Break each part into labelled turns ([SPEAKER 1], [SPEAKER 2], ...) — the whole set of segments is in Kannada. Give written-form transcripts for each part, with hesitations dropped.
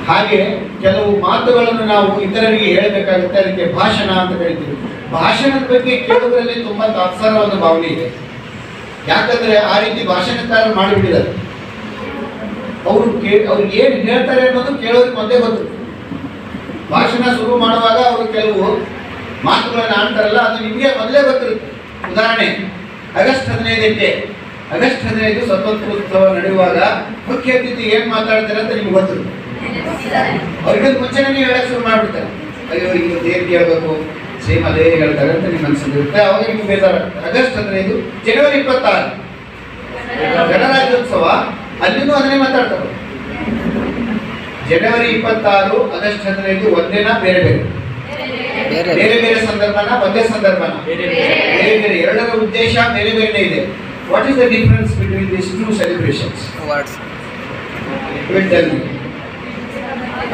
[SPEAKER 1] ಹಾಗೆ ಕೆಲವು ಮಾತುಗಳನ್ನು ನಾವು ಇತರರಿಗೆ ಹೇಳಬೇಕಾಗುತ್ತೆ, ಅದಕ್ಕೆ ಭಾಷಣ ಅಂತ ಕರಿತೀವಿ. ಭಾಷಣದ ಬಗ್ಗೆ ಕೇಳೋದ್ರಲ್ಲಿ ತುಂಬಾ ತಾತ್ಸಾರವಾದ ಭಾವನೆ ಇದೆ. ಯಾಕಂದ್ರೆ ಆ ರೀತಿ ಭಾಷಣಕಾರರು ಮಾಡಿಬಿಟ್ಟಿದ್ದಾರೆ. ಅವ್ರಿಗೆ ಏನು ಹೇಳ್ತಾರೆ ಅನ್ನೋದು ಕೇಳೋದಕ್ಕೆ ಒಂದೇ ಗೊತ್ತು. ಭಾಷಣ ಶುರು ಮಾಡುವಾಗ ಅವರು ಕೆಲವು ಮಾತುಗಳನ್ನು ಆಡ್ತಾರಲ್ಲ, ಅದು ನಿಮಗೆ ಮೊದಲೇ ಗೊತ್ತಿರುತ್ತೆ. ಉದಾಹರಣೆ, ಆಗಸ್ಟ್ 15 ಸ್ವಾತಂತ್ರ್ಯೋತ್ಸವ ನಡೆಯುವಾಗ ಮುಖ್ಯ ಅತಿಥಿ ಏನ್ ಮಾತಾಡ್ತಾರೆ ಅಂತ ನಿಮ್ಗೆ ಗೊತ್ತಿರುತ್ತೆ. ಅವ್ರಿಗೆ ಮುಂಚೆನೇ ನೀವು ಹೇಳಕ್ ಶುರು ಮಾಡ್ಬಿಡ್ತಾರೆ. ಅಯ್ಯೋ ಈಗ ಏನ್ ಕೇಳಬೇಕು, ಸೇಮ್ ಅದೇ ಹೇಳ್ತಾರೆ ಅಂತ ನಿಮ್ಗೆ ಅನ್ಸಿರುತ್ತೆ. ಅವಾಗ ನಿಮ್ಗೆ ಬೇಜಾರಾಗ್ತದೆ. ಆಗಸ್ಟ್ 15, ಜನವರಿ 26 ಗಣರಾಜ್ಯೋತ್ಸವ, ಅಲ್ಲಿನೂ ಅದನ್ನೇ ಮಾತಾಡ್ತಾರೆ. ಜನವರಿ 26, ಆಗಸ್ಟ್ 15 ಒಂದೇನಾ ಬೇರೆ ಬೇರೆ ಸಂದರ್ಭನ, ಒಂದೇ ಸಂದರ್ಭನ, ಬೇರೆ ಬೇರೆ, ಎರಡರ ಉದ್ದೇಶ ಬೇರೆ ಬೇರೆ ಇದೆ. What is the difference between these two celebrations?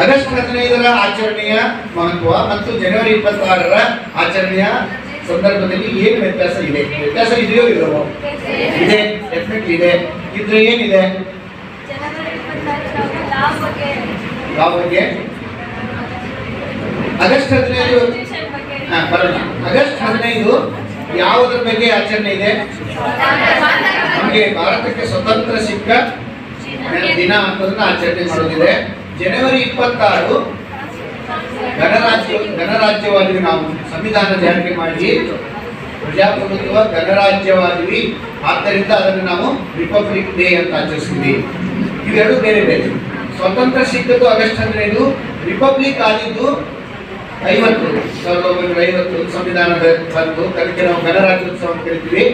[SPEAKER 1] August 15ರ ಆಚರಣೆಯ ಮಹತ್ವ ಮತ್ತು ಜನವರಿ 26ರ ಆಚರಣೆಯ ಸಂದರ್ಭದಲ್ಲಿ ಏನು ವ್ಯತ್ಯಾಸ ಇದೆ? ವ್ಯತ್ಯಾಸ ಇದೆಯೋ ಇಲ್ಲವೋ? ಇದೆ, ಡೆಫಿನೆಟ್ಲಿ ಇದೆ. ಇದ್ರೆ ಏನಿದೆ? ಯಾವ ಬಗ್ಗೆ? ಆಗಸ್ಟ್ 15 ಬರೋಣ. ಆಗಸ್ಟ್ 15 ಯಾವುದರ ಬಗ್ಗೆ ಆಚರಣೆ ಇದೆ? ನಮಗೆ ಭಾರತಕ್ಕೆ ಸ್ವತಂತ್ರ ಸಿಕ್ಕ ದಿನ ಅನ್ನೋದನ್ನ ಆಚರಣೆ ಮಾಡೋದಿದೆ. ಜನವರಿ 26 ಗಣರಾಜ್ಯವಾದಿ, ನಾವು ಸಂವಿಧಾನ ಜಾರಿಗೆ ಮಾಡಿ ಪ್ರಜಾಪ್ರಭುತ್ವ ಗಣರಾಜ್ಯವಾದಿ, ಆದ್ದರಿಂದ ಅದನ್ನು ನಾವು ರಿಪಬ್ಲಿಕ್ ಡೇ ಅಂತ ಆಚರಿಸ್ತೀವಿ. ಇವೆರಡು ಬೇರೆ ಬೇರೆ. ಸ್ವತಂತ್ರ ಸಿಕ್ಕದ್ದು ಆಗಸ್ಟ್ 15, ರಿಪಬ್ಲಿಕ್ ಆಗಿದ್ದು 1950 ಸಂವಿಧಾನದ ಬಂದು, ಅದಕ್ಕೆ ನಾವು ಗಣರಾಜ್ಯೋತ್ಸವ ಅಂತ ಕರಿತೀವಿ.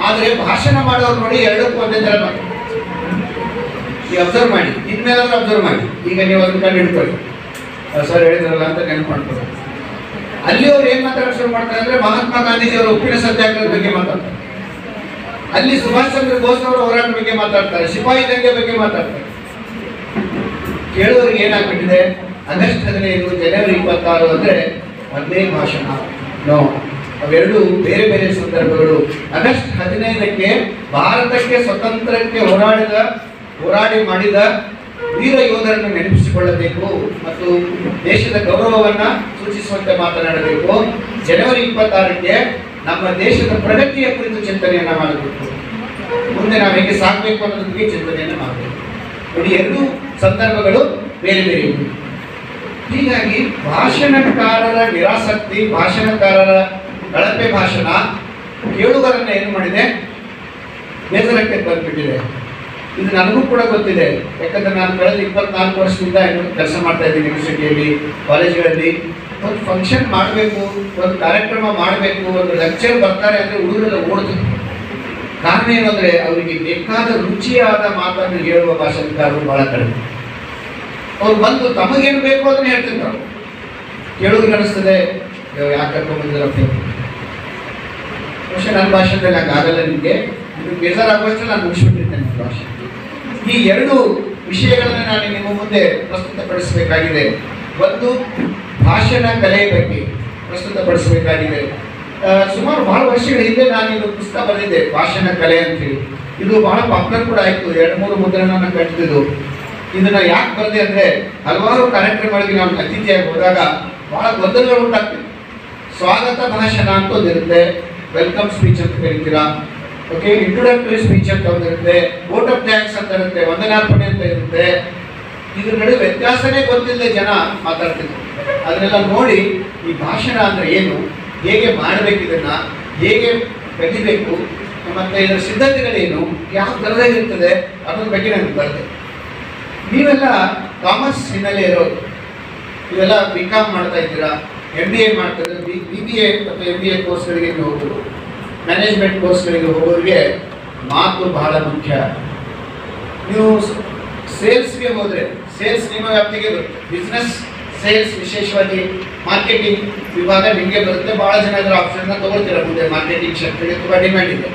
[SPEAKER 1] ಆದರೆ ಭಾಷಣ ಮಾಡೋರು ನೋಡಿ ಎರಡಕ್ಕೂ ಒಂದೇ ತರ ಮಾಡಿ. ನೀವು ಅಬ್ಸರ್ವ್ ಮಾಡಿ, ಇನ್ಮೇಲಾದ್ರೂ ಅಬ್ಸರ್ವ್ ಮಾಡಿ. ಈಗ ನೀವು ಅದನ್ನ ಕಂಡು ಹಿಡ್ಕೊಳ್ಳಿ, ಸರ್ ಹೇಳಿದ್ರಲ್ಲ ಅಂತ ನೆನಪು ಮಾಡ್ತಾರೆ. ಅಲ್ಲಿ ಅವ್ರು ಏನ್ ಮಾತಾಡೋಕೆ ಶುರು ಮಾಡ್ತಾರೆ ಅಂದ್ರೆ ಮಹಾತ್ಮ ಗಾಂಧೀಜಿ ಅವರ ಉಪ್ಪಿನ ಸತ್ಯಾಗ್ರಹದ ಬಗ್ಗೆ ಮಾತಾಡ್ತಾರೆ. ಅಲ್ಲಿ ಸುಭಾಷ್ ಚಂದ್ರ ಬೋಸ್ ಅವರ ಹೋರಾಟದ ಬಗ್ಗೆ ಮಾತಾಡ್ತಾರೆ, ಸಿಪಾಯಿ ದಂಗೆ ಬಗ್ಗೆ ಮಾತಾಡ್ತಾರೆ. ಕೇಳುವವರಿಗೆ ಏನಾಗ್ಬಿಟ್ಟಿದೆ, ಆಗಸ್ಟ್ 15, ಜನವರಿ 26 ಅಂದ್ರೆ ಒಂದೇ ಭಾಷಣ. ನೋ, ಅವೆರಡು ಬೇರೆ ಬೇರೆ ಸಂದರ್ಭಗಳು. ಆಗಸ್ಟ್ 15ಕ್ಕೆ ಭಾರತಕ್ಕೆ ಸ್ವತಂತ್ರಕ್ಕೆ ಹೋರಾಡಿ ಮಾಡಿದ ವೀರ ಯೋಧರನ್ನು ನೆನಪಿಸಿಕೊಳ್ಳಬೇಕು ಮತ್ತು ದೇಶದ ಗೌರವವನ್ನ ಸೂಚಿಸುವಂತೆ ಮಾತನಾಡಬೇಕು. ಜನವರಿ 26ಕ್ಕೆ ನಮ್ಮ ದೇಶದ ಪ್ರಗತಿಯ ಕುರಿತು ಚಿಂತನೆಯನ್ನ ಮಾಡಬೇಕು. ಮುಂದೆ ನಾವು ಹೇಗೆ ಸಾಗಬೇಕು ಅನ್ನೋದ್ರ ಬಗ್ಗೆ ಚಿಂತನೆಯನ್ನ ಮಾಡಬೇಕು. ನೋಡಿ, ಎರಡು ಸಂದರ್ಭಗಳು ಬೇರೆ ಬೇರೆ. ಹೀಗಾಗಿ ಭಾಷಣಕಾರರ ನಿರಾಸಕ್ತಿ, ಭಾಷಣಕಾರರ ಕಳಪೆ ಭಾಷಣ ಕೇಳುಗರನ್ನ ಏನು ಮಾಡಿದೆ, ಬೇಸರಕ್ಕೆ ಬಂದ್ಬಿಟ್ಟಿದೆ. ಇದು ನನಗೂ ಕೂಡ ಗೊತ್ತಿದೆ. ಯಾಕಂದ್ರೆ ನಾನು ಕಳೆದ 24 ವರ್ಷದಿಂದ ಕೆಲಸ ಮಾಡ್ತಾ ಇದ್ದೀನಿ ಯೂನಿವರ್ಸಿಟಿಯಲ್ಲಿ, ಕಾಲೇಜ್ಗಳಲ್ಲಿ. ಒಂದು ಫಂಕ್ಷನ್ ಮಾಡಬೇಕು, ಒಂದು ಕಾರ್ಯಕ್ರಮ ಮಾಡಬೇಕು, ಒಂದು ಲೆಕ್ಚರ್ ಬರ್ತಾರೆ ಅಂದರೆ ಹುಡುಗರೆಲ್ಲ ಓಡ್ತಾರೆ. ಕಾರಣ ಏನಂದ್ರೆ ಅವರಿಗೆ ಬೇಕಾದ ರುಚಿಯಾದ ಮಾತನ್ನು ಹೇಳುವ ಭಾಷಣಕಾರರು ಬಹಳ ಕಡಿಮೆ. ಅವ್ರು ಬಂದು ತಮಗೇನು ಬೇಕು ಅದನ್ನ ಹೇಳ್ತಿರ್ತಾರೆ. ಕೇಳೋರಿಗೆ ಅನಿಸ್ತದೆ ಯಾಕೆ ಕರ್ಕೊಂಡ್ಬಂದಿರಪ್ಪ, ಬಹುಶಃ ನನ್ನ ಭಾಷಣದಲ್ಲಿ ಹಂಗಾಗಲ್ಲ, ನಿಮಗೆ ಇದು ಬೇಜಾರಾಗುವಷ್ಟು ನಾನು ಮುಗಿಸ್ಬಿಟ್ಟಿರ್ತೇನೆ ನನ್ನ ಭಾಷೆ. ಈ ಎರಡು ವಿಷಯಗಳನ್ನು ನಾನು ನಿಮ್ಮ ಮುಂದೆ ಪ್ರಸ್ತುತಪಡಿಸಬೇಕಾಗಿದೆ. ಒಂದು, ಭಾಷಣ ಕಲೆಯ ಬಗ್ಗೆ ಪ್ರಸ್ತುತಪಡಿಸಬೇಕಾಗಿದೆ. ಸುಮಾರು ಬಹಳ ವರ್ಷಗಳ ಹಿಂದೆ ನಾನು ಇದು ಪುಸ್ತಕ ಬರೆದಿದ್ದೆ, ಭಾಷಣ ಕಲೆ ಅಂತೇಳಿ. ಇದು ಬಹಳ ಪಾಪ್ಯುಲರ್ ಕೂಡ ಆಯಿತು, 2-3 ಮುದ್ರಣ ಕಟ್ಟಿದ್ದು. ಇದನ್ನ ಯಾಕೆ ಬರೆದೆ ಅಂದ್ರೆ, ಹಲವಾರು ಕಾರ್ಯಕ್ರಮಗಳಿಗೆ ನಾವು ಅತಿಥಿಯಾಗಿ ಹೋದಾಗ ಬಹಳ ಗೊಂದಲಗಳು ಉಂಟಾಗ್ತಿದೆ. ಸ್ವಾಗತ ಭಾಷಣ ಅಂತ ಒಂದಿರುತ್ತೆ, ವೆಲ್ಕಮ್ ಸ್ಪೀಚ್ ಅಂತ ಕರಿತೀರಾ, ಓಕೆ, ಇಂಟ್ರೊಡಕ್ಟರಿ ಸ್ಪೀಚ್ ಅಂತ ಒಂದಿರುತ್ತೆ, ವೋಟ್ ಆಫ್ ಥ್ಯಾಂಕ್ಸ್ ಅಂತ ಇರುತ್ತೆ, ವಂದನಾರ್ಪಣೆ ಅಂತ ಇರುತ್ತೆ. ಇದ್ರ ನಡುವೆ ವ್ಯತ್ಯಾಸನೇ ಗೊತ್ತಿಲ್ಲದೆ ಜನ ಮಾತಾಡ್ತಿದ್ರು. ಅದನ್ನೆಲ್ಲ ನೋಡಿ ಈ ಭಾಷಣ ಅಂದ್ರೆ ಏನು, ಹೇಗೆ ಮಾಡಬೇಕು, ಇದನ್ನ ಹೇಗೆ ಕಲಿಬೇಕು, ಮತ್ತೆ ಇದರ ಸಿದ್ಧತೆಗಳೇನು, ಯಾವ ಥರದಾಗಿರ್ತದೆ ಅನ್ನೋದ್ರ ಬಗ್ಗೆ ನನಗೆ ಬರುತ್ತೆ. ನೀವೆಲ್ಲ ಕಾಮರ್ಸ್ ಹಿನ್ನೆಲೆ ಇರೋದು, ಇವೆಲ್ಲ BCom ಮಾಡ್ತಾ ಇದ್ದೀರಾ, MBA ಮಾಡ್ತಿದ್ರೆ, BBA ಅಥವಾ MBA ಕೋರ್ಸ್ಗಳಿಗೆ ಹೋಗೋದು, ಮ್ಯಾನೇಜ್ಮೆಂಟ್ ಕೋರ್ಸ್ಗಳಿಗೆ ಹೋಗೋರಿಗೆ ಮಾತು ಬಹಳ ಮುಖ್ಯ. ನೀವು ಸೇಲ್ಸ್ಗೆ ಹೋದರೆ ಸೇಲ್ಸ್ ನಿಮ್ಮ ವ್ಯಾಪ್ತಿಗೆ ಬರುತ್ತೆ, ಬಿಸ್ನೆಸ್ ಸೇಲ್ಸ್ ವಿಶೇಷವಾಗಿ ಮಾರ್ಕೆಟಿಂಗ್ ವಿಭಾಗ ನಿಮಗೆ ಬರುತ್ತೆ. ಭಾಳ ಜನ ಅದರ ಆಪ್ಷನ್ನ ತಗೊಳ್ತೀರಾ ಮುಂದೆ. ಮಾರ್ಕೆಟಿಂಗ್ ಸೆಕ್ಟರ್ಗೆ ತುಂಬ ಡಿಮ್ಯಾಂಡ್ ಇದೆ.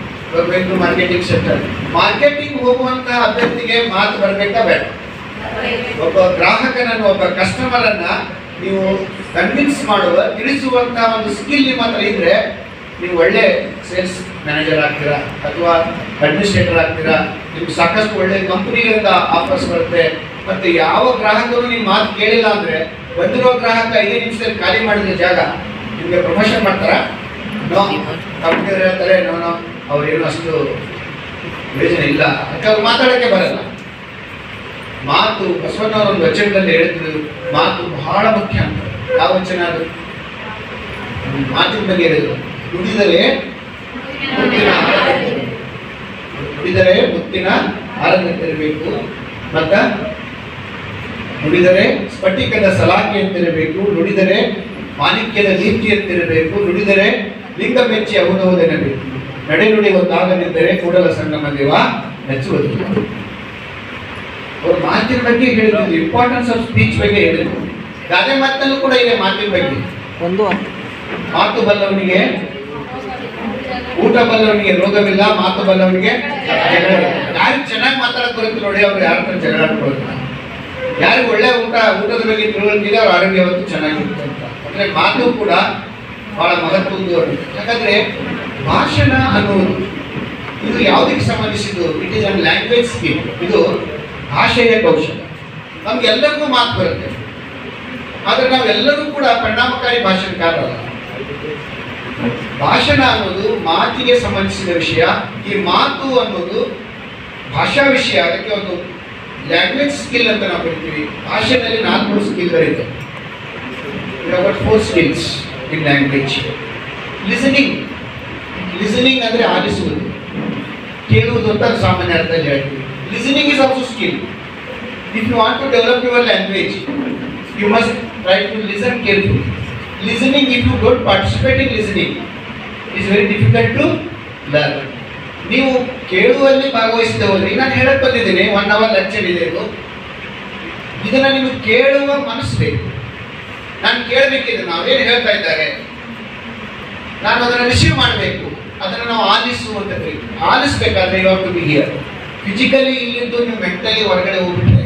[SPEAKER 1] ಬೇಕು ಮಾರ್ಕೆಟಿಂಗ್ ಸೆಕ್ಟರ್. ಮಾರ್ಕೆಟಿಂಗ್ ಹೋಗುವಂಥ ಅಭ್ಯರ್ಥಿಗೆ ಮಾತು ಬರಬೇಕಾ ಬೇಡ? ಒಬ್ಬ ಗ್ರಾಹಕನನ್ನು, ಒಬ್ಬ ಕಸ್ಟಮರನ್ನ ನೀವು ಕನ್ವಿನ್ಸ್ ಮಾಡುವ, ತಿಳಿಸುವಂಥ ಒಂದು ಸ್ಕಿಲ್ ನಿಮ್ಮ ಹತ್ರ ಇದ್ರೆ ನೀವು ಒಳ್ಳೆ ಸೇಲ್ಸ್ ಮ್ಯಾನೇಜರ್ ಆಗ್ತೀರಾ ಅಥವಾ ಅಡ್ಮಿನಿಸ್ಟ್ರೇಟರ್ ಆಗ್ತೀರಾ. ನಿಮ್ಗೆ ಸಾಕಷ್ಟು ಒಳ್ಳೆ ಕಂಪನಿಗಳಿಂದ ಆಫರ್ಸ್ ಬರುತ್ತೆ, ಮತ್ತೆ ಯಾವ ಗ್ರಾಹಕರು ನಿಮ್ಮ ಮಾತು ಕೇಳಿಲ್ಲ ಅಂದ್ರೆ ಬಂದಿರೋ ಗ್ರಾಹಕ 5 ನಿಮಿಷದಲ್ಲಿ ಖಾಲಿ ಮಾಡಿದ್ರೆ ಜಾಗ ನಿಮಗೆ ಪ್ರಮೋಷನ್ ಮಾಡ್ತಾರ? ನೋ. ಕಂಪ್ನಿಯವ್ರು ಹೇಳ್ತಾರೆ ನೋ ಅವ್ರೇನು ಅಷ್ಟು ಯೋಜನೆ ಇಲ್ಲ, ಅದಕ್ಕೆ ಅವ್ರು ಮಾತಾಡೋಕ್ಕೆ ಬರಲ್ಲ. ಮಾತು ಬಸವಣ್ಣವ್ರ ಒಂದು ವಚನದಲ್ಲಿ ಹೇಳಿದ್ರು, ಮಾತು ಬಹಳ ಮುಖ್ಯ ಅಂತ. ಯಾವ ವಚನ ಅದು? ಮಾತಿನ ಬಗ್ಗೆ ಹೇಳಿದ್ರು, ನುಡಿದರೆ ಮುತ್ತಿನ ಹಾರದಂತಿರಬೇಕು, ಮತ್ತ ನುಡಿದರೆ ಸ್ಫಟಿಕದ ಸಲಾಕೆ ಅಂತಿರಬೇಕು, ನುಡಿದರೆ ಮಾಣಿಕ್ಯದ ದೀಪ್ತಿ ಅಂತಿರಬೇಕು, ನುಡಿದರೆ ಲಿಂಗ ಮೆಚ್ಚಿ ಅಹುದೆನ್ನಬೇಕು, ನಡೆನುಡಿ ಒಂದಾಗದಿದ್ದರೆ ಕೂಡಲ ಸಂಗಮ ದೇವ ಮೆಚ್ಚುವುದಿಲ್ಲ. ಅವ್ರ ಮಾತಿನ ಬಗ್ಗೆ ಹೇಳಿದ್ರು, ಇಂಪಾರ್ಟೆನ್ಸ್ ಆಫ್ ಸ್ಪೀಚ್ ಬಗ್ಗೆ ಹೇಳಿದ್ರು. ಗಾದೆ ಮಾತಲ್ಲೂ ಕೂಡ ಇದೆ ಮಾತಿನ ಬಗ್ಗೆ. ಮಾತು ಬಲ್ಲವನಿಗೆ ಊಟ ಬಲ್ಲವನಿಗೆ ರೋಗವಿಲ್ಲ, ಮಾತು ಬಲ್ಲವನಿಗೆ ಯಾರಿಗೆ ಚೆನ್ನಾಗಿ ಮಾತಾಡಕ್ ಬರುತ್ತೆ ನೋಡಿ, ಅವ್ರು ಯಾರ ಹತ್ರ ಜಗಳ ಬರುತ್ತೆ. ಯಾರಿಗೆ ಒಳ್ಳೆ ಊಟದ ಬಗ್ಗೆ ತಿಳುವಳಿಕೆ ಅವ್ರ ಆರೋಗ್ಯ ಯಾವತ್ತು ಚೆನ್ನಾಗಿರುತ್ತೆ ಅಂತ. ಅಂದ್ರೆ ಮಾತು ಕೂಡ ಬಹಳ ಮಹತ್ವದ್ದು. ಯಾಕಂದ್ರೆ ಭಾಷಣ ಅನ್ನುವುದು ಇದು ಯಾವುದಕ್ಕೆ ಸಂಬಂಧಿಸಿದ್ದು? It is an language skill. ಇದು ಭಾಷೆಯ ಕೌಶಲ. ನಮ್ಗೆಲ್ಲರಿಗೂ ಮಾತು ಬರುತ್ತೆ, ಆದ್ರೆ ನಾವೆಲ್ಲರೂ ಕೂಡ ಪರಿಣಾಮಕಾರಿ ಭಾಷಣಕಾರರಲ್ಲ. ಭಾಷಣ ಅನ್ನೋದು ಮಾತಿಗೆ ಸಂಬಂಧಿಸಿದ ವಿಷಯ. ಈ ಮಾತು ಅನ್ನೋದು ಭಾಷಾ ವಿಷಯ. ಅದಕ್ಕೆ ಒಂದು ಲ್ಯಾಂಗ್ವೇಜ್ ಸ್ಕಿಲ್ ಅಂತ ನಾವು ಕರಿತೀವಿ. ಭಾಷೆಯಲ್ಲಿ 4 ಸ್ಕಿಲ್ಗಳಿದೆ. 4 ಸ್ಕಿಲ್ಸ್ ಇನ್ ಲ್ಯಾಂಗ್ವೇಜ್. ಲಿಸನಿಂಗ್ ಅಂದ್ರೆ ಆಲಿಸುವುದು, ಕೇಳುವುದು ಅಂತ ಸಾಮಾನ್ಯ ಅರ್ಥದಲ್ಲಿ ಹೇಳ್ತೀವಿ. Listening is also skill. If you want to develop your language, you must try to listen carefully. Listening, if you don't participate in listening, is very difficult to learn. ನೀವು ಕೇಳುವಲ್ಲಿ ಭಾಗವಹಿಸದೆ ಹೋದ್ರೆ, ನಾನು ಹೇಳಕ್ ಬಂದಿದ್ದೀನಿ 1 hour ಲೆಕ್ಚರ್ ಇದೆ, ಇದನ್ನ ನಿಮಗೆ ಕೇಳುವ ಮನಸ್ಸು ಬೇಕು. ನಾನು ಕೇಳಬೇಕಿದ್ರೆ ನಾವೇನು ಹೇಳ್ತಾ ಇದ್ದಾರೆ, ನಾನು ಅದನ್ನು ರಿಸೀವ್ ಮಾಡಬೇಕು. ಅದನ್ನು ನಾವು ಆಲಿಸು ಅಂತ ಕರೀತೀವಿ. ಆಲಿಸ್ಬೇಕಾದ್ರೆ you have to be here. Physically ಇಲ್ಲಿದ್ದು ನೀವು ಮೆಂಟಲಿ ಹೊರಗಡೆ ಹೋಗ್ಬಿಟ್ರೆ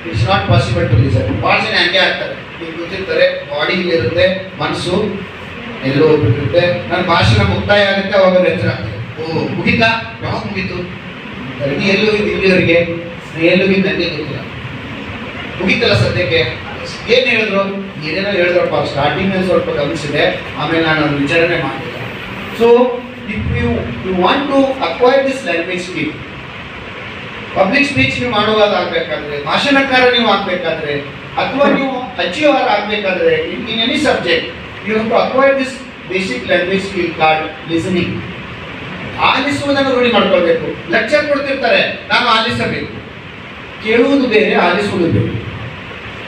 [SPEAKER 1] it's not possible to listen. ಭಾಳ ಜನ ಹಂಗೆ ಆಗ್ತಾರೆ, ನೀವು ಗೊತ್ತಿರ್ತಾರೆ, ಬಾಡಿ ಇಲ್ಲಿರುತ್ತೆ, ಮನಸ್ಸು ಎಲ್ಲೋ ಹೋಗ್ಬಿಟ್ಟಿರುತ್ತೆ. ನನ್ನ ಭಾಷಣ ಮುಕ್ತಾಯ ಆಗುತ್ತೆ, ಅವಾಗ ಎಚ್ಚರ ಆಗ್ತದೆ. ಓ ಮುಗಿತಾ? ಯಾವಾಗ ಮುಗೀತು? ಎಲ್ಲಿ ಹೋಗಿದ್ದು ಇಲ್ಲಿವರೆಗೆ? ಎಲ್ಲಿ ಹೋಗಿದ್ದು ನನಗೆ ಗೊತ್ತಿಲ್ಲ. ಮುಗೀತಲ್ಲ ಸದ್ಯಕ್ಕೆ. ಏನು ಹೇಳಿದ್ರು? ಏನೇನೋ ಹೇಳಿದ್ರಪ್ಪ. ಸ್ಟಾರ್ಟಿಂಗಲ್ಲಿ ಸ್ವಲ್ಪ ಗಮನಿಸಿದೆ, ಆಮೇಲೆ ನಾನು ಅದನ್ನು ವಿಚಾರಣೆ ಮಾಡಿದೆ. So if you want to acquire this language skill, public speech ನೀವು ಮಾಡುವುದಾಗಬೇಕಾದ್ರೆ, ಭಾಷಣಕಾರ ನೀವು ಆಗಬೇಕಾದ್ರೆ, ಅಥವಾ ನೀವು ಅಚೀವರ್ ಆಗಬೇಕಾದ್ರೆ, in any subject you have to acquire this basic language skill card listening. ಆಲಿಸುವುದನ್ನು ರೂಢಿ ಮಾಡ್ಕೊಳ್ಬೇಕು. ಲೆಕ್ಚರ್ ಕೊಡ್ತಿರ್ತಾರೆ, ನಾನು ಆಲಿಸಬೇಕು. ಕೇಳುವುದು ಬೇರೆ, ಆಲಿಸುವುದು ಬೇರೆ.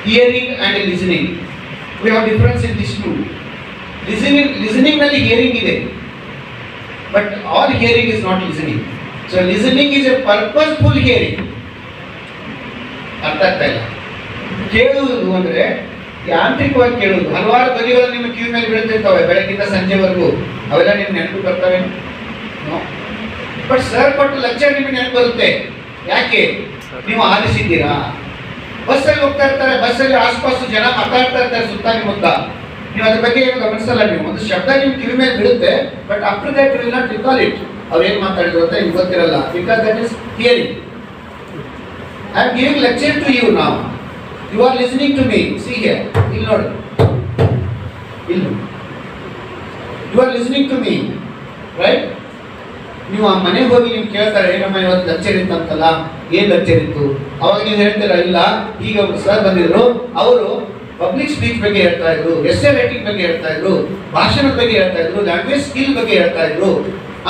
[SPEAKER 1] Hearing and listening, we have difference in this two. ಲಿಸನಿಂಗ್ನಲ್ಲಿ ಹಿಯರಿಂಗ್ ಇದೆ, but all hearing is not listening. So listening is a purposeful hearing. ಅರ್ಥ ಆಗ್ತಾ ಇಲ್ಲ. ಕೇಳುವುದು ಅಂದ್ರೆ ಯಾಂತ್ರಿಕವಾಗಿ ಕೇಳುವುದು. ಹಲವಾರು ಧ್ವನಿಗಳು ನಿಮ್ಮ ಕಿವಿ ಮೇಲೆ ಬೀಳ್ತಿರ್ತವೆ ಬೆಳಗ್ಗಿಂದ ಸಂಜೆವರೆಗೂ. ಅವೆಲ್ಲ ನಿಮ್ಗೆ ನೆನಪು ಬರ್ತವೆ. ಬಟ್ ಸರ್ ಕೊಟ್ಟು ಲೆಕ್ಚರ್ ನಿಮಗೆ ನೆನಪು ಬರುತ್ತೆ. ಯಾಕೆ? ನೀವು ಆಲಿಸಿದ್ದೀರಾ. ಬಸ್ಸಲ್ಲಿ ಹೋಗ್ತಾ ಇರ್ತಾರೆ, ಬಸ್ಸಲ್ಲಿ ಆಸ್ಪಾಸು ಜನ ಮಾತಾಡ್ತಾ ಇರ್ತಾರೆ ಸುತ್ತ ನಿಮ್ಮತ್ತ. ನೀವು ಅದ್ರ ಬಗ್ಗೆ ಏನು ಗಮನಿಸಲ್ಲ. ನೀವು ಒಂದು ಶಬ್ದ ನಿಮ್ಮ ಕಿವಿ ಮೇಲೆ ಬೀಳುತ್ತೆ, but after that you will not recall it. ಅವ್ರು ಏನು ಮಾತಾಡಿದ್ರು ಅಂತ ನಿಮ್ಗೆ ಗೊತ್ತಿರಲ್ಲ. Because that is hearing. I am giving lecture to you now. You are listening to me. See here, ಇಲ್ಲಿ ನೋಡಿ, ಇಲ್ಲಿ you are listening to me, right? ನೀವು ಆ ಮನೆಗೆ ಹೋಗಿ ನೀವು ಕೇಳ್ತಾರೆ, ಏನಮ್ಮ ಇವತ್ತು ಲೆಕ್ಚರ್ ಇತ್ತಂತಲ್ಲ, ಏನು ಲೆಕ್ಚರ್ ಇತ್ತು? ಅವಾಗ ನೀವು ಹೇಳ್ತೀರಾ, ಇಲ್ಲ ಈಗ ಒಬ್ರು ಸರ್ ಬಂದಿದ್ರು, ಅವರು ಪಬ್ಲಿಕ್ ಸ್ಪೀಚ್ ಬಗ್ಗೆ ಹೇಳ್ತಾ ಇದ್ರು, ಎಸ್ಸೆ ರೈಟಿಂಗ್ ಬಗ್ಗೆ ಹೇಳ್ತಾ ಇದ್ರು, ಭಾಷಣದ ಬಗ್ಗೆ ಹೇಳ್ತಾ ಇದ್ರು, ಲ್ಯಾಂಗ್ವೇಜ್ ಸ್ಕಿಲ್ ಬಗ್ಗೆ ಹೇಳ್ತಾ ಇದ್ರು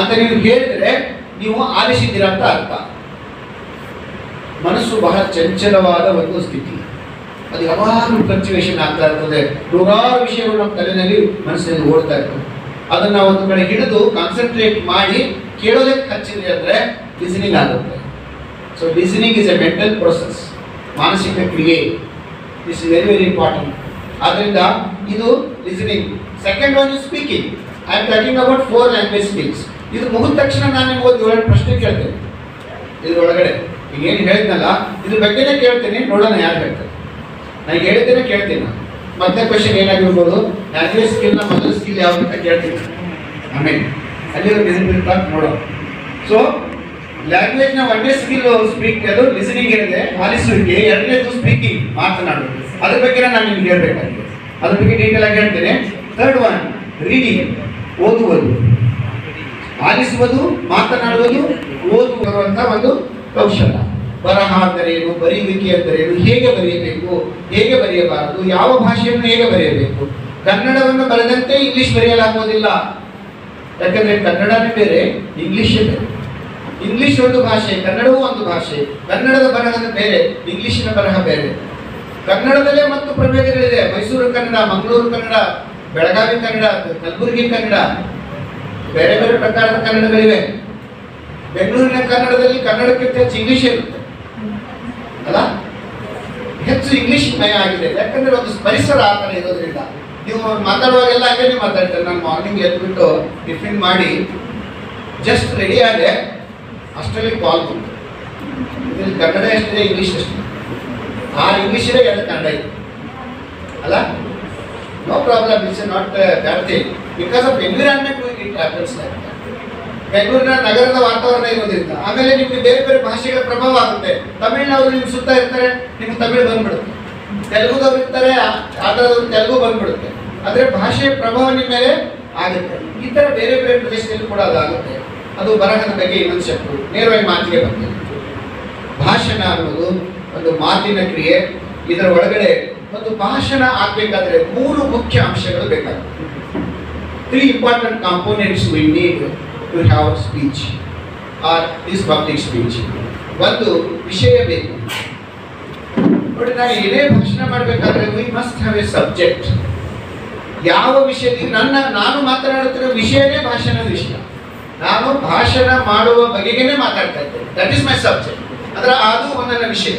[SPEAKER 1] ಅಂತ ನೀವು ಹೇಳಿದ್ರೆ ನೀವು ಆಲಿಸಿದ್ದೀರಾ ಅಂತ ಅರ್ಥ. ಮನಸ್ಸು ಬಹಳ ಚಂಚಲವಾದ ಒಂದು ಸ್ಥಿತಿ. ಅದು ಯಾವಾಗಲೂ ಫ್ಲಕ್ಚುಯೇಷನ್ ಆಗ್ತಾ ಇರ್ತದೆ. ನೂರಾರು ವಿಷಯಗಳು ನಮ್ಮ ತಲೆಯಲ್ಲಿ ಮನಸ್ಸಿನಲ್ಲಿ ಓಡ್ತಾ ಇರ್ತದೆ. ಅದನ್ನು ನಾವು ಒಂದು ಕಡೆ ಹಿಡಿದು ಕಾನ್ಸಂಟ್ರೇಟ್ ಮಾಡಿ ಕೇಳೋದಕ್ಕೆ ಹಚ್ಚಿದ್ರೆ ಅಂದರೆ ಲಿಸನಿಂಗ್ ಆಗುತ್ತೆ. So listening is A mental process, ಮಾನಸಿಕ ಕ್ರಿಯೆ. This is very very important. ಆದ್ದರಿಂದ ಇದು listening. Second one is speaking. I am talking about 4 language skills. ಇದು ಮುಗಿದ ತಕ್ಷಣ ನಾನು ನಿಮ್ಗೆ ಒಂದು 7 ಪ್ರಶ್ನೆ ಕೇಳ್ತೇನೆ. ಇದ್ರೊಳಗಡೆ ಈಗ ಏನು ಹೇಳಿದ್ನಲ್ಲ, ಇದ್ರ ಬಗ್ಗೆನೇ ಕೇಳ್ತೀನಿ, ನೋಡೋಣ ಯಾರು ಹೇಳ್ತಾರೆ. ನನಗೆ ಹೇಳಿದ್ದೇನೆ ಕೇಳ್ತೀನಿ. ಮತ್ತೆ ಕ್ವಶನ್ ಏನಾಗಿರ್ಬೋದು, ಲ್ಯಾಂಗ್ವೇಜ್ ಸ್ಕಿಲ್ನ ಮೊದಲ ಸ್ಕಿಲ್ ಯಾವುದು ಅಂತ ಕೇಳ್ತೀನಿ. ಆಮೇಲೆ ಅಲ್ಲಿರೋ ನೆನಪಿರ್ತಾ ನೋಡೋಣ. ಸೊ ಲ್ಯಾಂಗ್ವೇಜ್ ನ ಒಂದೇ ಸ್ಕಿಲ್ ಸ್ಪೀಕ್ ಅದು ಲಿಸನಿಂಗ್ ಹೇಳಿದೆ, ಆಲಿಸುವಿಕೆ. ಎರಡನೇದು ಸ್ಪೀಕಿಂಗ್, ಮಾತನಾಡುವುದು. ಅದ್ರ ಬಗ್ಗೆ ನಾನು ನಿಮ್ಗೆ ಹೇಳ್ಬೇಕಾಗಿದೆ, ಅದ್ರ ಬಗ್ಗೆ ಡೀಟೇಲ್ ಆಗಿ ಹೇಳ್ತೇನೆ. ಥರ್ಡ್ ಒನ್ ರೀಡಿಂಗ್, ಓದುವುದು. ಆಲಿಸುವುದು, ಮಾತನಾಡುವುದು, ಓದುವಂತ ಒಂದು ಕೌಶಲ. ಬರಹ ಅಂದರೇನು, ಬರೆಯುವಿಕೆ ಅಂದರೇನು, ಹೇಗೆ ಬರೆಯಬೇಕು, ಹೇಗೆ ಬರೆಯಬಾರದು, ಯಾವ ಭಾಷೆಯನ್ನು ಹೇಗೆ ಬರೆಯಬೇಕು. ಕನ್ನಡವನ್ನು ಬರೆದಂತೆ ಇಂಗ್ಲಿಷ್ ಬರೆಯಲಾಗುವುದಿಲ್ಲ. ಯಾಕಂದ್ರೆ ಕನ್ನಡನೇ ಬೇರೆ, ಇಂಗ್ಲಿಷ್ ಬೇರೆ. ಇಂಗ್ಲಿಷ್ ಒಂದು ಭಾಷೆ, ಕನ್ನಡವೂ ಒಂದು ಭಾಷೆ. ಕನ್ನಡದ ಬರಹ ಬೇರೆ, ಇಂಗ್ಲಿಷಿನ ಬರಹ ಬೇರೆ. ಕನ್ನಡದಲ್ಲೇ ಮತ್ತು ಪ್ರಭೇದಗಳಿದೆ. ಮೈಸೂರು ಕನ್ನಡ, ಮಂಗಳೂರು ಕನ್ನಡ, ಬೆಳಗಾವಿ ಕನ್ನಡ, ಕಲಬುರಗಿ ಕನ್ನಡ, ಬೇರೆ ಬೇರೆ ಪ್ರಕಾರದ ಕನ್ನಡಗಳಿವೆ. ಬೆಂಗಳೂರಿನ ಕನ್ನಡದಲ್ಲಿ ಕನ್ನಡಕ್ಕಿಂತ ಹೆಚ್ಚು ಇಂಗ್ಲಿಷ್ ಇರುತ್ತೆ ಅಲ್ಲ, ಹೆಚ್ಚು ಇಂಗ್ಲಿಷ್ ಮಯ ಆಗಿದೆ. ಯಾಕಂದ್ರೆ ಒಂದು ಪರಿಸರ ಆ ಥರ ಇರೋದ್ರಿಂದ. ನೀವು ಮಾತಾಡುವಾಗೆಲ್ಲ ಹಾಗೆ ನೀವು ಮಾತಾಡ್ತಾರೆ. ನಾನು ಮಾರ್ನಿಂಗ್ ಎದ್ಬಿಟ್ಟು ಟಿಫಿನ್ ಮಾಡಿ ಜಸ್ಟ್ ರೆಡಿ ಆದೆ, ಅಷ್ಟರಲ್ಲಿ ಕಾಲ್ ಬಂತು. ಇದ್ರಲ್ಲಿ ಕನ್ನಡ ಎಷ್ಟಿದೆ, ಇಂಗ್ಲಿಷ್ ಎಷ್ಟಿದೆ? ಆ ಇಂಗ್ಲಿಷ್ ಇದೆ, ಎರಡು ಕನ್ನಡ ಇದೆ ಅಲ್ಲ. No problem, it's not bad thing. Because of environment it happens like that. ಬೆಂಗಳೂರಿನ ನಗರದ ವಾತಾವರಣ ಇರೋದ್ರಿಂದ. ಆಮೇಲೆ ನಿಮ್ಗೆ ಬೇರೆ ಬೇರೆ ಭಾಷೆಗಳ ಪ್ರಭಾವ ಆಗುತ್ತೆ. ತಮಿಳ್ನವರು ನಿಮ್ಗೆ ಸುತ್ತ ಇರ್ತಾರೆ, ನಿಮ್ಗೆ ತಮಿಳು ಬಂದ್ಬಿಡುತ್ತೆ. ತೆಲುಗುದವ್ರು ಇರ್ತಾರೆ, ಆಂಧ್ರದವ್ರು ತೆಲುಗು ಬಂದ್ಬಿಡುತ್ತೆ. ಆದರೆ ಭಾಷೆಯ ಪ್ರಭಾವ ನಿಮ್ಮ ಮೇಲೆ ಆಗುತ್ತೆ. ಈ ಥರ ಬೇರೆ ಬೇರೆ ಪ್ರದೇಶದಲ್ಲಿ ಕೂಡ ಅದಾಗುತ್ತೆ. ಅದು ಬರಹದ ಬಗ್ಗೆ ಇನ್ನೊಂದು ಶಕ್ತಿ. ನೇರವಾಗಿ ಮಾತಿಗೆ ಬರ್ತದೆ. ಭಾಷಣ ಅನ್ನೋದು ಒಂದು ಮಾತಿನ ಕ್ರಿಯೆ. ಇದರ ಒಳಗಡೆ ಒಂದು ಭಾಷಣ ಆಗಬೇಕಾದ್ರೆ 3 ಮುಖ್ಯ ಅಂಶಗಳು ಬೇಕಾಗುತ್ತೆ. 3 important components we need to have speech or this public speech. ಒಂದು ವಿಷಯ ಬೇಕು. ನೋಡಿ, ನಾನು ಏನೇ ಭಾಷಣ ಮಾಡಬೇಕಾದ್ರೆ we must have a subject. ಯಾವ ವಿಷಯದಿಂದ ನಾನು ಮಾತನಾಡುತ್ತಿರೋ ವಿಷಯನೇ ಭಾಷಣದ ವಿಷಯ. ನಾನು ಭಾಷಣ ಮಾಡುವ ಬಗೆಗೇನೆ ಮಾತಾಡ್ತಾ ಇದ್ದೇನೆ. That is my subject. ಅಂದ್ರೆ ಅದು ನನ್ನ ವಿಷಯ.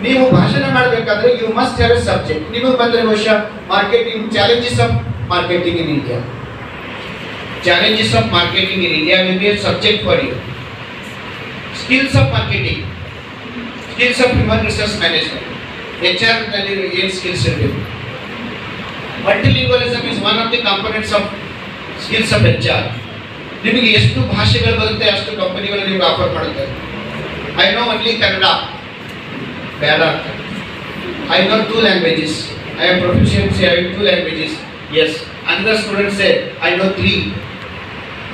[SPEAKER 1] ನೀವು ಭಾಷಣ ಮಾಡಬೇಕಾದ್ರೆ you must have a subject. ನಿಮಗೆ ಬಂದರೆ ಬಹುಶಃ marketing, challenges of marketing in India. Challenges of marketing in India will be a subject for you. Skills of marketing, skills of human resource management. HR ನಲ್ಲಿ ಏನು skills ಇರಬೇಕು. Multilingualism is one of the components of skills of HR. ನಿಮಗೆ ಎಷ್ಟು ಭಾಷೆಗಳು ಬರುತ್ತೆ ಅಷ್ಟು ಕಂಪನಿಗಳು ನಿಮಗೆ ಆಫರ್ ಮಾಡುತ್ತೆ. I know only Kannada. ಬೇಡ. I know 2 languages. I am proficient in 2 languages. Yes. Another student said, I know 3.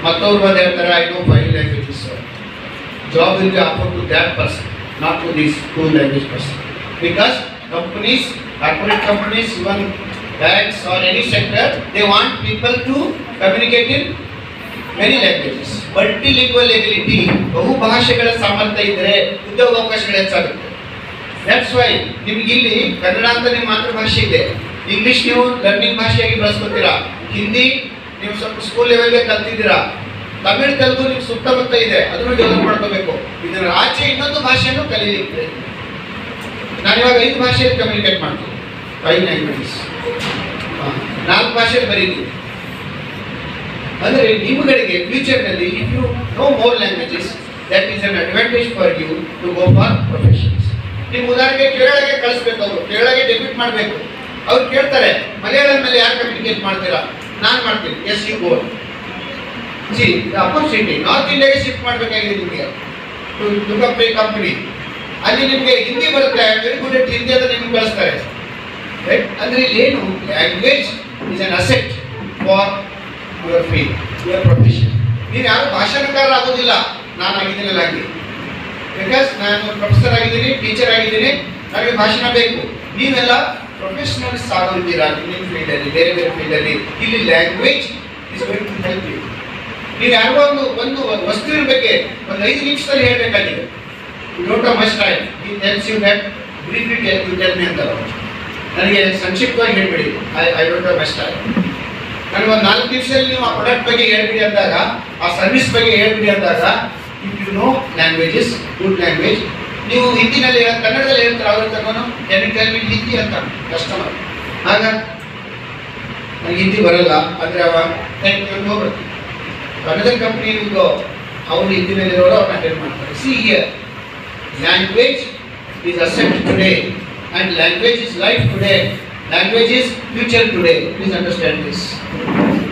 [SPEAKER 1] ಮತ್ತೊಬ್ಬರು ಬಂದು ಹೇಳ್ತಾರೆ, I know 5 languages. Job will be offered to that person, not to this 2 language person. Because companies, corporate companies, even banks or any sector, they want people to communicate in many languages. Multilingual ability, ಬಹು ಭಾಷೆಗಳ ಸಾಮರ್ಥ್ಯ ಇದ್ದರೆ ಉದ್ಯೋಗಾವಕಾಶಗಳು ಹೆಚ್ಚಾಗುತ್ತೆ. That's why ನಿಮ್ಗೆ ಇಲ್ಲಿ ಕನ್ನಡ ಅಂತ ನಿಮ್ಮ ಮಾತೃಭಾಷೆ ಇದೆ. ಇಂಗ್ಲಿಷ್ ನೀವು ಲರ್ನಿಂಗ್ ಭಾಷೆಯಾಗಿ ಬಳಸ್ಕೊತೀರಾ. ಹಿಂದಿ ನೀವು ಸ್ವಲ್ಪ ಸ್ಕೂಲ್ ಲೆವೆಲ್ಗೆ ಕಲ್ತಿದ್ದೀರಾ. ತಮಿಳ್, ತೆಲುಗು ನಿಮ್ಗೆ ಸುತ್ತಮುತ್ತ ಇದೆ, ಅದನ್ನು ಡೆವಲಪ್ ಮಾಡ್ಕೋಬೇಕು. ಇದರ ಆಚೆ ಇನ್ನೊಂದು ಭಾಷೆಯನ್ನು ಕಲೀಲಿಕ್ಕೆ ನಾನು ಇವಾಗ 5 ಭಾಷೆಯಲ್ಲಿ ಕಮ್ಯುನಿಕೇಟ್ ಮಾಡ್ತೀನಿ. 5 ಲ್ಯಾಂಗ್ವೇಜಸ್, 4 ಭಾಷೆಯಲ್ಲಿ ಬರೀತೀನಿ. ಅಂದರೆ ನಿಮ್ಮಗಳಿಗೆ ಫ್ಯೂಚರ್ನಲ್ಲಿ if you know more languages, that is an advantage for you to go for professions. ನಿಮ್ಮ ಉದಾಹರಣೆಗೆ ಕೇರಳಗೆ ಕಳಿಸ್ಬೇಕು, ಅವರು ಕೇರಳಗೆ ಡೆಬ್ಯೂಟ್ ಮಾಡಬೇಕು. ಅವ್ರು ಕೇಳ್ತಾರೆ, ಮಲಯಾಳಂ ಮೇಲೆ ಯಾರು ಕಮ್ಯುನಿಕೇಟ್ ಮಾಡ್ತೀರಾ? ನಾನು ಮಾಡ್ತೀನಿ. Yes, you go. See opportunity. North ಇಂಡಿಯಾಗೆ ಶಿಫ್ಟ್ ಮಾಡಬೇಕಾಗಿದೆ ನಿಮಗೆ, ಟು ಪ್ರೀ ಕಂಪನಿ. ಅಲ್ಲಿ ನಿಮಗೆ ಹಿಂದಿ ಬರುತ್ತೆ, ವೆರಿ ಗುಡ್ ಎಟ್ ಹಿಂದಿ ಅಂತ ನಿಮ್ಗೆ ಕಳಿಸ್ತಾರೆ. ರೈಟ್? ಅಂದರೆ ಇಲ್ಲಿ ಏನು, language is an asset for your field, your profession. ನೀವು ಯಾರು ಭಾಷಣಕಾರ ಆಗೋದಿಲ್ಲ. ನಾನು ಆಗಿದ್ದೀನಲ್ಲ ಹಾಗೆ. ಬಿಕಾಸ್ ನಾನು ಪ್ರೊಫೆಸರ್ ಆಗಿದ್ದೀನಿ, ಟೀಚರ್ ಆಗಿದ್ದೀನಿ, ನನಗೆ ಭಾಷಣ ಬೇಕು. ನೀವೆಲ್ಲ ಪ್ರೊಫೆಷನಲ್ಸ್ ಆಗೋದಿದ್ದೀರಾ ನಿಮ್ಮ ಫೀಲ್ಡಲ್ಲಿ, ಬೇರೆ ಬೇರೆ ಫೀಲ್ಡಲ್ಲಿ. ಇಲ್ಲಿ language is going to help you. ನೀವು ಯಾರಿಗೋ ಒಂದು ವಸ್ತುವಿನ ಬಗ್ಗೆ ಒಂದು 5 ನಿಮಿಷದಲ್ಲಿ ಹೇಳಬೇಕಾಗಿದೆ. You don't have much time. He tells you that briefly you tell me ಅಂತಾರೆ. ನನಗೆ ಸಂಕ್ಷಿಪ್ತವಾಗಿ ಹೇಳ್ಬಿಡಿ, I don't have much time. ನನಗೆ ಒಂದು 4 ನಿಮಿಷದಲ್ಲಿ ನೀವು ಆ ಪ್ರಾಡಕ್ಟ್ ಬಗ್ಗೆ ಹೇಳ್ಬಿಡಿ ಅಂದಾಗ, ಆ ಸರ್ವಿಸ್ ಬಗ್ಗೆ ಹೇಳ್ಬಿಡಿ ಅಂದಾಗ, if you know languages, good language. ನೀವು ಹಿಂದಿನಲ್ಲಿ ಕನ್ನಡದಲ್ಲಿ ಹೇಳ್ತಾರೆ, ಅವ್ರ ತಗೊಂಡು ಟೆಕ್ನಿಕಲ್ ಹಿಂದಿ ಅಂತ ಕಸ್ಟಮರ್. ಆಗ ನನಗೆ ಹಿಂದಿ ಬರಲ್ಲ ಅಂದರೆ ಅವ ಹೋಗ್ಬಿಡ್ತೀವಿ. ಅನದರ್ ಕಂಪ್ನಿಗೂ ಅವರು ಹಿಂದಿನಲ್ಲಿರೋರು ಅವ್ರನ್ನ ಅಟೆಂಡ್ ಮಾಡ್ತಾರೆ. See here, language is asset today and language is life today. Language is future today. Please understand this.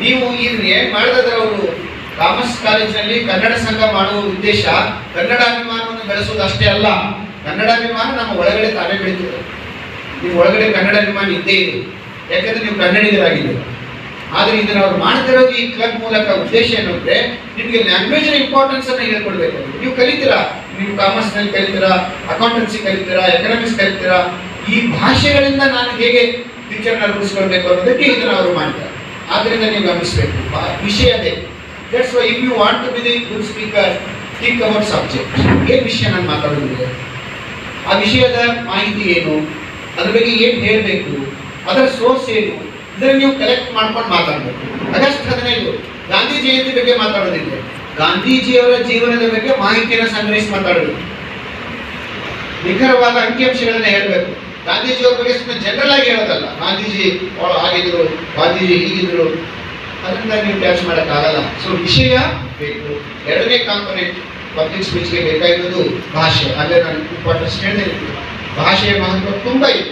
[SPEAKER 1] ನೀವು ಇದನ್ನ ಏನು ಮಾಡಿದ್ರೆ ಅವರು ಕಾಮರ್ಸ್ ಕಾಲೇಜಿನಲ್ಲಿ ಕನ್ನಡ ಸಂಘ ಮಾಡುವ ಉದ್ದೇಶ ಕನ್ನಡಾಭಿಮಾನವನ್ನು ಬೆಳೆಸುವುದು ಅಷ್ಟೇ ಅಲ್ಲ. ಕನ್ನಡಾಭಿಮಾನ ನಮ್ಮ ಒಳಗಡೆ ತಾನೇ ಬೆಳೀತದೆ. ನಿಮ್ಮ ಒಳಗಡೆ ಕನ್ನಡಾಭಿಮಾನ ಇದ್ದೇ ಇದೆ, ಯಾಕಂದ್ರೆ ನೀವು ಕನ್ನಡಿಗರಾಗಿದ್ದೀರಿ. ಆದರೆ ಇದನ್ನು ಅವ್ರು ಮಾಡ್ತಿರೋದು ಈ ಕ್ಲಬ್ ಮೂಲಕ ಉದ್ದೇಶ ಏನು ಅಂದ್ರೆ ನಿಮಗೆ ಲ್ಯಾಂಗ್ವೇಜಿನ ಇಂಪಾರ್ಟೆನ್ಸ್ ಅನ್ನು ಹೇಳ್ಕೊಡ್ಬೇಕು. ನೀವು ಕಲಿತೀರಾ, ನೀವು ಕಾಮರ್ಸ್ ನಲ್ಲಿ ಕಲಿತೀರಾ, ಅಕೌಂಟೆನ್ಸಿ ಕಲಿತೀರಾ, ಎಕನಾಮಿಕ್ಸ್ ಕಲಿತೀರಾ. ಈ ಭಾಷೆಗಳಿಂದ ನಾನು ಹೇಗೆ ಫ್ಯೂಚರ್ನ ರೂಪಿಸ್ಕೊಳ್ಬೇಕು ಅನ್ನೋದಕ್ಕೆ ಇದನ್ನು ಅವರು ಮಾಡ್ತಾರೆ. ಆದ್ದರಿಂದ ನೀವು ಗಮನಿಸಬೇಕು ವಿಷಯ ಅದೇ. That's why if you want to be the good speaker, think about subject. ಏನು ವಿಷಯ ನಾನು ಮಾತಾಡೋದಿದೆ, ಆ ವಿಷಯದ ಮಾಹಿತಿ ಏನು, ಅದ್ರ ಬಗ್ಗೆ ಏನು ಹೇಳಬೇಕು, ಅದರ ಸೋರ್ಸ್ ಏನು, ಇದನ್ನು ನೀವು ಕಲೆಕ್ಟ್ ಮಾಡ್ಕೊಂಡು ಮಾತಾಡಬೇಕು. ಆಗಸ್ಟ್ 15 ಗಾಂಧಿ ಜಯಂತಿ ಬಗ್ಗೆ ಮಾತಾಡೋದಿದೆ. ಗಾಂಧೀಜಿಯವರ ಜೀವನದ ಬಗ್ಗೆ ಮಾಹಿತಿಯನ್ನು ಸಂಗ್ರಹಿಸಿ ಮಾತಾಡೋದು, ನಿಖರವಾದ ಅಂಕಿಅಂಶಗಳನ್ನ ಹೇಳಬೇಕು. ಗಾಂಧೀಜಿಯವ್ರ ಬಗ್ಗೆ ಸುಮ್ಮನೆ ಜನರಲ್ ಆಗಿ ಹೇಳೋದಲ್ಲ, ಗಾಂಧೀಜಿ ಆಗಿದ್ರು, ಗಾಂಧೀಜಿ ಹೀಗಿದ್ರು, ಅದರಿಂದ ನೀವು ಕ್ಯಾಚ್ ಮಾಡೋಕ್ಕಾಗಲ್ಲ. ಸೊ ವಿಷಯ ಬೇಕು. ಎರಡನೇ ಕಾಂಪೊನೆಂಟ್ ಪಬ್ಲಿಕ್ ಸ್ಪೀಚ್ಗೆ ಬೇಕಾಗಿರೋದು ಭಾಷೆ. ಅಲ್ಲೇ ನಾನು ಇಂಪಾರ್ಟೆನ್ಸ್ ಹೇಳಿದೆ, ಭಾಷೆಯ ಮಹತ್ವ ತುಂಬ ಇದೆ.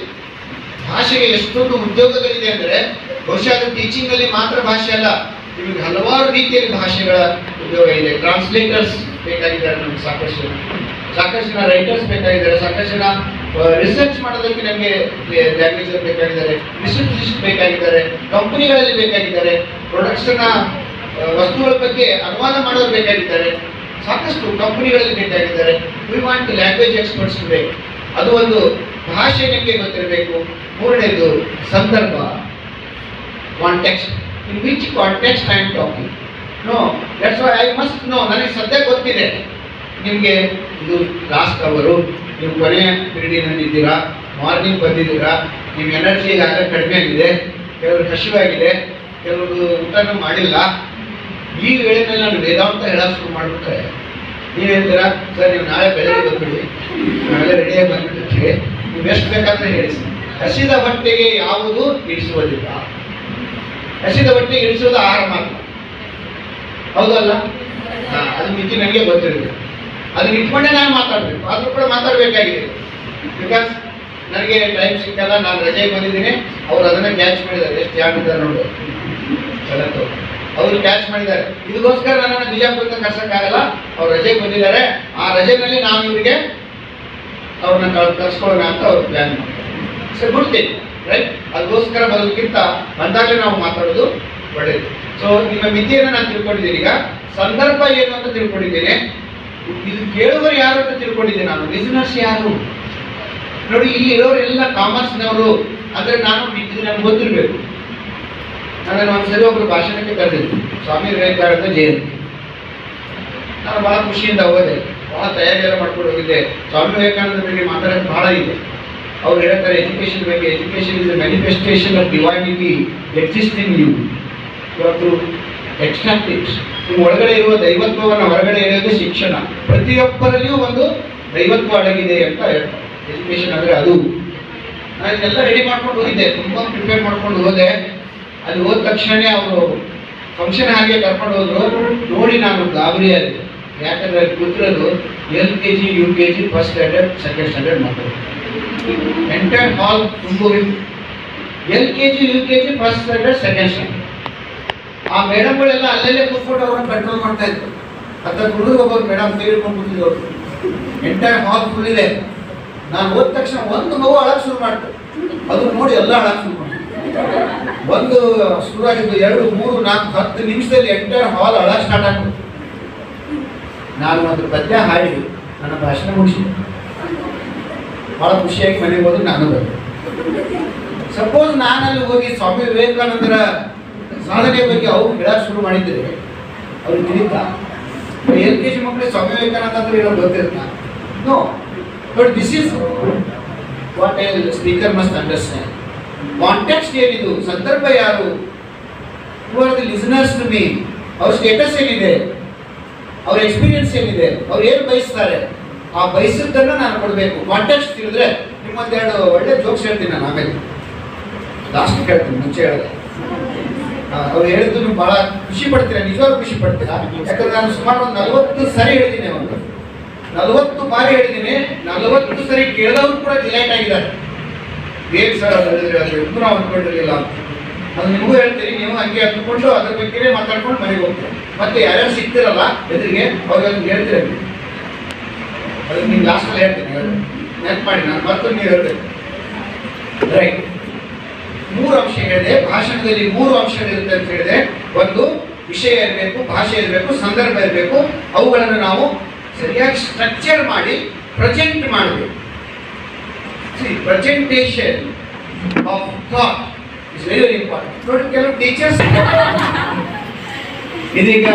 [SPEAKER 1] ಭಾಷೆಗೆ ಎಷ್ಟೊಂದು ಉದ್ಯೋಗಗಳಿದೆ ಅಂದರೆ ಬಹುಶಃ ಅದು ಟೀಚಿಂಗ್ ಅಲ್ಲಿ ಮಾತ್ರ ಭಾಷೆ ಅಲ್ಲ, ನಿಮಗೆ ಹಲವಾರು ರೀತಿಯಲ್ಲಿ ಭಾಷೆಗಳ ಉದ್ಯೋಗ ಇದೆ. ಟ್ರಾನ್ಸ್ಲೇಟರ್ಸ್ ಬೇಕಾಗಿದ್ದಾರೆ ನಮ್ಗೆ, ಸಾಕಷ್ಟು ಜನ ರೈಟರ್ಸ್ ಬೇಕಾಗಿದ್ದಾರೆ, ಸಾಕಷ್ಟು ಜನ ರಿಸರ್ಚ್ ಮಾಡೋದಕ್ಕೆ ನಮಗೆ ಲ್ಯಾಂಗ್ವೇಜ್ ಬೇಕಾಗಿದ್ದಾರೆ, ರಿಸರ್ಚ್ ಬೇಕಾಗಿದ್ದಾರೆ, ಕಂಪನಿಗಳಲ್ಲಿ ಬೇಕಾಗಿದ್ದಾರೆ, ಪ್ರೊಡಕ್ಟ್ಸ್ನ ವಸ್ತುಗಳ ಬಗ್ಗೆ ಅನುವಾದ ಮಾಡೋರು ಬೇಕಾಗಿದ್ದಾರೆ, ಸಾಕಷ್ಟು ಕಂಪನಿಗಳಲ್ಲಿ ಬೇಕಾಗಿದ್ದಾರೆ. ವಿ ವಾಂಟ್ ಲ್ಯಾಂಗ್ವೇಜ್ ಎಕ್ಸ್ಪರ್ಟ್ಸ್ ಬೇಕು. ಅದು ಒಂದು ಭಾಷೆ ನಿಮಗೆ ಗೊತ್ತಿರಬೇಕು. ಮೂರನೇದು ಸಂದರ್ಭ, context. In which context I am talking. No, that's why I must know. ನನಗೆ ಸದ್ಯ ಗೊತ್ತಿದೆ ನಿಮಗೆ ಇದು ಲಾಸ್ಟ್ ಅವರು, ನೀವು ಕೊನೆಯ ಪೀರಿಯಡ್ನಲ್ಲಿ ಇದ್ದೀರಾ, ಮಾರ್ನಿಂಗ್ ಬಂದಿದ್ದೀರಾ, ನಿಮ್ಮ ಎನರ್ಜಿ ಆಗಲೇ ಕಡಿಮೆ ಆಗಿದೆ, ಕೆಲವರು ಹಸಿವಾಗಿದೆ, ಕೆಲವರು ಊಟನೂ ಮಾಡಿಲ್ಲ. ಈ ವೇಳೆನಲ್ಲಿ ನಾನು ವೇದಾಂತ ಹೇಳೋಕೆ ಶುರು ಮಾಡ್ಬಿಟ್ರೆ ನೀವು ಹೇಳ್ತೀರಾ, ಸರ್ ನೀವು ನಾಳೆ ಬೆಳಗ್ಗೆ ಬಂದ್ಬಿಡಿ, ನಾಳೆ ರೆಡಿಯಾಗಿ ಬಂದ್ಬಿಟ್ಟಿರ್ತೀವಿ, ನೀವು ಎಷ್ಟು ಬೇಕಾದ್ರೆ ಹೇಳಿ. ಹಸಿದ ಹೊಟ್ಟೆಗೆ ಯಾವುದು ಇಳಿಸುವುದಿಲ್ಲ. ಹಸಿದ ಹೊಟ್ಟೆಗೆ ಇಳಿಸೋದು ಆಹಾರ ಮಾತ್ರ, ಹೌದಲ್ಲ? ಅದು ಮಿತಿ ನನಗೆ ಗೊತ್ತಿರಬೇಕು. ಅದನ್ನ ಇಟ್ಕೊಂಡೇ ನಾನು ಮಾತಾಡಬೇಕು, ಆದರೂ ಕೂಡ ಮಾತಾಡಬೇಕಾಗಿದೆ. ಬಿಕಾಸ್ ನನಗೆ ಟೈಮ್ ಸಿಕ್ಕಲ್ಲ, ನಾನು ರಜೆಗೆ ಬಂದಿದ್ದೀನಿ. ಅವ್ರು ಅದನ್ನು ಕ್ಯಾಚ್ ಮಾಡಿದ್ದಾರೆ. ಎಷ್ಟು ಯಾರಿದ್ದಾರೆ ನೋಡಿ, ಅವರು ಕ್ಯಾಚ್ ಮಾಡಿದ್ದಾರೆ. ಇದಕ್ಕೋಸ್ಕರ ನನ್ನನ್ನು ಬಿಜಾಪುರದಿಂದ ಕರ್ಸೋಕ್ಕಾಗಲ್ಲ, ಅವ್ರು ರಜೆಗೆ ಬಂದಿದ್ದಾರೆ. ಆ ರಜೆನಲ್ಲಿ ನಾವು ಇವರಿಗೆ ಅವ್ರನ್ನ ಕರ್ಸ್ಕೊಳ್ಳೋಣ ಅಂತ ಅವ್ರು ಪ್ಲ್ಯಾನ್ ಮಾಡ್ತಾರೆ. Sir good thing, right? ಅದಕ್ಕೋಸ್ಕರ ಬರೋದಕ್ಕಿಂತ ಬಂದಾಗಲೇ ನಾವು ಮಾತಾಡೋದು ಒಳ್ಳೆಯದು. ಸೊ ನಿಮ್ಮ ಮಿತಿಯನ್ನು ನಾನು ತಿಳ್ಕೊಂಡಿದ್ದೀನಿ. ಈಗ ಸಂದರ್ಭ ಏನು ಅಂತ ತಿಳ್ಕೊಂಡಿದ್ದೇನೆ. ಇದು ಕೇಳುವರು ಯಾರು ಅಂತ ತಿಳ್ಕೊಂಡಿದ್ದೇನೆ. ನಾನು ಲಿಸನರ್ಸ್ ಯಾರು ನೋಡಿ, ಇಲ್ಲಿ ಇರೋರೆಲ್ಲ ಕಾಮರ್ಸ್ನವರು. ಅಂದರೆ ನಾನು ಇದು ನನಗೆ ಗೊತ್ತಿರಬೇಕು. ನಾನು ಒಂದ್ಸರಿ ಒಬ್ಬರು ಭಾಷಣಕ್ಕೆ ಕರೆದಿದ್ದೆ, ಸ್ವಾಮಿ ವಿವೇಕಾನಂದ ಜಯಂತಿ. ನಾನು ಭಾಳ ಖುಷಿಯಿಂದ ಹೋದೆ, ಭಾಳ ತಯಾರಿಯೆಲ್ಲ ಮಾಡ್ಕೊಂಡು ಹೋಗಿದ್ದೆ. ಸ್ವಾಮಿ ವಿವೇಕಾನಂದ ಬಗ್ಗೆ ಮಾತಾಡೋದು ಬಹಳ ಇದೆ. ಅವ್ರು ಹೇಳ್ತಾರೆ ಎಜುಕೇಶನ್ ಬಗ್ಗೆ, education is a manifestation of divinity exist in you, ಇವತ್ತು ಎಕ್ಸ್ಟ್ರಾಕ್ಟ್ ಇಟ್. ನಿಮ್ಮ ಒಳಗಡೆ ಇರುವ ದೈವತ್ವವನ್ನು ಹೊರಗಡೆ ಎಳೆಯೋದು ಶಿಕ್ಷಣ. ಪ್ರತಿಯೊಬ್ಬರಲ್ಲಿಯೂ ಒಂದು ದೈವತ್ವ ಅಡಗಿದೆ ಅಂತ ಹೇಳ್ತಾರೆ. ಎಜುಕೇಶನ್ ಅಂದರೆ ಅದು. ನಾನು ಇದೆಲ್ಲ ರೆಡಿ ಮಾಡ್ಕೊಂಡು ಹೋಗಿದ್ದೆ, ತುಂಬ ಪ್ರಿಪೇರ್ ಮಾಡ್ಕೊಂಡು ಹೋದೆ. ಅಲ್ಲಿ ಹೋದ ತಕ್ಷಣ ಅವರು ಫಂಕ್ಷನ್ ಹಾಗೆ ಕರ್ಕೊಂಡು ಹೋದ್ರು. ನೋಡಿ ನಾನು ಗಾಬರಿಯಾದೆ. ಯಾಕಂದರೆ ಅಲ್ಲಿ ಕೂತಿರೋದು LKG, UKG, first standard, second standard ಮಕ್ಕಳು. ಎಂಟೈರ್ ಹಾಲ್ ತುಂಬಿತ್ತು. LKG, UKG, first standard, second standard. ಆ ಮೇಡಮ್ಗಳೆಲ್ಲ ಅಲ್ಲಲ್ಲೇ ಕೂತ್ಕೊಂಡು ಅವ್ರನ್ನ ಕಂಟ್ರೋಲ್ ಮಾಡ್ತಾ ಇದ್ರು. ಅಂತ ಹುಡುಗರು ಒಬ್ಬರು ಮೇಡಮ್ ತೆಗೆದುಕೊಂಡು ಕೂತಿದ್ರು. ಎಂಟೈರ್ ಹಾಲ್ ಫುಲ್ ಇದೆ. ನಾನು ಹೋದ ತಕ್ಷಣ ಒಂದು ಮಗು ಅಳಕ್ಕೆ ಶುರು ಮಾಡ್ತು. ಅದು ನೋಡಿ ಎಲ್ಲ ಅಳಕ್ಕೆ ಶುರು ಮಾಡ್ತು. ಒಂದು ಶುರುವಾಗಿದ್ದು 2, 3, 4, 10 ನಿಮಿಷದಲ್ಲಿ ಎಂಟೈರ್ ಹಾಲ್ ಅಳಕ್ಕೆ ಸ್ಟಾರ್ಟ್ ಆಗ್ತದೆ. ನಾನು ಒಂದು ಪದ್ಯ ಹಾಡಿ ನನ್ನ ಭಾಷಣ ಮುಗಿಸಿದೆ. ಭಾಳ ಖುಷಿಯಾಗಿ ಮನೆಗೆ ಹೋದ್ರೆ ನಾನು ಬಂದೆ. ಸಪೋಸ್ ನಾನಲ್ಲಿ ಹೋಗಿ ಸ್ವಾಮಿ ವಿವೇಕಾನಂದರ ಸಾಧನೆ ಬಗ್ಗೆ ಅವ್ರು ಹೇಳಕ್ಕೆ ಶುರು ಮಾಡಿದ್ರೆ ಅವ್ರಿಗೆ ತಿಳಿತಾ? LKG ಮಕ್ಕಳಿಗೆ ಸ್ವಾಮಿ ವಿವೇಕಾನಂದ ಅಂದ್ರೆ ಏನೋ ಗೊತ್ತಿರ್ತಾ? No. But this is what a speaker must understand. Context ಏನಿದು, ಸಂದರ್ಭ ಯಾರು, who are the listeners to me, ಅವ್ರ ಸ್ಟೇಟಸ್ ಏನಿದೆ, ಅವ್ರ ಎಕ್ಸ್ಪೀರಿಯನ್ಸ್ ಏನಿದೆ, ಅವ್ರು ಏನು ಬಯಸ್ತಾರೆ, ಆ ಬಯಸಿದ್ದನ್ನು ನಾನು ಕೊಡಬೇಕು. ಕಾಂಟೆಕ್ಸ್ಟ್ ತಿಳಿದ್ರೆ ನಿಮ್ಮೊಂದೆರಡು ಒಳ್ಳೆ ಜೋಕ್ಸ್ ಹೇಳ್ತೀನಿ ನಾನು. ಆಮೇಲೆ ಲಾಸ್ಟ್ ಹೇಳ್ತೀನಿ, ಮುಂಚೆ ಹೇಳಿದೆ. ಅವ್ರು ಹೇಳಿದ್ದು ನೀವು ಭಾಳ ಖುಷಿ ಪಡ್ತೀರಾ, ನಿಜವಾಗ್ಲೂ ಖುಷಿ ಪಡ್ತೀರಾ. ಯಾಕಂದ್ರೆ ನಾನು ಸುಮಾರು ಒಂದು 40 ಸರಿ ಹೇಳಿದ್ದೀನಿ. ಒಂದು 40 ಬಾರಿ ಹೇಳಿದ್ದೀನಿ. 40 ಸರಿ ಕೇಳಿದವರು ಕೂಡ ಡಿಲೈಟ್ ಆಗಿದ್ದಾರೆ. ಏನು ಸರ್ ಅದು ಹೇಳಿದ್ರೆ, ಅದು ನಾವು ಅಂದ್ಕೊಂಡಿರಲಿಲ್ಲ. ಅದು ನಿಮಗೂ ಹೇಳ್ತೀನಿ, ನೀವು ಹಂಗೆ ಅಂದ್ಕೊಂಡು ಅದ್ರ ಬಗ್ಗೆ ಮಾತಾಡ್ಕೊಂಡು ಮನೆಗೆ ಹೋಗ್ತೀವಿ. ಮತ್ತೆ ಯಾರ್ಯಾರು ಸಿಗ್ತಿರಲ್ಲ ಎದುರಿಗೆ ಅವ್ರಿಗೆ ಹೇಳ್ತೀರಿ, ಅದಕ್ಕೆ ನೀವು ಲಾಸ್ಟಲ್ಲಿ ಹೇಳ್ತೀನಿ, ನೆನಪು ಮಾಡಿ, ನಾನು ಮತ್ತೆ ನೀವು ಹೇಳ್ತೇನೆ. ರೈಟ್, 3 ಅಂಶ ಹೇಳಿದೆ ಭಾಷಣದಲ್ಲಿ. 3 ಅಂಶಗಳಿರುತ್ತೆ ಅಂತ ಹೇಳಿದೆ. ಒಂದು ವಿಷಯ ಇರಬೇಕು, ಭಾಷೆ ಇರಬೇಕು, ಸಂದರ್ಭ ಇರಬೇಕು. ಅವುಗಳನ್ನು ನಾವು ಸರಿಯಾಗಿ ಸ್ಟ್ರಕ್ಚರ್ ಮಾಡಿ ಪ್ರೆಸೆಂಟ್ ಮಾಡಬೇಕು. Presentation of thought is very very important. ನೋಡಿ, ಕೆಲವು ಟೀಚರ್ಸ್ ಇದೀಗ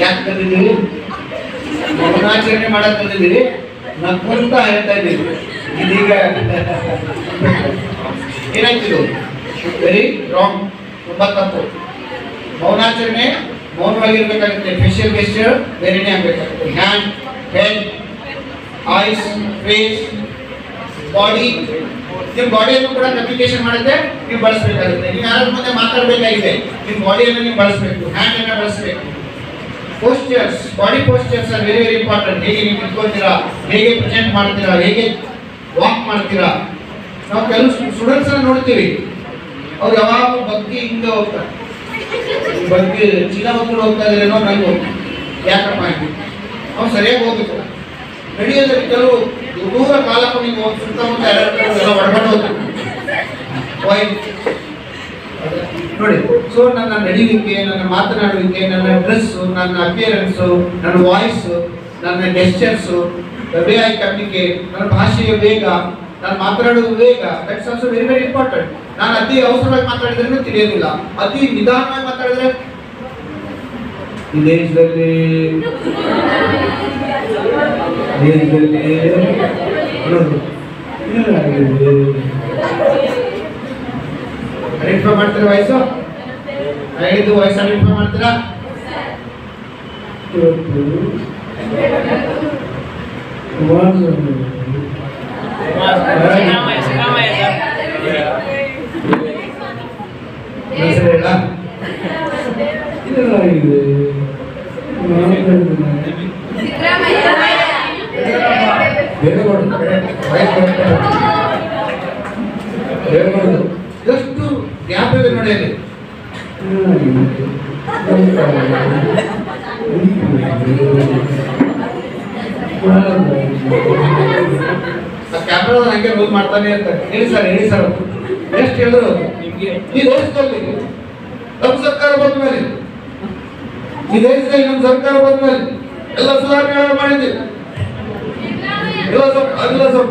[SPEAKER 1] ಯಾಕೆ ಬಂದಿದ್ದೀವಿ, ಮೌನಾಚರಣೆ ಮಾಡಕ್ ಬಂದಿದ್ದೀವಿ, ನಕ್ಕೊಂತ ಹೇಳ್ತಾ ಇದ್ದೀವಿ. ಇದೀಗ ಏನಾಯ್ತು? ವೆರಿ ರಾಂಗ್, ತುಂಬಾ ತಪ್ಪು. ಮೌನಾಚರಣೆ ಮೌನವಾಗಿರ್ಬೇಕಾಗುತ್ತೆ. ಫೇಶಿಯಲ್ ಗೆಸ್ಚರ್ ಬೇರೆನೇ ಆಗ್ಬೇಕಾಗುತ್ತೆ. Hand, head, eyes, face, body. ನಿಮ್ಮ ಬಾಡಿಯನ್ನು ಕೂಡ ಕಮ್ಯುನಿಕೇಶನ್ ಮಾಡುತ್ತೆ, ನೀವು ಬಳಸಬೇಕಾಗುತ್ತೆ. ನೀವು ಯಾರ ಮುಂದೆ ಮಾತಾಡಬೇಕಾಗಿದೆ, ನಿಮ್ಮ ಬಾಡಿಯನ್ನು ನೀವು ಬಳಸಬೇಕು, ಹ್ಯಾಂಡ್ ಅನ್ನು ಬಳಸಬೇಕು. Postures, body postures are very very important. ಹೇಗೆ ನೀವು ನಿಂತ್ಕೊಳ್ತೀರಾ, ಹೇಗೆ ಪ್ರೆಸೆಂಟ್ ಮಾಡ್ತೀರಾ, ಹೇಗೆ ವಾಕ್ ಮಾಡ್ತೀರಾ. ನಾವು ಕೆಲವು ಸ್ಟೂಡೆಂಟ್ಸ್ ಅನ್ನು ನೋಡ್ತೀವಿ, ಅವ್ರು ಯಾವಾಗ ಬಗ್ಗೆ ಹಿಂಗೆ ಹೋಗ್ತಾರೆ, ಬಗ್ಗೆ ಚೀಲ ಮಕ್ಕಳು ಹೋಗ್ತಾ ಇದ್ರೇನೋ ನಂಗೆ ಯಾಕಪ್ಪ ಆಗಿ ಅವ್ರು ಸರಿಯಾಗಿ ಹೋಗ್ಬೇಕು. ನಡೆಯೋದ್ರಲ್ಲಿ ಕೆಲವು ದೂರ ಕಾಲಕ್ಕೂ ನೀವು ಸುತ್ತಮುತ್ತ ಎಲ್ಲ ಹೊರಗಡೆ ಹೋಗ್ತಾರೆ ನೋಡಿ. ಸೊ ನನ್ನ ನಡೆಯುವಿಕೆ, ನನ್ನ ಮಾತನಾಡುವಿಕೆ, ನನ್ನ ಡ್ರೆಸ್ಸು, ನನ್ನ ಅಪಿಯರೆನ್ಸು, ನನ್ನ ವಾಯ್ಸು, ನನ್ನ ಗೆಸ್ಚರ್ಸು, ವೇ ಐ ಕಮ್ಯುನಿಕೇಟ್, ನನ್ನ ಭಾಷೆಯ ವೇಗ, ನಾನು ಮಾತನಾಡುವ ವೇಗ, that's also very very important. ನಾನು ಅತಿ ಅವಸರವಾಗಿ ಮಾತಾಡಿದ್ರೂ ತಿಳಿಯೋದಿಲ್ಲ, ಅತಿ ನಿಧಾನವಾಗಿ ಮಾತಾಡಿದ್ರೆ ಈ ದೇಶದಲ್ಲಿ ಐಡೆಂಟಿಫೈ ಮಾಡ್ತೀರಾ ವಯಸ್ಸು? ಹೇಳಿದ್ದು ವಯಸ್ಸು ಐಡೆಂಟಿಫೈ ಮಾಡ್ತೀರಾ? ಎಷ್ಟು ಗ್ಯಾಪ್ ಇದೆ ನೋಡಿ ಅಲ್ಲಿ. ಕ್ಯಾಮ್ರಾ ಹಂಗೆ ರೋಲ್ ಮಾಡ್ತಾನೆ ಇರ್ತಾರೆ. ಹೇಳಿ ಸರ್, ಹೇಳಿ ಸರ್, ಎಷ್ಟು ಹೇಳಿದ್ರು ಈ ದೇಶದಲ್ಲಿ ನಮ್ಮ ಸರ್ಕಾರ ಬಂದ ಮೇಲೆ, ಈ ದೇಶದಲ್ಲಿ ನಮ್ಮ ಸರ್ಕಾರ ಬಂದ ಮೇಲೆ ಎಲ್ಲ ಸುಧಾರಣೆ ಮಾಡಿದ್ದೀವಿ. ಇಲ್ಲ ಸರ್, ಅದಿಲ್ಲ ಸರ್.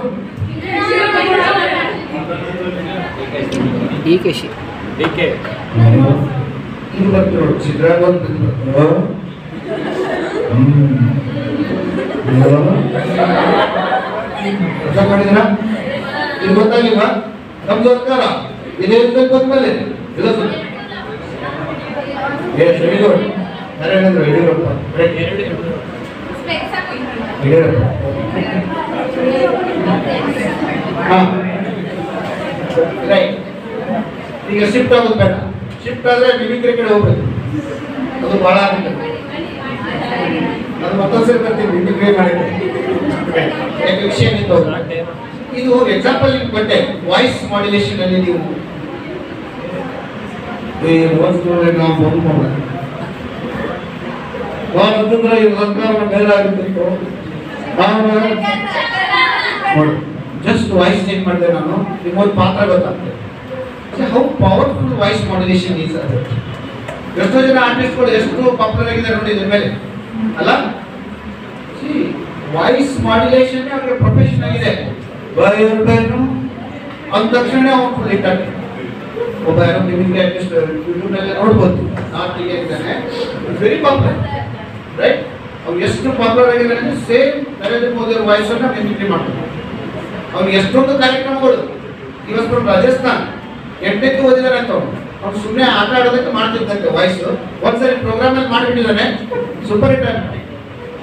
[SPEAKER 1] ಇದು ಬರ್ತೀವಿ ನೋಡಿ, ಸಿದ್ದರಾಮಯ್ಯ ಮಾಡಿದ್ರ ಇದು ಗೊತ್ತಾಗಿಲ್ವಾ? ನಮ್ಮ ಸರ್ಕಾರ ಇದೇ ಬಂದ್ಮೇಲೆ ಇಲ್ಲ ಸರ್. ಯಾರೇನಂದ್ರು? ಯಡಿಯೂರಪ್ಪ. ರೈಟ್. ಈಗ ಶಿಫ್ಟ್ ಆಗೋದು ಬೇಡ. ಶಿಫ್ಟ್ ಆದ್ರೆ ಮಿಮಿಕ್ರಿ ಕಡೆ ಹೋಗ್ಬೇಕು, ಅದು ಬಹಳ ಆಗುತ್ತೆ. ಅದು ಮತ್ತೊಂದ್ಸರಿ ಬರ್ತೀವಿ ಮಿಮಿಕ್ರಿ ಮಾಡಿದ್ರೆ ವಿಷಯ ನಿಂತು. ಇದು ಎಕ್ಸಾಂಪಲ್ ನಿಮ್ಗೆ ಕೊಟ್ಟೆ. ವಾಯ್ಸ್ ಮಾಡ್ಯುಲೇಷನ್ ಅಲ್ಲಿ ನೀವು ಜಸ್ಟ್ ವಾಯ್ಸ್ ಚೇಂಜ್ ಮಾಡಿದೆ ನಾನು, ನಿಮ್ಮೊಂದು ಪಾತ್ರ ಗೊತ್ತಾಗ್ತದೆ. How powerful voice modulation is ಅದು. ಎಷ್ಟೋ ಜನ ಆರ್ಟಿಸ್ಟ್ಗಳು ಎಷ್ಟು ಪಾಪ್ಯುಲರ್ ಆಗಿದ್ದಾರೆ ನೋಡಿ ಇದ್ರ ಮೇಲೆ ಅಲ್ಲ. ವಾಯ್ಸ್ ಮಾಡ್ಯುಲೇಷನ್ ಅವ್ರಿಗೆ ಪ್ರೊಫೆಷನ್ ಆಗಿದೆ. ಅಂದ ತಕ್ಷಣ ಅವನು ಫುಲ್ ಹಿಟ್ ಆಗ್ತದೆ. ಒಬ್ಬ ಯಾರೋ ಮಿಮಿಕ್ರಿ ಆರ್ಟಿಸ್ಟ್ ಯೂಟ್ಯೂಬ್ ನಲ್ಲಿ ನೋಡ್ಬೋದು, ನಾರ್ತ್ ಇಂಡಿಯಾ ಇದ್ದಾನೆ, ವೆರಿ ಪಾಪ್ಯುಲರ್ ರೈಟ್. ಅವ್ರು ಎಷ್ಟು ಪಾಪ್ಯುಲರ್ ಆಗಿದ್ದಾರೆ ಅಂದ್ರೆ ಸೇಮ್ ನರೇಂದ್ರ ಮೋದಿ ಅವ್ರ ವಾಯ್ಸ್ ಅನ್ನ ಮಿಮಿಕ್ರಿ ಮಾಡ್ತಾರೆ. ಅವ್ರಿಗೆ ಎಷ್ಟೊಂದು ಕಾರ್ಯಕ್ರಮಗಳು. ಇವತ್ತು ರಾಜಸ್ಥಾನ್ 8ಕ್ಕೆ ಓದಿದಾರೆ ಅಂತ ಅವ್ನು ಸುಮ್ಮನೆ ಆಟ ಆಡೋದಕ್ಕೆ ಮಾಡ್ತಿದ್ದಂತೆ ವಾಯ್ಸ್. ಒಂದ್ಸರಿ ಪ್ರೋಗ್ರಾಮ್ ಅಲ್ಲಿ ಮಾಡಿಬಿಟ್ಟಿದ್ದಾನೆ, ಸೂಪರ್ ಹಿಟ್ ಆಗಿ.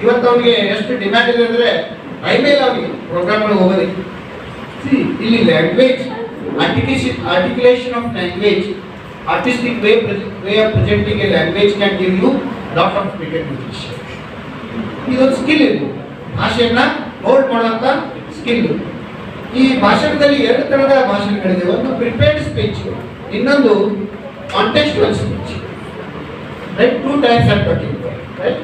[SPEAKER 1] ಇವತ್ತು ಅವನಿಗೆ ಎಷ್ಟು ಡಿಮ್ಯಾಂಡ್ ಇದೆ ಅಂದ್ರೆ ಐಮೇಲೆ ಅವನಿಗೆ ಪ್ರೋಗ್ರಾಮ್ಗಳು ಹೋಗೋದಕ್ಕೆ. ಇಲ್ಲಿ language articulation of language, artistic way of presenting a language can give you lot of recognition. ಇದೊಂದು ಸ್ಕಿಲ್ ಇದು, ಭಾಷೆಯನ್ನ ಹೋಲ್ಡ್ ಮಾಡುವಂತ ಸ್ಕಿಲ್. ಈ ಭಾಷಣದಲ್ಲಿ 2 ತರದ ಭಾಷಣಗಳಿದೆ. ಒಂದು ಪ್ರಿಪೇರ್ಡ್ ಸ್ಪೀಚ್, ಇನ್ನೊಂದು contextual speech. Right. 2 types of talking, right.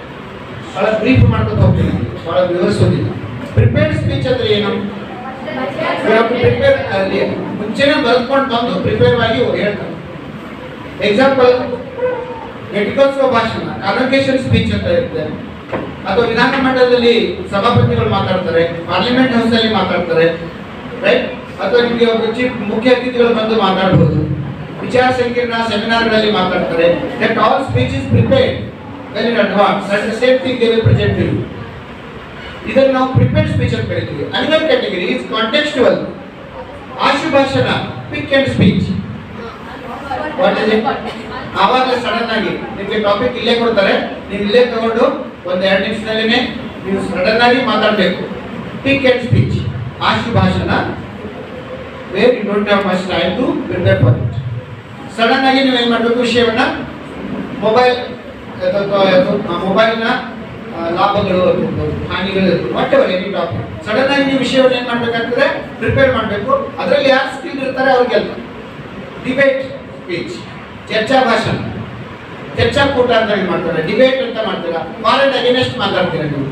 [SPEAKER 1] ಭಾಳ ಬ್ರೀಫ್ ಮಾಡ್ಕೊತ ಹೋಗ್ತೀನಿ, ಭಾಳ ವಿವರಿಸೋದಿಲ್ಲ. ಪ್ರಿಪೇರ್ಡ್ ಸ್ಪೀಚ್ ಅಂದ್ರೆ ಏನು? ಪ್ರಿಪೇರ್ ಅಲ್ಲಿ ಮುಂಚೆನೇ ಬರೆದುಕೊಂಡು ಬಂದು ಪ್ರಿಪೇರ್ ಆಗಿ ಹೇಳ್ತಾರೆ. ಎಕ್ಸಾಂಪಲ್, ಘಟಿಕೋತ್ಸವ ಭಾಷಣ, ಕಾನ್ವೊಕೇಶನ್ ಸ್ಪೀಚ್ ಅಂತ ಇರುತ್ತೆ. ಅಥವಾ ವಿಧಾನಮಂಡಲದಲ್ಲಿ ಸಭಾಪತಿಗಳು ಮಾತಾಡ್ತಾರೆ, ಪಾರ್ಲಿಮೆಂಟ್ ಹೌಸ್ ಅಲ್ಲಿ ಮಾತಾಡ್ತಾರೆ, ರೈಟ್. ಅಥವಾ ನಿಮಗೆ ಒಬ್ಬ ಚೀಫ್ ಮುಖ್ಯ ಅತಿಥಿಗಳು ಬಂದು ಮಾತಾಡಬಹುದು, ವಿಚಾರ ಸಂಕಿರಣ ಸೆಮಿನಾರ್ಗಳಲ್ಲಿ ಮಾತಾಡ್ತಾರೆ. That all speech is prepared well in advance and the same thing they will present you. ಇದನ್ನು ನಾವು ಪ್ರಿಪೇರ್ಡ್ ಸ್ಪೀಚ್ ಅಂತ ಕರಿತೀವಿ. ಅನದರ್ ಕ್ಯಾಟಗರಿ ಇಸ್ ಕಾಂಟೆಕ್ಸ್ಚುವಲ್, ಆಶುಭಾಷಣ, pick and speech. What is it? ಆವಾಗ ಸಡನ್ ಆಗಿ ನಿಮಗೆ ಟಾಪಿಕ್ ಇಲ್ಲೇ ಕೊಡ್ತಾರೆ, ನೀವು ಇಲ್ಲೇ ತಗೊಂಡು ಒಂದು 2 ನಿಮಿಷದಲ್ಲೇ ನೀವು ಸಡನ್ ಆಗಿ ಮಾತಾಡಬೇಕು. ಪಿಕ್ ಅಂಡ್ ಸ್ಪೀಚ್, ಆಶುಭಾಷಣ, where you don't have much time to prepare for it. Sudden ಆಗಿ ನೀವು ಏನು ಮಾಡಬೇಕು, ವಿಷಯವನ್ನ ಮೊಬೈಲ್ನ ಲಾಭಗಳು ಹಾನಿಗಳು whatever any topic, sudden ಆಗಿ ನೀವು ವಿಷಯವನ್ನು ಏನು ಮಾಡಬೇಕಾಗ್ತದೆ, ಪ್ರಿಪೇರ್ ಮಾಡಬೇಕು. ಅದರಲ್ಲಿ ಯಾರು ಸ್ಕಿಲ್ ಇರ್ತಾರೆ ಅವ್ರಿಗೆಲ್ಲ. ಡಿಬೇಟ್ ಸ್ಪೀಚ್, ಚರ್ಚಾ ಭಾಷಣ, ಚರ್ಚಾಕೂಟ ಅಂತ ಏನು ಮಾಡ್ತಾರೆ, ಡಿಬೇಟ್ ಅಂತ ಮಾಡ್ತೀರಾ, ಫಾರ್ ಅಂಡ್ ಅಗೇನೆಸ್ಟ್ ಮಾತಾಡ್ತೀರಾ ನೀವು.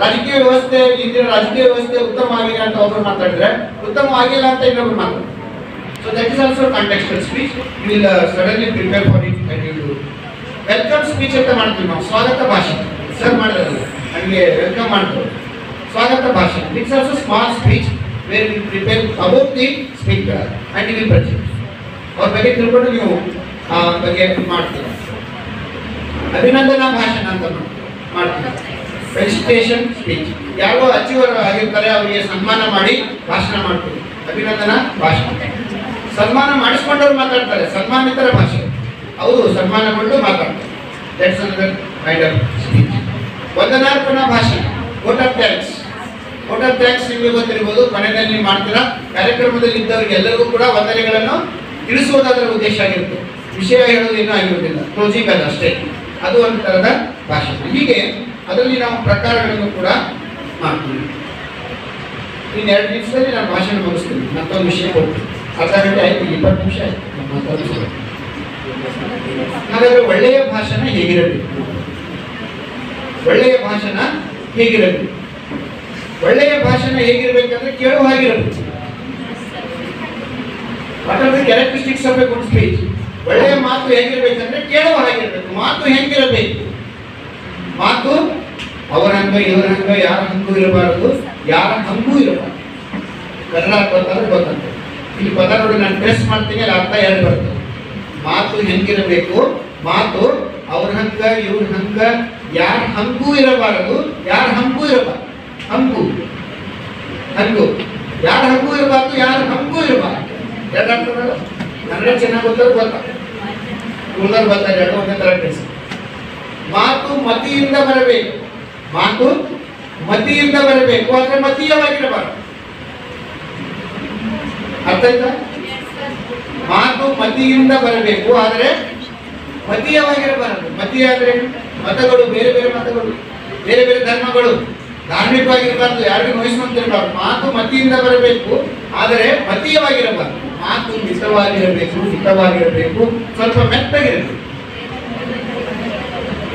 [SPEAKER 1] ರಾಜಕೀಯ ವ್ಯವಸ್ಥೆ, ಇಂದಿನ ರಾಜಕೀಯ ವ್ಯವಸ್ಥೆ ಉತ್ತಮವಾಗಿದೆ ಅಂತ ಒಬ್ಬರು ಮಾತಾಡಿದ್ರೆ, ಉತ್ತಮವಾಗಿಲ್ಲ ಅಂತ ಇನ್ನೊಬ್ರು ಮಾತಾಡ್ತಾರೆ. So that is also contextual speech. You will suddenly prepare for it and you do. Welcome speech ಅಂತ ಮಾಡ್ತೀವಿ ನಾವು, ಸ್ವಾಗತ ಭಾಷಣ. ಸರ್ ಮಾಡಿದ್ರಲ್ಲ, ನನಗೆ ವೆಲ್ಕಮ್ ಮಾಡ್ತೀವಿ, ಸ್ವಾಗತ ಭಾಷಣ. It's also small speech where you prepare about the speaker and you will present. ಅವ್ರ ಬಗ್ಗೆ ತಿಳ್ಕೊಂಡು ನೀವು ಆ ಬಗ್ಗೆ ಮಾಡ್ತೀರ. ಅಭಿನಂದನಾ ಭಾಷಣ ಅಂತ ಮಾಡ್ತೀವಿ. ಫೆಲಿಸಿಟೇಷನ್ ಸ್ಪೀಚ್, ಯಾರೋ ಅಚೀವರ್ ಆಗಿರ್ತಾರೆ ಅವರಿಗೆ ಸನ್ಮಾನ ಮಾಡಿ ಭಾಷಣ ಮಾಡ್ತೀವಿ, ಅಭಿನಂದನಾ ಭಾಷಣ. ಸನ್ಮಾನ ಮಾಡಿಸ್ಕೊಂಡವ್ರು ಮಾತಾಡ್ತಾರೆ, ಸನ್ಮಾನಿತರ ಭಾಷೆ, ಅವರು ಸನ್ಮಾನಗೊಂಡು ಮಾತಾಡ್ತಾರೆ. That's another kind of speech. ವಂದನಾರ್ಪಣಾ ಭಾಷಣ, vote of thanks. Vote of thanks ನಿಮಗೆ ಗೊತ್ತಿರ್ಬೋದು, ಕೊನೆಯಲ್ಲಿ ನೀವು ಮಾಡ್ತೀರಾ. ಕಾರ್ಯಕ್ರಮದಲ್ಲಿ ಇದ್ದವರಿಗೆ ಎಲ್ಲರಿಗೂ ಕೂಡ ವಂದನೆಗಳನ್ನು ತಿಳಿಸುವುದಾದ್ರ ಉದ್ದೇಶ ಆಗಿರುತ್ತೆ, ವಿಷಯ ಹೇಳೋದು ಏನೂ ಆಗಿರುವುದಿಲ್ಲ, ಕ್ಲೋಸಿಂಗ್ ಅದು ಅಷ್ಟೇ. ಅದು ಒಂದು ಥರದ ಭಾಷಣ. ಹೀಗೆ ಅದರಲ್ಲಿ ನಾವು ಪ್ರಕಾರಗಳನ್ನು ಕೂಡ ಮಾಡ್ತೀವಿ. ಇನ್ನು 2 ನಿಮಿಷದಲ್ಲಿ ನಾನು ಭಾಷಣ ಮುಗಿಸ್ತೀನಿ, ಮತ್ತೊಂದು ವಿಷಯ ಕೊಡ್ತೀನಿ. ಅರ್ಧ ಗಂಟೆ ಆಯ್ತು, 20 ನಿಮಿಷ ಆಯ್ತು. ಹಾಗಾದ್ರೆ ಒಳ್ಳೆಯ ಭಾಷಣ ಹೇಗಿರಬೇಕು? ಒಳ್ಳೆಯ ಭಾಷಣ ಹೇಗಿರಬೇಕು? ಒಳ್ಳೆಯ ಭಾಷಣ ಹೇಗಿರಬೇಕಂದ್ರೆ ಕೇಳುವ ಹಾಗಿರಬೇಕು. What are the characteristics of a good speech? ಒಳ್ಳೆಯ ಮಾತು ಹೇಗಿರಬೇಕಂದ್ರೆ ಕೇಳುವ ಹಾಗಿರಬೇಕು. ಮಾತು ಹೆಂಗಿರಬೇಕು? ಮಾತು ಅವರ ಹಂಗ ಇವರ ಹಂಗ ಯಾರ ಹಂಗೂ ಇರಬಾರದು, ಯಾರ ಹಂಗೂ ಇರಬಾರದು. ಕನ್ನಡ ಗೊತ್ತಾದ್ರೆ ಗೊತ್ತಂತೆ. ಇಲ್ಲಿ ಪದ ನೋಡಿ ನಾನು ಪ್ರೆಸ್ ಮಾಡ್ತೀನಿ, ಅಲ್ಲಿ ಅರ್ಥ 2 ಬರ್ತದೆ. ಮಾತು ಹೆಂಗಿರಬೇಕು? ಮಾತು ಅವ್ರ ಹಂಗ ಇವ್ರ ಹಂಗ ಯಾರ ಹಂಗೂ ಇರಬಾರದು, ಯಾರ ಹಂಗೂ ಇರಬಾರದು. ಹಂಗು ಹಂಗು ಯಾರ ಹಂಗೂ ಇರಬಾರ್ದು, ಯಾರ ಹಂಗೂ ಇರಬಾರ್ದು. 2 ಅರ್ಥವಲ್ಲ. ಕನ್ನಡ ಚೆನ್ನಾಗಿ ಗೊತ್ತಾದ್ರು ಗೊತ್ತಾ, ಉಳಿದವ್ರು ಗೊತ್ತಾ, 2 ಒಂದೇ ತರ ಕೆಲಸ. ಮಾತು ಮತಿಯಿಂದ ಬರಬೇಕು, ಮಾತು ಮತಿಯಿಂದ ಬರಬೇಕು, ಆದ್ರೆ ಮತೀಯವಾಗಿರಬಾರದು. ಅರ್ಥ ಆಯ್ತಾ? ಮಾತು ಮತಿಯಿಂದ ಬರಬೇಕು, ಆದರೆ ಮತೀಯವಾಗಿರಬಾರದು. ಮತೀಯ ಅಂದ್ರೆ ಮತಗಳು, ಬೇರೆ ಬೇರೆ ಮತಗಳು, ಬೇರೆ ಬೇರೆ ಧರ್ಮಗಳು, ಧಾರ್ಮಿಕವಾಗಿರಬಾರ್ದು, ಯಾರಿಗೂ ನೋಯಿಸುವಂತಿರಬಾರ್ದು. ಮಾತು ಮತಿಯಿಂದ ಬರಬೇಕು, ಆದರೆ ಮತೀಯವಾಗಿರಬಾರ್ದು. ಮಾತು ಮಿತವಾಗಿರಬೇಕು, ಹಿತವಾಗಿರಬೇಕು, ಸ್ವಲ್ಪ ಮೆತ್ತಗಿರಬೇಕು.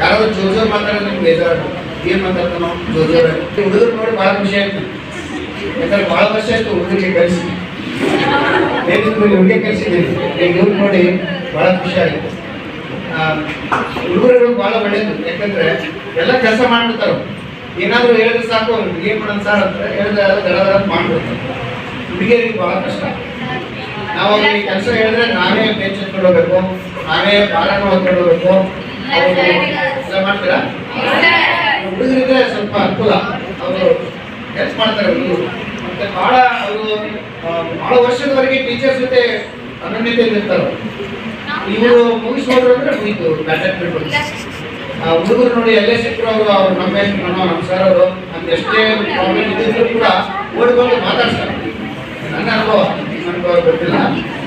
[SPEAKER 1] ಯಾರಾದ್ರೂ ಜೋರ್ ಜೋರ್ ಮಾತಾಡೋದು ನಿಮ್ಗೆ ಬೇಜಾರು, ಏನ್ ಮಾತಾಡ್ತಾನೋ ಜೋರ್ ಜೋರ್. ಹುಡುಗರು ನೋಡಿ ಬಹಳ ಖುಷಿ ಆಯ್ತು, ಯಾಕಂದ್ರೆ ಬಹಳ ವರ್ಷ ಆಯ್ತು ಹುಡುಗರಿಗೆ ಕಲಿಸಿ, ಹುಡುಗಿ ಕಲಿಸಿದ್ದೀನಿ. ಇವ್ರು ನೋಡಿ ಬಹಳ ಖುಷಿ ಆಯ್ತು. ಹುಡುಗರು ಬಹಳ ಒಳ್ಳೇದು, ಯಾಕಂದ್ರೆ ಎಲ್ಲ ಕೆಲಸ ಮಾಡ್ಬಿಡ್ತಾರ. ಏನಾದ್ರು ಹೇಳಿದ್ರೆ ಸಾಕು, ಅವ್ರಿಗೆ ಏನ್ ಮಾಡೋಣ ಸರ್ ಅಂತ ಹೇಳಿದ್ರೆ ದಡ ಮಾಡ್ಬಿಡ್ತಾರೆ. ಹುಡುಗಿಯರಿಗೆ ಬಹಳ ಕಷ್ಟ. ನಾವು ಅವ್ರಿಗೆ ಕೆಲಸ ಹೇಳಿದ್ರೆ ನಾವೇ ಬೆಂಚ್ ಹಚ್ಕೊಂಡು ಹೋಗ್ಬೇಕು, ನಾವೇ ಬಾಲನ ಹೊತ್ಕೊಂಡು ಹೋಗ್ಬೇಕು. ಎಲ್ಲ ಮಾಡ್ತೀರಾ? ಹುಡುಗರಿದ್ರೆ ಸ್ವಲ್ಪ ಅನುಕೂಲ, ಅವರು ಹೆಲ್ಪ್ ಮಾಡ್ತಾರೆ ಹುಡುಗರು. ಮತ್ತೆ ಬಹಳ ಅವರು ಬಹಳ ವರ್ಷದವರೆಗೆ ಟೀಚರ್ಸ್ ಜೊತೆ ಅನನ್ಯತೆಯಲ್ಲಿ ಇರ್ತಾರೆ. ಇವರು ಮುಗಿಸ್ಕೊಂಡ್ರು ಅಂದ್ರೆ ಮುಗಿತು ಬ್ಯಾಟರ್ ಬಿಡ್ಬೋದು. ಹುಡುಗರು ನೋಡಿ ಎಲ್ಲೇ ಸಿಕ್ಕರು ಅವ್ರು ನಮ್ಮ ಸರ್ ಅವರು ಅಂತ ಎಷ್ಟೇ ಪ್ರಾಬ್ಲಮ್ ಇದ್ದಿದ್ರು ಕೂಡ ಓಡಿಕೊಂಡು ಮಾತಾಡ್ತಾರೆ. ನನ್ನ ಅನುಭವ ಗೊತ್ತಿಲ್ಲ,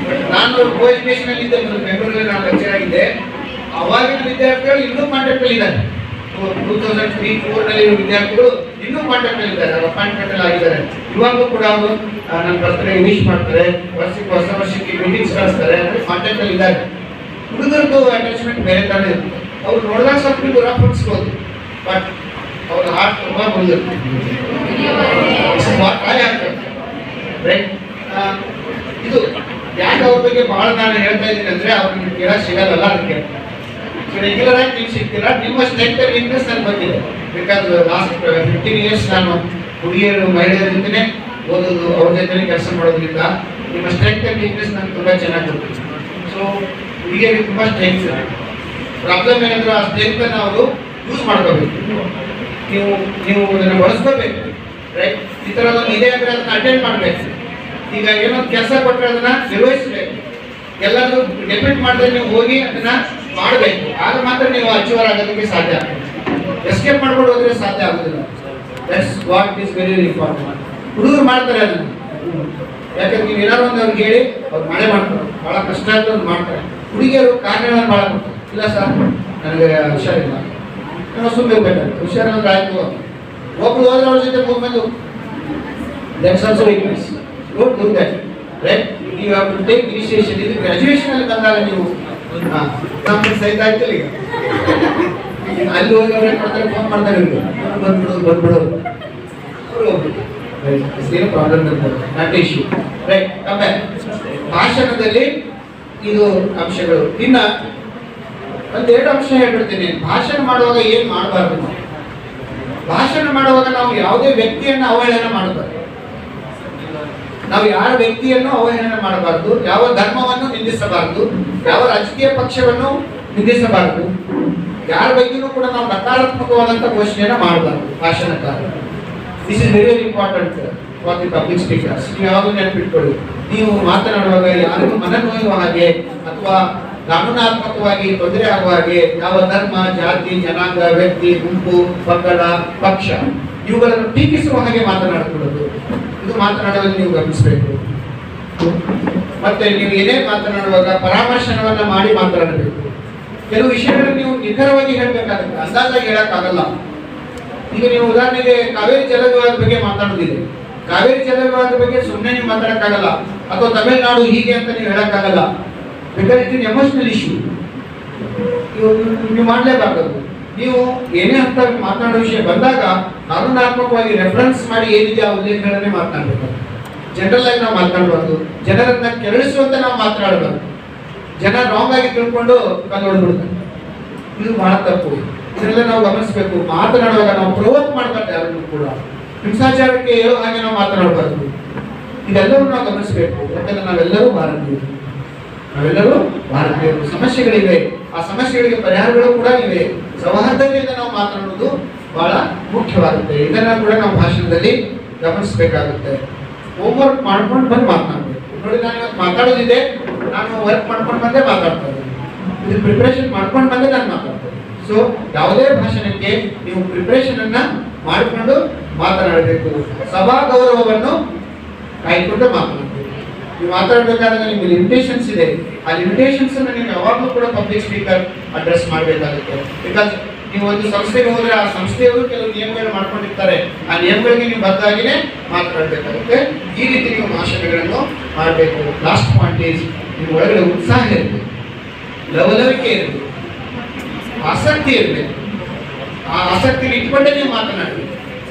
[SPEAKER 1] ಬಟ್ ನಾನು ಕೋ ಎಜುಕೇಶನ್ ಅಲ್ಲಿ ಇದ್ದೆ, ಬೆಂಗಳೂರಲ್ಲಿ ನಾನು ಲೆಕ್ಚರ್ ಆಗಿದ್ದೆ. ಅವಾಗಿನ ವಿದ್ಯಾರ್ಥಿಗಳು ಇನ್ನೂ ಕಾಂಟ್ಯಾಕ್ಟ್ ಅಲ್ಲಿ ಇದ್ದಾರೆ. 2003-2004 ನಲ್ಲಿ ವಿದ್ಯಾರ್ಥಿಗಳು ಇನ್ನೂ ಕಾಂಟ್ಯಾಕ್ಟ್ ಅಲ್ಲಿ ಇದ್ದಾರೆ, ಅಪಾಯಿಂಟ್ಮೆಂಟ್ ಅಲ್ಲಿ ಆಗಿದ್ದಾರೆ. ಇವಾಗಲೂ ಕೂಡ ಅವರು ನನ್ನ ಬರ್ತಾರೆ, ವಿಶ್ ಮಾಡ್ತಾರೆ, ಹೊಸ ವರ್ಷಕ್ಕೆ ಮೀಟಿಂಗ್ಸ್ ಕಳಿಸ್ತಾರೆ, ಅಂದ್ರೆ ಕಾಂಟ್ಯಾಕ್ಟ್ ಅಲ್ಲಿ ಇದ್ದಾರೆ. ಹುಡುಗರದ್ದು ಅಟ್ಯಾಚ್ಮೆಂಟ್ ಬೇರೆ ತರ ಇರುತ್ತೆ. ಅವ್ರು ನೋಡಿದಾಗ ಸ್ವಲ್ಪ ನೀವು ರಫ್ ಅನ್ಸ್ಬೋದು, ಬಟ್ ಅವ್ರ ಹಾರ್ಟ್ ತುಂಬ ಬಂದಿರುತ್ತೆ. ರೈಟ್. ಇದು ಯಾಕೆ ಅವ್ರ ಬಗ್ಗೆ ಬಹಳ ನಾನು ಹೇಳ್ತಾ ಇದ್ದೀನಿ ಅಂದ್ರೆ ಅವ್ರಿಗೆ ಕೇಳಕ್ ಸಿಗಲ್ಲ. ಅದಕ್ಕೆ ರೆಗ್ಯುಲರ್ ಆಗಿ ನೀವು ಸಿಗ್ತೀರಾ. ನಿಮ್ಮ ಸ್ಟ್ರೆಂತ್ ಅಂಡ್ ವೀಕ್ನೆಸ್ ನನಗೆ ಬಂದಿದೆ. ಬಿಕಾಸ್ ಲಾಸ್ಟ್ 15 years ನಾನು ಹುಡುಗಿಯರು ಮಹಿಳೆಯರ ಜೊತೆ ಓದೋದು, ಅವ್ರ ಜೊತೆ ಕೆಲಸ ಮಾಡೋದ್ರಿಂದ ನಿಮ್ಮ ಸ್ಟ್ರೆಂತ್ ಅಂಡ್ ವೀಕ್ನೆಸ್ ನನಗೆ ತುಂಬ ಚೆನ್ನಾಗಿ ಗೊತ್ತಿದೆ. ಸೊ ಹುಡುಗಿಯರಿಗೆ ತುಂಬ ಸ್ಟ್ರೆಂತ್ ಇದೆ. ಪ್ರಾಬ್ಲಮ್ ಏನಂದ್ರೆ ಆ ಸ್ಟ್ರೆಂತ್ ಅನ್ನು ಅವರು ಯೂಸ್ ಮಾಡ್ಕೋಬೇಕು. ನೀವು ಅದನ್ನು ಬಳಸ್ಕೋಬೇಕು. ರೈಟ್. ಈ ಥರ ಒಂದು ಇದೆ ಅಂದರೆ ಅದನ್ನ ಅಟೆಂಡ್ ಮಾಡಬೇಕು. ಈಗ ಏನೊಂದು ಕೆಲಸ ಕೊಟ್ಟರೆ ಅದನ್ನ ನಿರ್ವಹಿಸಬೇಕು. ಎಲ್ಲಾದ್ರೂ ಡಿಪೆಂಡ್ ಮಾಡಿದ್ರೆ ನೀವು ಹೋಗಿ ಅದನ್ನ ಮಾಡಬೇಕು. ಆಗ ಮಾತ್ರ ನೀವು ಅಚೀವರ್ ಆಗೋದಕ್ಕೆ ಸಾಧ್ಯ ಆಗ್ತದೆ. ಎಸ್ಕೇಪ್ ಮಾಡ್ಕೊಂಡು ಹೋದ್ರೆ ಸಾಧ್ಯ ಆಗೋದಿಲ್ಲ. That's what is very important. ಹುಡುಗರು ಮಾಡ್ತಾರೆ ಅದನ್ನ, ಯಾಕಂದ್ರೆ ನೀವು ಏನಾದ್ರು ಒಂದು ಅವ್ರಿಗೆ ಹೇಳಿ ಅವ್ರು ಮಾಡೇ ಮಾಡ್ತಾರೆ. ಭಾಳ ಕಷ್ಟ ಆದ್ರೆ ಅವ್ರು ಮಾಡ್ತಾರೆ. ಹುಡುಗಿಯರು ಕಾರಣಗಳನ್ನು ಭಾಳ ಕೊಡ್ತಾರೆ. ಇಲ್ಲ ಸರ್ ನನಗೆ ಹುಷಾರಿಲ್ಲ, ನಾನು ಸುಮ್ಮನೆ ಬೇಕಾಗುತ್ತೆ. ಹುಷಾರಂದ್ರೆ ಆಯ್ತು. ಒಬ್ರು ಹೋದ್ರೆ ಅವ್ರ ಜೊತೆ movement that's also weakness. Don't do that. Right. You have to take initiation. ಇದು ಗ್ರಾಜುಯೇಷನ್ ಅಲ್ಲಿ ಬಂದಾಗ ನೀವು ಸಹಿತ ಆಯ್ತಲ್ಲ. ಈಗ ಅಲ್ಲಿ ಹೋಗಿ ಅವ್ರು ಏನು ಮಾಡ್ತಾರೆ, ಫೋನ್ ಮಾಡ್ತಾರೆ, ಬಂದ್ಬಿಡು ಅವರು ಹೋಗ್ಬಿಟ್ಟು. ಏನು ಪ್ರಾಬ್ಲಮ್ ಇರ್ತದೆ, ನಾಟ್ ಇಶ್ಯೂ. ರೈಟ್. ಆಮೇಲೆ ಭಾಷಣದಲ್ಲಿ ಇದು ಅಂಶಗಳು. ಇನ್ನ ಒಂದೆರಡು ಅಂಶ ಹೇಳ್ಬಿಡ್ತೀನಿ. ಭಾಷಣ ಮಾಡುವಾಗ ಏನ್ ಮಾಡಬಾರ್ದು. ಭಾಷಣ ಮಾಡುವಾಗ ನಾವು ಯಾವುದೇ ವ್ಯಕ್ತಿಯನ್ನು ಅವಹೇಳನ ಮಾಡಬಾರ್ದು. ನಾವು ಯಾರ ವ್ಯಕ್ತಿಯನ್ನು ಅವಹೇಳನ ಮಾಡಬಾರ್ದು, ಯಾವ ಧರ್ಮವನ್ನು ನಿಂದಿಸಬಾರದು, ಯಾವ ರಾಜಕೀಯ ಪಕ್ಷವನ್ನು ನಿಂದಿಸಬಾರದು, ಯಾರ ಬಗ್ಗೆನೂ ಕೂಡ ನಾವು ನಕಾರಾತ್ಮಕವಾದಂತಹ ಘೋಷಣೆಯನ್ನು ಮಾಡಬಾರ್ದು ಭಾಷಣಕಾರ. This is very important for the public speakers. ನೀವು ಯಾವಾಗಲೂ ನೆನಪಿಟ್ಕೊಳ್ಳಿ, ನೀವು ಮಾತನಾಡುವಾಗ ಯಾರಿಗೂ ಮನನೊಯ್ಯುವ ಹಾಗೆ ಅಥವಾ ಕಾನೂನಾತ್ಮಕವಾಗಿ ತೊಂದರೆ ಆಗುವ ಹಾಗೆ ಯಾವ ಧರ್ಮ, ಜಾತಿ, ಜನಾಂಗ, ವ್ಯಕ್ತಿ, ಗುಂಪು, ಪಂಗಡ, ಪಕ್ಷ ಇವುಗಳನ್ನು ಟೀಕಿಸುವ ಹಾಗೆ ಮಾತನಾಡಕೂಡದು. ಇದು ಮಾತನಾಡುವಲ್ಲಿ ನೀವು ಗಮನಿಸಬೇಕು. ಮತ್ತೆ ನೀವು ಏನೇ ಮಾತನಾಡುವಾಗ ಪರಾಮರ್ಶನವನ್ನ ಮಾಡಿ ಮಾತನಾಡಬೇಕು. ಕೆಲವು ವಿಷಯಗಳನ್ನು ನೀವು ನಿಖರವಾಗಿ ಹೇಳಬೇಕಾಗುತ್ತೆ, ಅಂದಾಜಾಗಿ ಹೇಳಕ್ಕಾಗಲ್ಲ. ಈಗ ನೀವು ಉದಾಹರಣೆಗೆ ಕಾವೇರಿ ಜಲ ವಿವಾದದ ಬಗ್ಗೆ ಮಾತಾಡೋದಿದೆ. ಕಾವೇರಿ ಜಲ ವಿವಾದದ ಬಗ್ಗೆ ಸುಮ್ಮನೆ ನೀವು ಮಾತಾಡಕ್ಕಾಗಲ್ಲ, ಅಥವಾ ತಮಿಳುನಾಡು ಹೀಗೆ ಅಂತ ನೀವು ಹೇಳಕ್ಕಾಗಲ್ಲ. Because it is emotional issue. ನೀವು ಮಾಡಲೇಬಾರ್ದು. ನೀವು ಏನೇ ಅಂತ ಮಾತನಾಡೋ ವಿಷಯ ಬಂದಾಗ ಕಾನೂನಾತ್ಮಕವಾಗಿ ರೆಫರೆನ್ಸ್ ಮಾಡಿ ಏನಿದೆ ಆ ಉಲ್ಲೇಖಗಳನ್ನೇ ಮಾತನಾಡಬೇಕು. ಜನರಲ್ ಆಗಿ ನಾವು ಮಾತನಾಡಬಾರ್ದು. ಜನರನ್ನ ಕೆರಳಿಸುವಂತ ನಾವು ಮಾತನಾಡಬಾರ್ದು. ಜನ ರಾಂಗ್ ಆಗಿ ತಿಳ್ಕೊಂಡು ಕಲ್ಲೊಡ್ಬಿಡ್ತಾರೆ. ಇದು ಬಹಳ ತಪ್ಪು. ಇದನ್ನೆಲ್ಲ ನಾವು ಗಮನಿಸಬೇಕು. ಮಾತನಾಡುವಾಗ ನಾವು ಪ್ರವೋಕ್ ಮಾಡಬಾರ್ದು. ಯಾರನ್ನು ಕೂಡ ಹಿಂಸಾಚಾರಕ್ಕೆ ಹೇಳೋ ಹಾಗೆ ನಾವು ಮಾತನಾಡಬಾರ್ದು. ಇದೆಲ್ಲವೂ ನಾವು ಗಮನಿಸಬೇಕು. ಯಾಕಂದ್ರೆ ನಾವೆಲ್ಲರೂ ಭಾರತೀಯರು. ಸಮಸ್ಯೆಗಳಿವೆ, ಆ ಸಮಸ್ಯೆಗಳಿಗೆ ಪರಿಹಾರಗಳು ಕೂಡ ಇವೆ. ಸೌಹಾರ್ದತೆಯಿಂದ ನಾವು ಮಾತನಾಡುವುದು ಬಹಳ ಮುಖ್ಯವಾಗುತ್ತೆ. ಇದನ್ನ ಕೂಡ ನಾವು ಭಾಷಣದಲ್ಲಿ ಗಮನಿಸಬೇಕಾಗುತ್ತೆ. ಹೋಮ್ವರ್ಕ್ ಮಾಡ್ಕೊಂಡು ಬಂದು ಮಾತನಾಡಬೇಕು. ನೋಡಿ, ನಾನು ಇವತ್ತು ಮಾತಾಡೋದಿದೆ, ನಾನು ವರ್ಕ್ ಮಾಡ್ಕೊಂಡು ಬಂದೇ ಮಾತಾಡ್ತಾ ಇದ್ದೀನಿ. ಇದು ಪ್ರಿಪ್ರೇಷನ್ ಮಾಡ್ಕೊಂಡು ಬಂದೇ ನಾನು ಮಾತಾಡ್ತಾ ಇದ್ದೀನಿ. ಸೊ ಯಾವುದೇ ಭಾಷಣಕ್ಕೆ ನೀವು ಪ್ರಿಪ್ರೇಷನ್ ಅನ್ನ ಮಾಡಿಕೊಂಡು ಮಾತನಾಡಬೇಕು. ಸಭಾ ಗೌರವವನ್ನು ಕಾಯ್ಕೊಂಡು ಮಾತನಾಡಬೇಕು. ನೀವು ಮಾತಾಡಬೇಕಾದಾಗ ನಿಮಗೆ ಲಿಮಿಟೇಷನ್ಸ್ ಇದೆ. ಆ ಲಿಮಿಟೇಷನ್ಸ್ ಅನ್ನು ನೀವು ಯಾವಾಗಲೂ ಕೂಡ ಪಬ್ಲಿಕ್ ಸ್ಪೀಕರ್ ಅಡ್ರೆಸ್ ಮಾಡಬೇಕಾಗುತ್ತೆ. ಬಿಕಾಸ್ ನೀವು ಒಂದು ಸಂಸ್ಥೆಗೆ ಹೋದ್ರೆ ಆ ಸಂಸ್ಥೆಯವರು ಕೆಲವು ನಿಯಮಗಳು ಮಾಡ್ಕೊಂಡಿರ್ತಾರೆ. ಆ ನಿಯಮಗಳಿಗೆ ನೀವು ಬದ್ದಾಗಿನೇ ಮಾತನಾಡಬೇಕಾಗುತ್ತೆ. ಈ ರೀತಿ ನೀವು ಭಾಷಣಗಳನ್ನು ಮಾಡಬೇಕು. ಲಾಸ್ಟ್ ಪಾಯಿಂಟ್ ಈಸ್, ನಿಮ್ಮ ಒಳಗಡೆ ಉತ್ಸಾಹ ಇರಬೇಕು, ಲವಲವಿಕೆ ಇರಬೇಕು, ಆಸಕ್ತಿ ಇರಬೇಕು. ಆ ಆಸಕ್ತಿ ಇಟ್ಕೊಂಡೇ ನೀವು ಮಾತನಾಡಬೇಕು.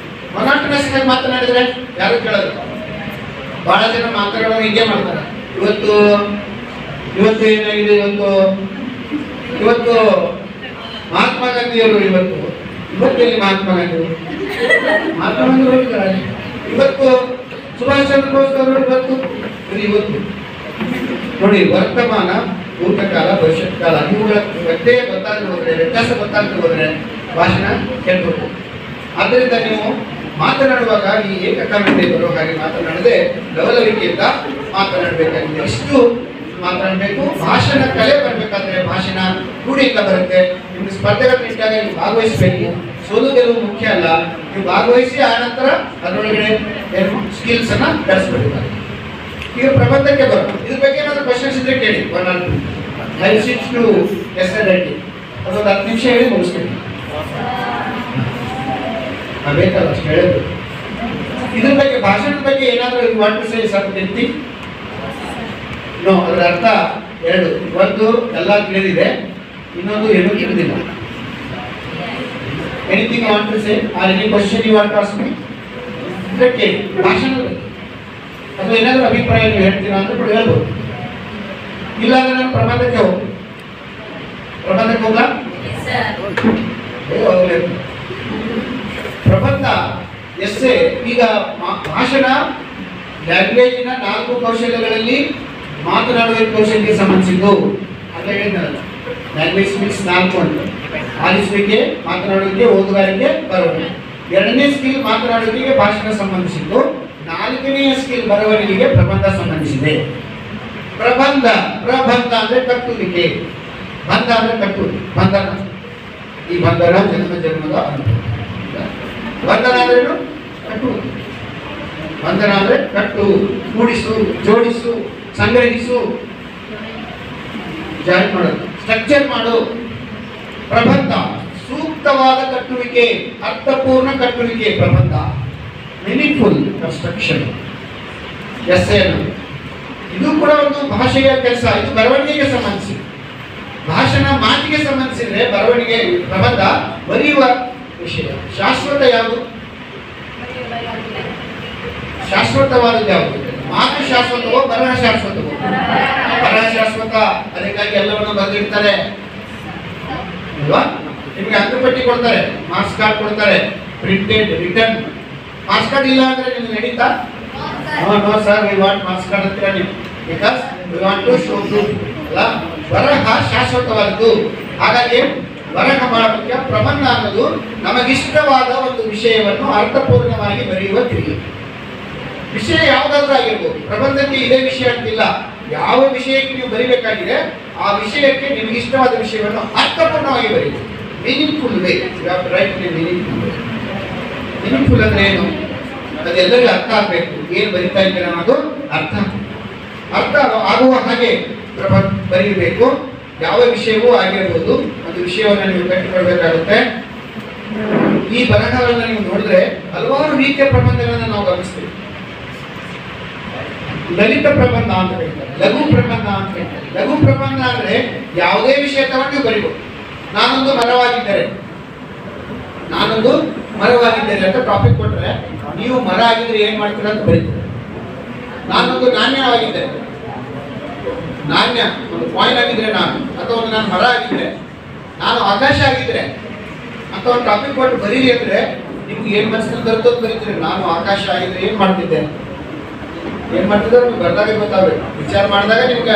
[SPEAKER 1] ಮೊನಾಟನಸ್ ಆಗಿ ಮಾತನಾಡಿದ್ರೆ ಯಾರು ಕೇಳೋದು. ಬಹಳ ಜನ ಮಾತನಾಡೋರು ಹೀಗೆ ಮಾಡ್ತಾರೆ. ಇವತ್ತು ಏನಾಗಿದೆ, ಇವತ್ತು ಮಹಾತ್ಮ ಗಾಂಧಿಯವರು ಇವತ್ತೆಲ್ಲಿ ಮಹಾತ್ಮ ಗಾಂಧಿ ಹೋಗಿದ್ದಾರೆ. ಇವತ್ತು ಸುಭಾಷ್ ಚಂದ್ರ ಬೋಸ್ ಅವರು ಇವತ್ತು ನೋಡಿ, ವರ್ತಮಾನ, ಭೂತಕಾಲ, ಭವಿಷ್ಯತ್ ಕಾಲ ಇವುಗಳ ವ್ಯತ್ಯಯ ಗೊತ್ತಾಗದೆ ಹೋದ್ರೆ, ವ್ಯತ್ಯಾಸ ಗೊತ್ತಾಗದೆ ಹೋದ್ರೆ ಭಾಷಣ ಕೇಳ್ಬೇಕು. ಆದ್ದರಿಂದ ನೀವು ಮಾತನಾಡುವಾಗ ಈ ಏಕಕಾಲತೆ ಬರೋ ಹಾಗೆ ಮಾತನಾಡದೆ ಲವಲವಿಕೆಯಿಂದ ಮಾತನಾಡಬೇಕಾಗಿದೆ. ಇಷ್ಟು ಮಾತನಾಡಬೇಕು. ಭಾಷಣ ಕಲೆ ಬರಬೇಕಾದ್ರೆ ಭಾಷಣ ರೂಢಿಯಿಂದ ಬರುತ್ತೆ. ನಿಮ್ಗೆ ಸ್ಪರ್ಧೆಗಳನ್ನು ಇಟ್ಟಾಗ ನೀವು ಭಾಗವಹಿಸಬೇಕು. ಸೋಲು ಗೆಲುವು ಮುಖ್ಯ ಅಲ್ಲ. ನೀವು ಭಾಗವಹಿಸಿ ಆ ನಂತರ ಅದರೊಳಗಡೆ ಸ್ಕಿಲ್ಸ್ ಅನ್ನ ಬೆಳೆಸಬೇಕಾಗುತ್ತೆ. ಈಗ ಪ್ರಬಂಧಕ್ಕೆ ಬರೋಣ. ಇದ್ರ ಬಗ್ಗೆ ಏನಾದ್ರು ಕ್ವಶನ್ಸ್ ಇದ್ರೆ ಕೇಳಿ. 1 or 2 ಐ ಟು ಎಸ್ ರೈಟಿಂಗ್ ಅದೊಂದು 10 ನಿಮಿಷ ಹೇಳಿ ಮುಗಿಸ್ತೀನಿ. ಬೇಕಲ್ಲ ಅಷ್ಟು ಹೇಳಬೇಕು. ಇದ್ರ ಬಗ್ಗೆ, ಭಾಷಣದ ಬಗ್ಗೆ ಏನಾದರೂ you want to say something? No. ಅದರ ಅರ್ಥ ಎರಡು. ಒಂದು ಎಲ್ಲ ತಿಳಿದಿದೆ, ಇನ್ನೊಂದು ಏನೂ ತಿಳಿದಿಲ್ಲ. Anything you want to say or any question you want to ask me? ಇದಕ್ಕೆ ಭಾಷಣ ಅಥವಾ ಏನಾದರೂ ಅಭಿಪ್ರಾಯ ನೀವು ಹೇಳ್ತೀರಾ ಅಂತ ಕೂಡ ಹೇಳ್ಬೋದು. ಇಲ್ಲ ಅಂದ್ರೆ ನಾನು ಪ್ರಬಂಧಕ್ಕೆ ಹೋಗ್ತೀನಿ. ಪ್ರಬಂಧಕ್ಕೆ ಹೋಗ್ಲಾ? ಪ್ರಬಂಧ ಎಸ್ಸೆ ಈಗ ಭಾಷಣ ಲ್ಯಾಂಗ್ವೇಜಿನ 4 ಕೌಶಲ್ಯಗಳಲ್ಲಿ ಮಾತನಾಡುವ ಕೌಶಲ್ಯಕ್ಕೆ ಸಂಬಂಧಿಸಿದ್ದು ಅಂತ ಹೇಳಿದ್ನಲ್ಲ. ಲ್ಯಾಂಗ್ವೇಜ್ ಸ್ಕಿಲ್ಸ್ 4 ಅಂತ: ಆಲಿಸುವಿಕೆ, ಮಾತನಾಡುವಿಕೆ, ಓದುಗಾರಿಕೆ, ಬರವಣಿಗೆ. 2ನೇ ಸ್ಕಿಲ್ ಮಾತನಾಡುವಿಕೆಗೆ ಭಾಷಣ ಸಂಬಂಧಿಸಿದ್ದು. 4ನೇ ಸ್ಕಿಲ್ ಬರವಣಿಗೆಗೆ ಪ್ರಬಂಧ ಸಂಬಂಧಿಸಿದೆ. ಪ್ರಬಂಧ ಅಂದ್ರೆ ಕಟ್ಟುವಿಕೆ, ಬಂಧ ಅಂದ್ರೆ ಕಟ್ಟುವುದು, ಬಂಧನ. ಈ ಬಂಧನ ಜನ್ಮದ ಅನುಭವ. ಬಂಧನ ಅಂದ್ರೇನು? ಕಟ್ಟುವುದು. ಬಂಧನ ಅಂದ್ರೆ ಕಟ್ಟು, ಕೂಡಿಸು, ಜೋಡಿಸು, ಸಂಗ್ರಹಿಸು, ಜಾಯಿನ್ ಮಾಡೋದು, ಸ್ಟ್ರಕ್ಚರ್ ಮಾಡು. ಪ್ರಬಂಧ ಸೂಕ್ತವಾದ ಕಟ್ಟುವಿಕೆ, ಅರ್ಥಪೂರ್ಣ ಕಟ್ಟುವಿಕೆ ಪ್ರಬಂಧ. Meaningful construction. ಎಸ್ಸೆ ಇದು ಕೂಡ ಒಂದು ಭಾಷೆಯ ಕೆಲಸ. ಇದು ಬರವಣಿಗೆಗೆ ಸಂಬಂಧಿಸಿ. ಭಾಷಣ ಮಾತಿಗೆ ಸಂಬಂಧಿಸಿದ್ರೆ ಬರವಣಿಗೆ ಪ್ರಬಂಧ ಬರೆಯುವ ವಿಷಯ. ಶಾಶ್ವತ ಯಾವುದು? ಶಾಶ್ವತವಾದದ್ದು ಯಾವುದು? ಮಾತು ಶಾಶ್ವತವೋ ಬರಹ ಶಾಶ್ವತವೋ? ಬರಹ ಶಾಶ್ವತ. ಅದಕ್ಕಾಗಿ ಎಲ್ಲವನ್ನು ಬರೆದಿರ್ತಾರೆ ಅಲ್ವಾ? ನಿಮಗೆ ಅಂಕಪಟ್ಟಿ ಕೊಡ್ತಾರೆ, ಮಾರ್ಕ್ಸ್ ಕಾರ್ಡ್ ಕೊಡ್ತಾರೆ, ಪ್ರಿಂಟೆಡ್, ರಿಟರ್ನ್. ಮಾರ್ಕ್ಸ್ ಕಾರ್ಡ್ ಇಲ್ಲ ಅಂದ್ರೆ ನಿಮ್ಗೆ ನಡೀತಾ? No sir, we want marks card ಅಂತೀರಾ ನೀವು, because we want to show proof ಅಲ್ಲ. ಬರಹ ಶಾಶ್ವತವಾದದ್ದು. ಹಾಗಾಗಿ ಬರಹ ಮಾಡಲಿಕ್ಕೆ ಪ್ರಬಂಧ ಅನ್ನೋದು ನಮಗಿಷ್ಟವಾದ ಒಂದು ವಿಷಯವನ್ನು ಅರ್ಥಪೂರ್ಣವಾಗಿ ಬರೆಯುವ ಕ್ರಿಯೆ. ವಿಷಯ ಯಾವುದಾದ್ರೂ ಆಗಿರ್ಬೋದು. ಪ್ರಬಂಧಕ್ಕೆ ಇದೇ ವಿಷಯ ಅಂತಿಲ್ಲ. ಯಾವ ವಿಷಯಕ್ಕೆ ನೀವು ಬರೀಬೇಕಾಗಿದೆ ಆ ವಿಷಯಕ್ಕೆ ನಿಮಗೆ ಇಷ್ಟವಾದ ವಿಷಯವನ್ನು ಅರ್ಥಪೂರ್ಣವಾಗಿ ಬರೀಬೇಕು. Meaningful way. ಮೀನಿಂಗ್ಫುಲ್ ಅಂದ್ರೆ ಏನು? ಅದೆಲ್ಲರಿಗೂ ಅರ್ಥ ಆಗಬೇಕು. ಏನು ಬರೀತಾ ಇದ್ದೀರ ಅನ್ನೋದು ಅರ್ಥ ಆಗುವ ಹಾಗೆ ಬರೀಬೇಕು. ಯಾವ ವಿಷಯವೂ ಆಗಿರ್ಬೋದು, ಒಂದು ವಿಷಯವನ್ನು ನೀವು ಕಟ್ಟಿಕೊಳ್ಬೇಕಾಗುತ್ತೆ. ಈ ಬರಹಗಳನ್ನು ನೀವು ನೋಡಿದ್ರೆ ಹಲವಾರು ರೀತಿಯ ಪ್ರಬಂಧಗಳನ್ನು ನಾವು ಗಮನಿಸ್ತೀವಿ. ಲಲಿತ ಪ್ರಬಂಧ ಅಂತ ಹೇಳ್ತಾರೆ, ಲಘು ಪ್ರಬಂಧ ಅಂತ ಹೇಳ್ತಾರೆ. ಲಘು ಪ್ರಬಂಧ ಅಂದ್ರೆ ಯಾವುದೇ ವಿಷಯ ತಗೊಂಡು ನೀವು ಬರೀಬಹುದು. ನಾನೊಂದು ಮರವಾಗಿದ್ದೇನೆ ಅಂತ ಟಾಪಿಕ್ ಕೊಟ್ಟರೆ ನೀವು ಮರ ಆಗಿದ್ರೆ ಏನ್ ಮಾಡ್ತೀರಾ ಅಂತ ಬರೀತೀರ. ನಾನೊಂದು ನಾಣ್ಯವಾಗಿದ್ದೇನೆ, ನಾಣ್ಯ ಒಂದು ಕಾಯಿನ್ ಆಗಿದ್ರೆ ನಾನು, ಅಥವಾ ಒಂದು ನಾನು ಮರ ಆಗಿದ್ರೆ, ನಾನು ಆಕಾಶ ಆಗಿದ್ರೆ ಅಂತ ಒಂದು ಟಾಪಿಕ್ ಕೊಟ್ಟು ಬರೀರಿ ಅಂದ್ರೆ ನಿಮ್ಗೆ ಏನ್ ಮನಸ್ಸಿನಲ್ಲಿ ಬರ್ತೋದು ಬರೀತೀರಿ. ನಾನು ಆಕಾಶ ಆಗಿದ್ರೆ ಏನ್ ಮಾಡ್ತಿದ್ದೆ ನಿಮ್ಗೆ ಬರ್ದಾಗ ಗೊತ್ತಾಗಬೇಕು. ವಿಚಾರ ಮಾಡಿದಾಗ ನಿಮ್ಗೆ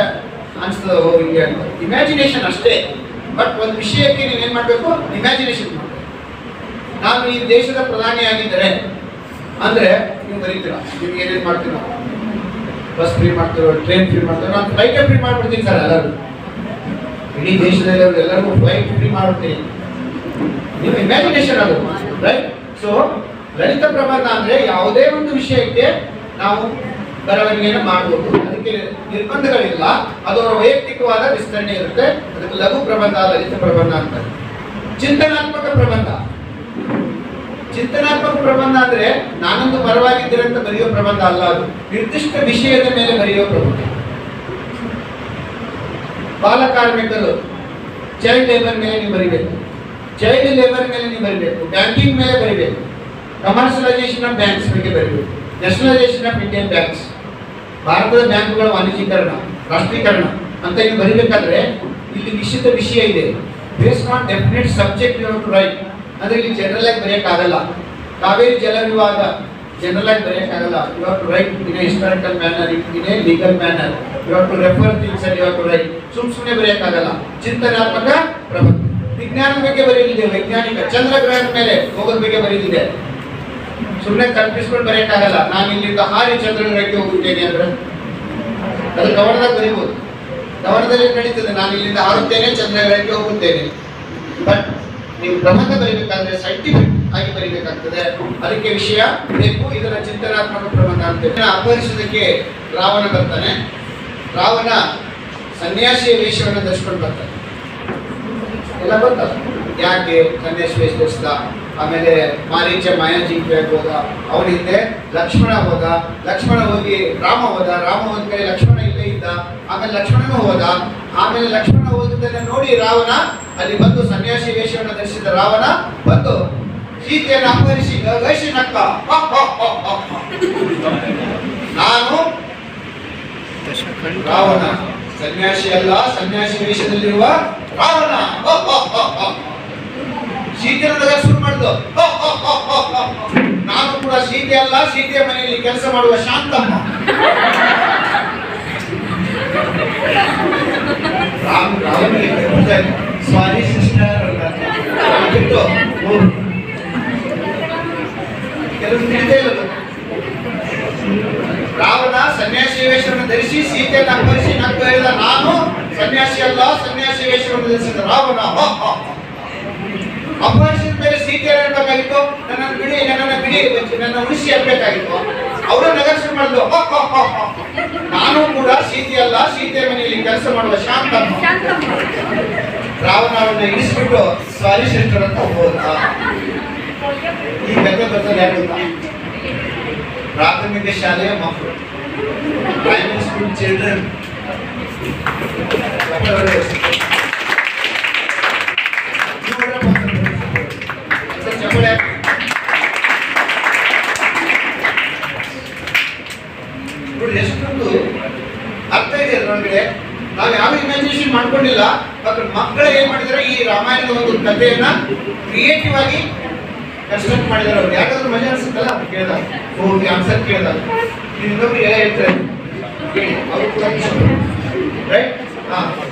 [SPEAKER 1] ಅನ್ಸ್ತದ ಹಿಂಗೆ ಅಂತ. ಇಮ್ಯಾಜಿನೇಷನ್ ಅಷ್ಟೇ. ಬಟ್ ಒಂದು ವಿಷಯಕ್ಕೆ ನೀವೇನ್ ಮಾಡ್ಬೇಕು? ಇಮ್ಯಾಜಿನೇಷನ್ ಮಾಡ್ಬೇಕು. ನಾನು ಈ ದೇಶದ ಪ್ರಧಾನಿ ಆಗಿದ್ದರೆ ಅಂದ್ರೆ ನೀವು ಬರೀತೀರ. ನಿಮ್ಗೆ ಏನೇನು ಮಾಡ್ತೀರ? ಬಸ್ ಫ್ರೀ ಮಾಡ್ತಿರೋ, ಟ್ರೈನ್ ಫ್ರೀ ಮಾಡ್ತಿರೋ, ನಾನು ಫ್ಲೈಟ್ ಫ್ರೀ ಮಾಡ್ಬಿಡ್ತೀನಿ ಸರ್ ಎಲ್ಲರೂ. ಇಡೀ ದೇಶದಲ್ಲಿ ಎಲ್ಲರಿಗೂ ಫ್ಲೈಟ್ ಫ್ರೀ ಮಾಡ್ಬಿಡ್ತೀನಿ. ನೀವು ಇಮ್ಯಾಜಿನೇಷನ್ ಅದು, ರೈಟ್? ಸೊ ಲಲಿತ ಪ್ರಬಂಧ ಅಂದ್ರೆ ಯಾವುದೇ ಒಂದು ವಿಷಯಕ್ಕೆ ನಾವು ಬರವಣಿಗೆಯನ್ನು ಮಾಡಬಹುದು. ಅದಕ್ಕೆ ನಿರ್ಬಂಧಗಳಿಲ್ಲ. ಅದು ಅವರ ವೈಯಕ್ತಿಕವಾದ ವಿಸ್ತರಣೆ ಇರುತ್ತೆ. ಅದಕ್ಕೆ ಲಘು ಪ್ರಬಂಧ, ಲಲಿತ ಪ್ರಬಂಧ ಅಂತ. ಚಿಂತನಾತ್ಮಕ ಪ್ರಬಂಧ. ಚಿಂತನಾತ್ಮಕ ಪ್ರಬಂಧ ಅಂದ್ರೆ ನಾನೊಂದು ಮರವಾಗಿದ್ದರೆ ಅಂತ ಬರೆಯುವ ಪ್ರಬಂಧ ಅಲ್ಲ. ಅದು ನಿರ್ದಿಷ್ಟ ವಿಷಯದ ಮೇಲೆ ಬರೆಯುವ ಪ್ರಬಂಧ. ಬಾಲ ಕಾರ್ಮಿಕರು, ಚೈಲ್ಡ್ ಲೇಬರ್ ಮೇಲೆ ನೀವು ಬರೀಬೇಕು. ಚೈಲ್ಡ್ ಲೇಬರ್ ಮೇಲೆ ನೀವು ಬರೀಬೇಕು. ಬ್ಯಾಂಕಿಂಗ್ ಮೇಲೆ ಬರೀಬೇಕು. ಕಮರ್ಷಿಯಲೈಸೇಷನ್ ಆಫ್ ಬ್ಯಾಂಕ್ಸ್ ಬಗ್ಗೆ ಬರೀಬೇಕು. Nationalisation of Indian banks. ಭಾರತದ ಬ್ಯಾಂಕುಗಳ ವಾಣಿಜ್ಯೀಕರಣ, ರಾಷ್ಟ್ರೀಕರಣ ಅಂತ ನೀವು ಬರೀಬೇಕಾದ್ರೆ ಇಲ್ಲಿ ನಿಶ್ಚಿತ ವಿಷಯ ಇದೆ. Based on definite subject you have to write. ಅಂದ್ರೆ ಇಲ್ಲಿ ಜನರಲ್ ಆಗಿ ಬರೆಯಕ್ಕಾಗಲ್ಲ. ಕಾವೇರಿ ಜಲ ವಿವಾದ ಜನರಲ್ ಆಗಿ ಬರೆಯಕ್ಕಾಗಲ್ಲ. You have to write in a historical manner, in a legal manner. You have to refer things and you have to write. ಸುಮ್ಮನೆ ಬರೆಯಕ್ಕಾಗಲ್ಲ. ಚಿಂತನಾತ್ಮಕ ಪ್ರಬಂಧ. ವಿಜ್ಞಾನದ ಬಗ್ಗೆ ಬರೆಯಲಿದೆ. ವೈಜ್ಞಾನಿಕ ಚಂದ್ರಗ್ರಹದ ಮೇಲೆ ಹೋಗೋದ ಬಗ್ಗೆ ಬರೆಯಲಿದೆ. ಸುಮ್ಮನೆ ಕಲ್ಪಿಸ್ಕೊಂಡು ಬರೆಯಕ್ಕಾಗಲ್ಲ. ನಾನು ಇಲ್ಲಿಂದ ಹಾರಿ ಚಂದ್ರಗ್ರಹಕ್ಕೆ ಹೋಗುತ್ತೇನೆ ಅಂದ್ರೆ ಅದು ಕವನದಾಗ ಬರೀಬಹುದು. ಕವನದಲ್ಲಿ ನಡೀತದೆ, ನಾನು ಇಲ್ಲಿಂದ ಹಾರುತ್ತೇನೆ, ಚಂದ್ರಗ್ರಹಕ್ಕೆ ಹೋಗುತ್ತೇನೆ. ಬಟ್ ನೀವು ಪ್ರಬಂಧ ಬರೀಬೇಕಾದ್ರೆ ಸೈಂಟಿಫಿಕ್ ಆಗಿ ಬರೀಬೇಕಾಗ್ತದೆ. ಅದಕ್ಕೆ ವಿಷಯ ಬೇಕು. ಇದರ ಚಿಂತನಾತ್ಮಕ ಪ್ರಬಂಧ ಅಂತ. ಅಪಹರಿಸೋದಕ್ಕೆ ರಾವಣ ಬರ್ತಾನೆ. ರಾವಣ ಸನ್ಯಾಸಿಯ ವೇಷವನ್ನು ಧರಿಸ್ಕೊಂಡು ಬರ್ತಾನೆ. ಎಲ್ಲ ಗೊತ್ತಲ್ಲ ಯಾಕೆ ಸನ್ಯಾಸಿ ವೇಷ ಧರಿಸಿದ. ಆಮೇಲೆ ಮಾರೀಚ ಮಾಯಾಜಿಂಪಿಯಾಗಿ ಹೋದ. ಅವನ ಹಿಂದೆ ಲಕ್ಷ್ಮಣ ಹೋದ. ಲಕ್ಷ್ಮಣ ಹೋಗಿ ರಾಮ ಹೋದ. ರಾಮ ಹೋದ ಕಡೆ ಲಕ್ಷ್ಮಣ ಇಲ್ಲೇ ಇದ್ದ. ಆಮೇಲೆ ಲಕ್ಷ್ಮಣನೂ ಹೋದ. ಆಮೇಲೆ ಲಕ್ಷ್ಮಣ ಹೋದದನ್ನ ನೋಡಿ ರಾವಣ ಅಲ್ಲಿ ಬಂದು, ಸನ್ಯಾಸಿ ವೇಷವನ್ನು ಧರಿಸಿದ ರಾವಣ ಬಂದು ಸೀತೆಯನ್ನು ಅಪಹರಿಸಿ ಗಳಿಸಿ ನಕ್ಕ. ನಾನು ರಾವಣ, ಸನ್ಯಾಸಿ ಅಲ್ಲ, ಸನ್ಯಾಸಿ ವೇಷದಲ್ಲಿರುವ ರಾವಣ. ಸೀತೆಯನ್ನು ಶುರು ಮಾಡಿದ್ದು. ನಾನು ಕೂಡ ಸೀತೆ ಅಲ್ಲ, ಸೀತೆಯ ಮನೆಯಲ್ಲಿ ಕೆಲಸ ಮಾಡುವ ಶಾಂತಮ್ಮ. ಸಾರಿ ಸಿಸ್ಟರ್ ಬಿಟ್ಟು ಕೆಲವು ತಿಳಿದೇ ಇಲ್ಲ. ರಾವಣ ಸನ್ಯಾಸಿ ವೇಷವನ್ನು ಧರಿಸಿ ಸೀತೆಯನ್ನು ಅಪಹರಿಸಿ ನಕ್ಕು ಹೇಳಿದ. ನಾನು ಸನ್ಯಾಸಿ ಅಲ್ಲ, ಸನ್ಯಾಸಿ ವೇಷವನ್ನು ಧರಿಸಿದ ರಾವಣ. ಅಪಹರಿಸಿದ ಮೇಲೆ ಸೀತೆ ಹೇಳ್ಬೇಕಾಗಿತ್ತು, ನನ್ನನ್ನು ಬಿಡಿ, ನನ್ನ ಉಳಿಸಿ ಅನ್ಬೇಕಾಗಿತ್ತು. ಅವರು ನಗರ್ಸು ಮಾಡಿದ್ರು. ನಾನು ಕೂಡ ಸೀತೆ ಅಲ್ಲ, ಸೀತೆ ಮನೆಯಲ್ಲಿ ಕೆಲಸ ಮಾಡುವ ಶಾಂತಮ್ಮ. ರಾವಣ ಅವನ್ನ ಇಳಿಸ್ಬಿಟ್ಟು ಸಾರಿ ಸಿಸ್ಟರ್ ಅಂತ ಹೋದ. ಈ ಕಥೆ ಬರ್ತದೆ ಯಾರು? ಪ್ರಾಥಮಿಕ ಶಾಲೆಯ ಮಕ್ಕಳು, ಪ್ರೈಮರಿ ಸ್ಕೂಲ್ ಚಿಲ್ಡ್ರನ್. ಎಷ್ಟೊಂದು ಅರ್ಥ ಇದೆ ಅದರೊಳಗಡೆ. ನಾವು ಯಾವ ಇಮ್ಯಾಜಿನೇಷನ್ ಮಾಡ್ಕೊಂಡಿಲ್ಲ. ಮಕ್ಕಳು ಏನ್ ಮಾಡಿದಾರೆ, ಈ ರಾಮಾಯಣದ ಒಂದು ಕಥೆಯನ್ನ ಕ್ರಿಯೇಟಿವ್ ಆಗಿ ಕನ್ಸ್ಟ್ರಕ್ಟ್ ಮಾಡಿದಾರೆ. ಅವ್ರು ಯಾಕಂದ್ರೆ ಮಜಾ ಅನ್ಸುತ್ತಲ್ಲ ಕೇಳಿದಾಗ, ಹೋಗಿ ಆನ್ಸರ್ ಕೇಳಿದಾಗ ಇನ್ನೊಬ್ರು ಹೇಳ್ತಾರೆ ಅವರು ಕೂಡ ರೈಟ್.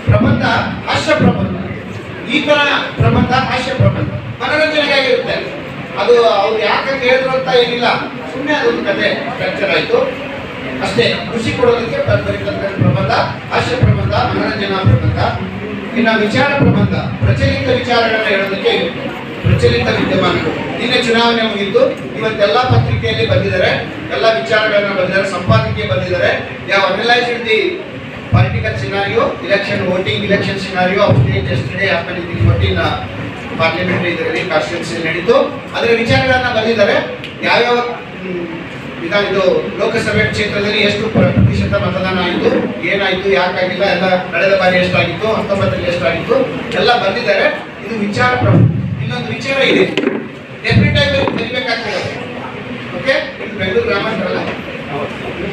[SPEAKER 1] ಪ್ರಬಂಧ ಹಾಸ್ಯ ಪ್ರಬಂಧ, ಈ ತರ ಪ್ರಬಂಧ ಹಾಸ್ಯ ಪ್ರಬಂಧ ಮನೋರಂಜನೆಗಾಗಿರುತ್ತೆ. ಅದು ಅವ್ರು ಯಾಕಂತ ಹೇಳಿದ್ರು ಅಂತ ಏನಿಲ್ಲ, ಸುಮ್ಮನೆ ಅದೊಂದು ಕತೆ ಸ್ಟ್ರಕ್ಚರ್ ಆಯ್ತು ಅಷ್ಟೇ. ಖುಷಿ ಕೊಡೋದಕ್ಕೆ ಬರೀತಕ್ಕಂಥ ಪ್ರಬಂಧ ಹಾಸ್ಯ ಪ್ರಬಂಧ, ಮನೋರಂಜನಾ ಪ್ರಬಂಧ. ಇನ್ನು ವಿಚಾರ ಪ್ರಬಂಧ, ಪ್ರಚಲಿತ ವಿಚಾರಗಳನ್ನ ಹೇಳೋದಕ್ಕೆ ಪ್ರಚಲಿತ ವಿದ್ಯಮಾನಗಳು. ನಿನ್ನೆ ಚುನಾವಣೆ ಮುಗಿದ್ದು, ಇವತ್ತೆಲ್ಲ ಪತ್ರಿಕೆಯಲ್ಲಿ ಬಂದಿದ್ದಾರೆ, ಎಲ್ಲ ವಿಚಾರಗಳನ್ನ ಬಂದಿದ್ದಾರೆ, ಸಂಪಾದಕೀಯ ಬಂದಿದ್ದಾರೆ. ಯಾವ analysed the political scenario, election scenario of state yesterday happen in 14 parliamentary ಇದರಲ್ಲಿ ಕಾನ್ಸ್ಟಿಟ್ಯೂನ್ಸಿ ನಡೀತು. ಅದರ ವಿಚಾರಗಳನ್ನ ಬಂದಿದ್ದಾರೆ. ಯಾವ್ಯಾವ ಇದು ಲೋಕಸಭೆ ಕ್ಷೇತ್ರದಲ್ಲಿ ಎಷ್ಟು ಪ್ರತಿಶತ ಮತದಾನ ಆಯಿತು, ಏನಾಯ್ತು, ಯಾಕಾಗಿಲ್ಲ, ಎಲ್ಲ ಕಳೆದ ಬಾರಿ ಎಷ್ಟಾಗಿತ್ತು, 19ರಲ್ಲಿ ಎಷ್ಟಾಗಿತ್ತು ಎಲ್ಲ ಬಂದಿದ್ದಾರೆ. ಇದು ವಿಚಾರ ಪ್ರಬಂಧ. ಇನ್ನೊಂದು ವಿಚಾರ ಇದೆ, ಡೆಫಿನೆಟ್ ಆಗಿ ಬರಿಬೇಕಾಗ್ತದೆ. ಓಕೆ, ಬೆಂಗಳೂರು ಗ್ರಾಮಾಂತರ ಅಲ್ಲ,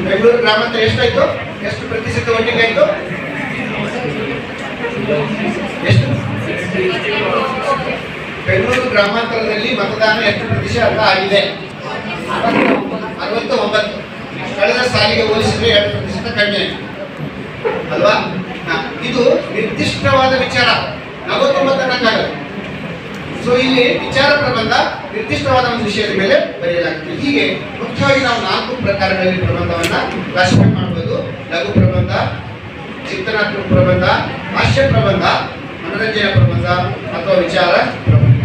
[SPEAKER 1] ಬೆಂಗಳೂರು ಗ್ರಾಮಾಂತರ ಎಷ್ಟಾಯ್ತು, ಎಷ್ಟು ಪ್ರತಿಶತ ವೋಟಿಂಗ್ ಆಯ್ತು, ಎಷ್ಟು ಬೆಂಗಳೂರು ಗ್ರಾಮಾಂತರದಲ್ಲಿ ಮತದಾನ ಎಷ್ಟು ಪ್ರತಿಶತ ಆಗಿದೆ? 69. ಕಳೆದ ಸಾಲಿಗೆ ಹೋಲಿಸಿದ್ರೆ 2% ಕಡಿಮೆ ಆಯಿತು ಅಲ್ವಾ? ಇದು ನಿರ್ದಿಷ್ಟವಾದ ವಿಚಾರ, 49 ಅನ್ನಕ್ಕಾಗಲ್ಲ. ಸೊ ಇಲ್ಲಿ ವಿಚಾರ ಪ್ರಬಂಧ ನಿರ್ದಿಷ್ಟವಾದ ಒಂದು ವಿಷಯದ ಮೇಲೆ ಬರೆಯಲಾಗ್ತದೆ. ಹೀಗೆ ಮುಖ್ಯವಾಗಿ ನಾವು 4 ಪ್ರಕಾರಗಳಲ್ಲಿ ಪ್ರಬಂಧವನ್ನ ಕ್ಲಾಸಿಫೈ ಮಾಡಬಹುದು. ಲಘು ಪ್ರಬಂಧ, ಚಿಂತನಾತ್ಮಕ ಪ್ರಬಂಧ, ಹಾಸ್ಯ ಪ್ರಬಂಧ, ಮನೋರಂಜನಾ ಪ್ರಬಂಧ ಅಥವಾ ವಿಚಾರ ಪ್ರಬಂಧ.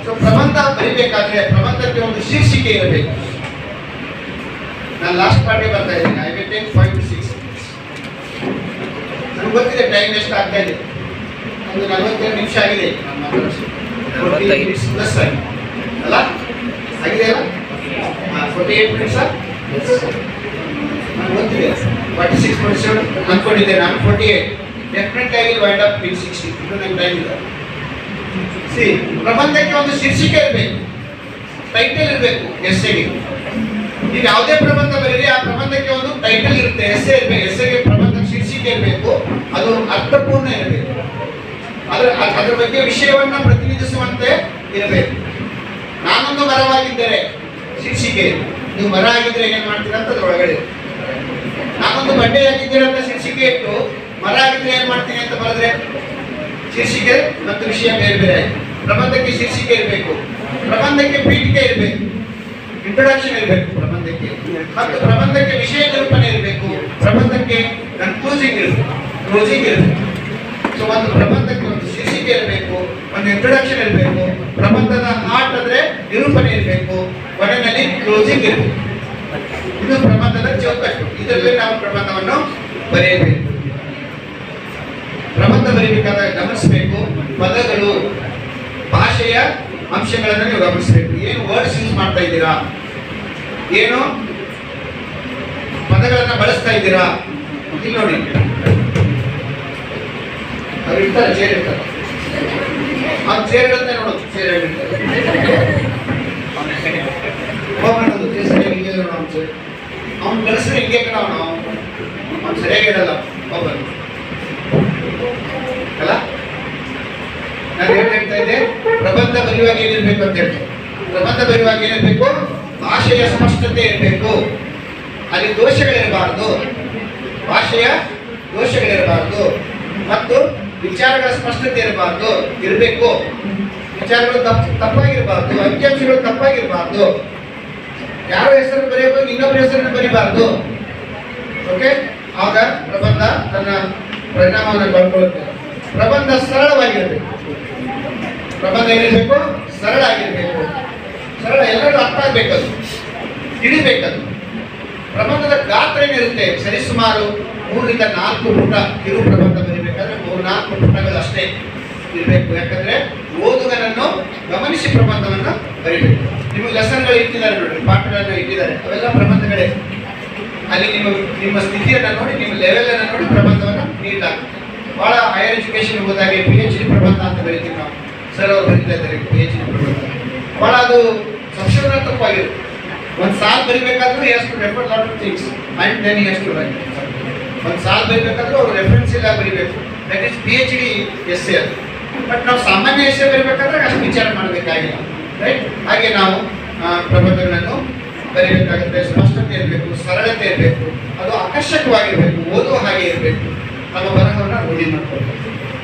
[SPEAKER 1] ಸೊ ಪ್ರಬಂಧ ಬರೀಬೇಕಾದ್ರೆ ಪ್ರಬಂಧಕ್ಕೆ ಒಂದು ಶೀರ್ಷಿಕೆ ಇರಬೇಕು. ನಾನು ಲಾಸ್ಟ್ ಪಾರ್ಟಿಗೆ ಬರ್ತಾ ಇದ್ದೀನಿ. ಐ ವಿಲ್ ಟೇಕ್ 5 to 6 ನನಗೆ ಗೊತ್ತಿದೆ ಟೈಮ್ ಎಷ್ಟು ಆಗ್ತಾ ಇದೆ. ಒಂದು 42 ನಿಮಿಷ ಆಗಿದೆ. ಪ್ಲಸ್ ಆಗಿ ಅಲ್ಲ ಆಗಿದೆ ಅಲ್ಲ, 48 ಮಿನಿಟ್ಸ್ ನನಗೆ ಗೊತ್ತಿದೆ. 46% ಅಂದ್ಕೊಂಡಿದ್ದೆ ನಾನು. 48 ಡೆಫಿನೆಟ್ ಆಗಿ ವೈಂಡ್ ಅಪ್ ವಿತ್ 60. ಇದು ನಂಗೆ ಟೈಮ್ ಇದೆ. ಸಿ, ಪ್ರಬಂಧಕ್ಕೆ ಒಂದು ಶೀರ್ಷಿಕೆ ಇರಬೇಕು, ಟೈಟಲ್ ಇರಬೇಕು. ಎಸ್ಸೆಗೆ ನೀವು ಯಾವುದೇ ಪ್ರಬಂಧ ಬರೀರಿ, ಆ ಪ್ರಬಂಧಕ್ಕೆ ಒಂದು ಟೈಟಲ್ ಇರುತ್ತೆ, ಎಸ್ಸೆ ಇರಬೇಕು. ಎಸ್ಸೆಗೆ ಪ್ರಬಂಧ ಶೀರ್ಷಿಕೆ ಇರಬೇಕು, ಅದು ಅರ್ಥಪೂರ್ಣ ಇರಬೇಕು, ಅದರ ಬಗ್ಗೆ ವಿಷಯವನ್ನ ಪ್ರತಿನಿಧಿಸುವಂತೆ ಇರಬೇಕು. ನಾನೊಂದು ಮರವಾಗಿದ್ದರೆ ಶೀರ್ಷಿಕೆ, ನೀವು ಮರ ಆಗಿದ್ರೆ ಏನ್ ಮಾಡ್ತೀರಾ ಅಂತ ಅದ್ರೊಳಗಡೆ. ನಾನೊಂದು ಬಂಡೆಯಾಗಿದ್ದೀರ ಅಂತ ಶೀರ್ಷಿಕೆ ಇಟ್ಟು ಮರ ಆಗಿದ್ರೆ ಏನ್ ಮಾಡ್ತೀನಿ ಅಂತ ಬರೆದ್ರೆ ಶೀರ್ಷಿಕೆ ಮತ್ತು ವಿಷಯ ಬೇರೆ ಬೇರೆ ಆಯ್ತು. ಪ್ರಬಂಧಕ್ಕೆ ಶೀರ್ಷಿಕೆ ಇರಬೇಕು, ಪ್ರಬಂಧಕ್ಕೆ ಪೀಠಿಕೆ ಇರಬೇಕು, ಇಂಟ್ರೊಡಕ್ಷನ್ ಇರಬೇಕು ಪ್ರಬಂಧಕ್ಕೆ, ಮತ್ತು ಪ್ರಬಂಧಕ್ಕೆ ವಿಷಯ ನಿರೂಪಣೆ ಇರಬೇಕು, ಪ್ರಬಂಧಕ್ಕೆ ಕನ್ಕ್ಲೂಸಿಂಗ್ ಇರಬೇಕು, ಕ್ಲೋಸಿಂಗ್ ಇರಬೇಕು. ಸೊ ಒಂದು ಪ್ರಬಂಧಕ್ಕೆ ಒಂದು ಶೀರ್ಷಿಕೆ ಇರಬೇಕು, ಒಂದು ಇಂಟ್ರೊಡಕ್ಷನ್ ಇರಬೇಕು, ಪ್ರಬಂಧದ ಆರ್ಟ್ ಅಂದ್ರೆ ನಿರೂಪಣೆ ಇರಬೇಕು, ಕೊನೆಯಲ್ಲಿ ಕ್ಲೋಸಿಂಗ್ ಇರಬೇಕು. ಇದು ಪ್ರಬಂಧದ ಚೌಕಟ್ಟು. ಇದರಲ್ಲಿ ನಾವು ಪ್ರಬಂಧವನ್ನು ಬರೆಯಬೇಕು. ಪ್ರಬಂಧ ಬರೀಬೇಕಾದಾಗ ಗಮನಿಸಬೇಕು ಪದಗಳು, ಭಾಷೆಯ ಅಂಶಗಳನ್ನು ನೀವು ಗಮನಿಸಬೇಕು. ಏನು ವರ್ಡ್ಸ್ ಯೂಸ್ ಮಾಡ್ತಾ ಇದ್ದೀರಾ, ಏನು ಪದಗಳನ್ನ ಬಳಸ್ತಾ ಇದ್ದೀರಾ. ಇಲ್ಲಿ ನೋಡಿ, ಅವ್ರು ಇರ್ತಾರೆ, ಚೇರ್ ಇರ್ತಾರೆ, ಆ ಚೇರ್ ಇರುತ್ತೆ ನೋಡು, ಚೇರ್ ಇರ್ತಾರೆ. ಹೋಗೋದು ಸರಿಯಾಗಿ ಹಿಂಗೆ ಅವ್ನು ಕಳಿಸಿದ್ರೆ ಹಿಂಗೆ ಕಣ ಅವ್ನು ಸರಿಯಾಗಿ ಇಡಲ್ಲ ಹೋಗೋದು ಅಲ್ಲ. ನಾನು ಹೇಳ್ತಾ ಇದ್ದೆ ಪ್ರಬಂಧ ಬರೆಯುವಾಗ ಏನಿರ್ಬೇಕು ಅಂತ ಹೇಳ್ತೇನೆ. ಪ್ರಬಂಧ ಬರೆಯುವಾಗ ಏನಿರ್ಬೇಕು? ಭಾಷೆಯ ಸ್ಪಷ್ಟತೆ ಇರಬೇಕು, ಅಲ್ಲಿ ದೋಷಗಳಿರಬಾರದು, ಭಾಷೆಯ ದೋಷಗಳಿರಬಾರದು ಮತ್ತು ವಿಚಾರಗಳ ಸ್ಪಷ್ಟತೆ ಇರಬೇಕು. ವಿಚಾರಗಳು ತಪ್ಪಾಗಿರಬಾರ್ದು, ಅಂಕಿಅಂಶಗಳು ತಪ್ಪಾಗಿರಬಾರ್ದು, ಯಾರ ಹೆಸರು ಬರೆಯಬೇಕು ಇನ್ನೊಬ್ಬರ ಹೆಸರನ್ನು ಬರೀಬಾರ್ದು. ಓಕೆ, ಆಗ ಪ್ರಬಂಧ ತನ್ನ ಪರಿಣಾಮವನ್ನು ಕಂಡುಕೊಳ್ಳುತ್ತೆ. ಪ್ರಬಂಧ ಸರಳವಾಗಿರಬೇಕು. ಪ್ರಬಂಧ ಏನಿರಬೇಕು? ಸರಳ ಆಗಿರಬೇಕು. ಸರಳ, ಎಲ್ಲರೂ ಅರ್ಥ ಆಗ್ಬೇಕದು, ತಿಳಿಬೇಕದು. ಪ್ರಬಂಧದ ಗಾತ್ರ ಏನಿರುತ್ತೆ? ಸರಿಸುಮಾರು 3 ರಿಂದ 4 ಪುಟ ಕಿರು ಪ್ರಬಂಧ ಬರೀಬೇಕಾದ್ರೆ 3-4 ಪುಟಗಳು ಅಷ್ಟೇ ಇರಬೇಕು. ಯಾಕಂದ್ರೆ ಓದುಗನನ್ನು ಗಮನಿಸಿ ಪ್ರಬಂಧವನ್ನು ಬರೀಬೇಕು. ನಿಮಗೆ ಲೆಸನ್ಗಳು ಇಟ್ಟಿದ್ದಾರೆ ನೋಡಿ, ಪಾಠಗಳನ್ನು ಇಟ್ಟಿದ್ದಾರೆ, ಅವೆಲ್ಲ ಪ್ರಬಂಧಗಳೇ. ಅಲ್ಲಿ ನಿಮ್ಮ ಸ್ಥಿತಿಯನ್ನು ನೋಡಿ, ನಿಮ್ಮ ಲೆವೆಲ್ ಅನ್ನು ನೋಡಿ ಪ್ರಬಂಧವನ್ನು ನೀಡಲಾಗುತ್ತೆ. ಬಹಳ ಹೈಯರ್ ಎಜುಕೇಶನ್ ಹೋದಾಗೆ PhD ಪ್ರಬಂಧ ಅಂತ ಬರೀತೀವಿ ನಾವು. ಸರ್ ಅವರು ಬರೀತಾ ಇದ್ದಾರೆ PhD ಪ್ರಬಂಧ. ಬಹಳ ಅದು ಸಂಶೋಧನಾ ತಪ್ಪಾಗಿರುತ್ತೆ. ಒಂದು ಸಾಲ್ ಬರಿಬೇಕಾದ್ರೂ ಎಷ್ಟು refer lot of things and then ಎಷ್ಟು ರೈಟ್. ಒಂದು ಸಾಲ್ ಬರಿಬೇಕಾದ್ರೂ ಅವರು ರೆಫರೆನ್ಸ್ ಇಲ್ಲ ಬರಿಬೇಕು. ದಟ್ ಈಸ್ PhD essay ಅದು. ಬಟ್ ನಾವು ಸಾಮಾನ್ಯ essay ಬರಿಬೇಕಾದ್ರೆ ಅಷ್ಟು ವಿಚಾರ ಮಾಡಬೇಕಾಗಿಲ್ಲ, ರೈಟ್. ಹಾಗೆ ನಾವು ಪ್ರಬಂಧಗಳನ್ನು ಬರೀಬೇಕಾಗುತ್ತೆ. ಸ್ಪಷ್ಟತೆ ಇರಬೇಕು, ಸರಳತೆ ಇರಬೇಕು, ಅದು ಆಕರ್ಷಕವಾಗಿರಬೇಕು, ಓದುವ ಹಾಗೆ ಇರಬೇಕು. ನಮ್ಮ ಬರಹವನ್ನು ರೂಢಿ ಮಾಡ್ಕೊಳ್ಬೇಕು.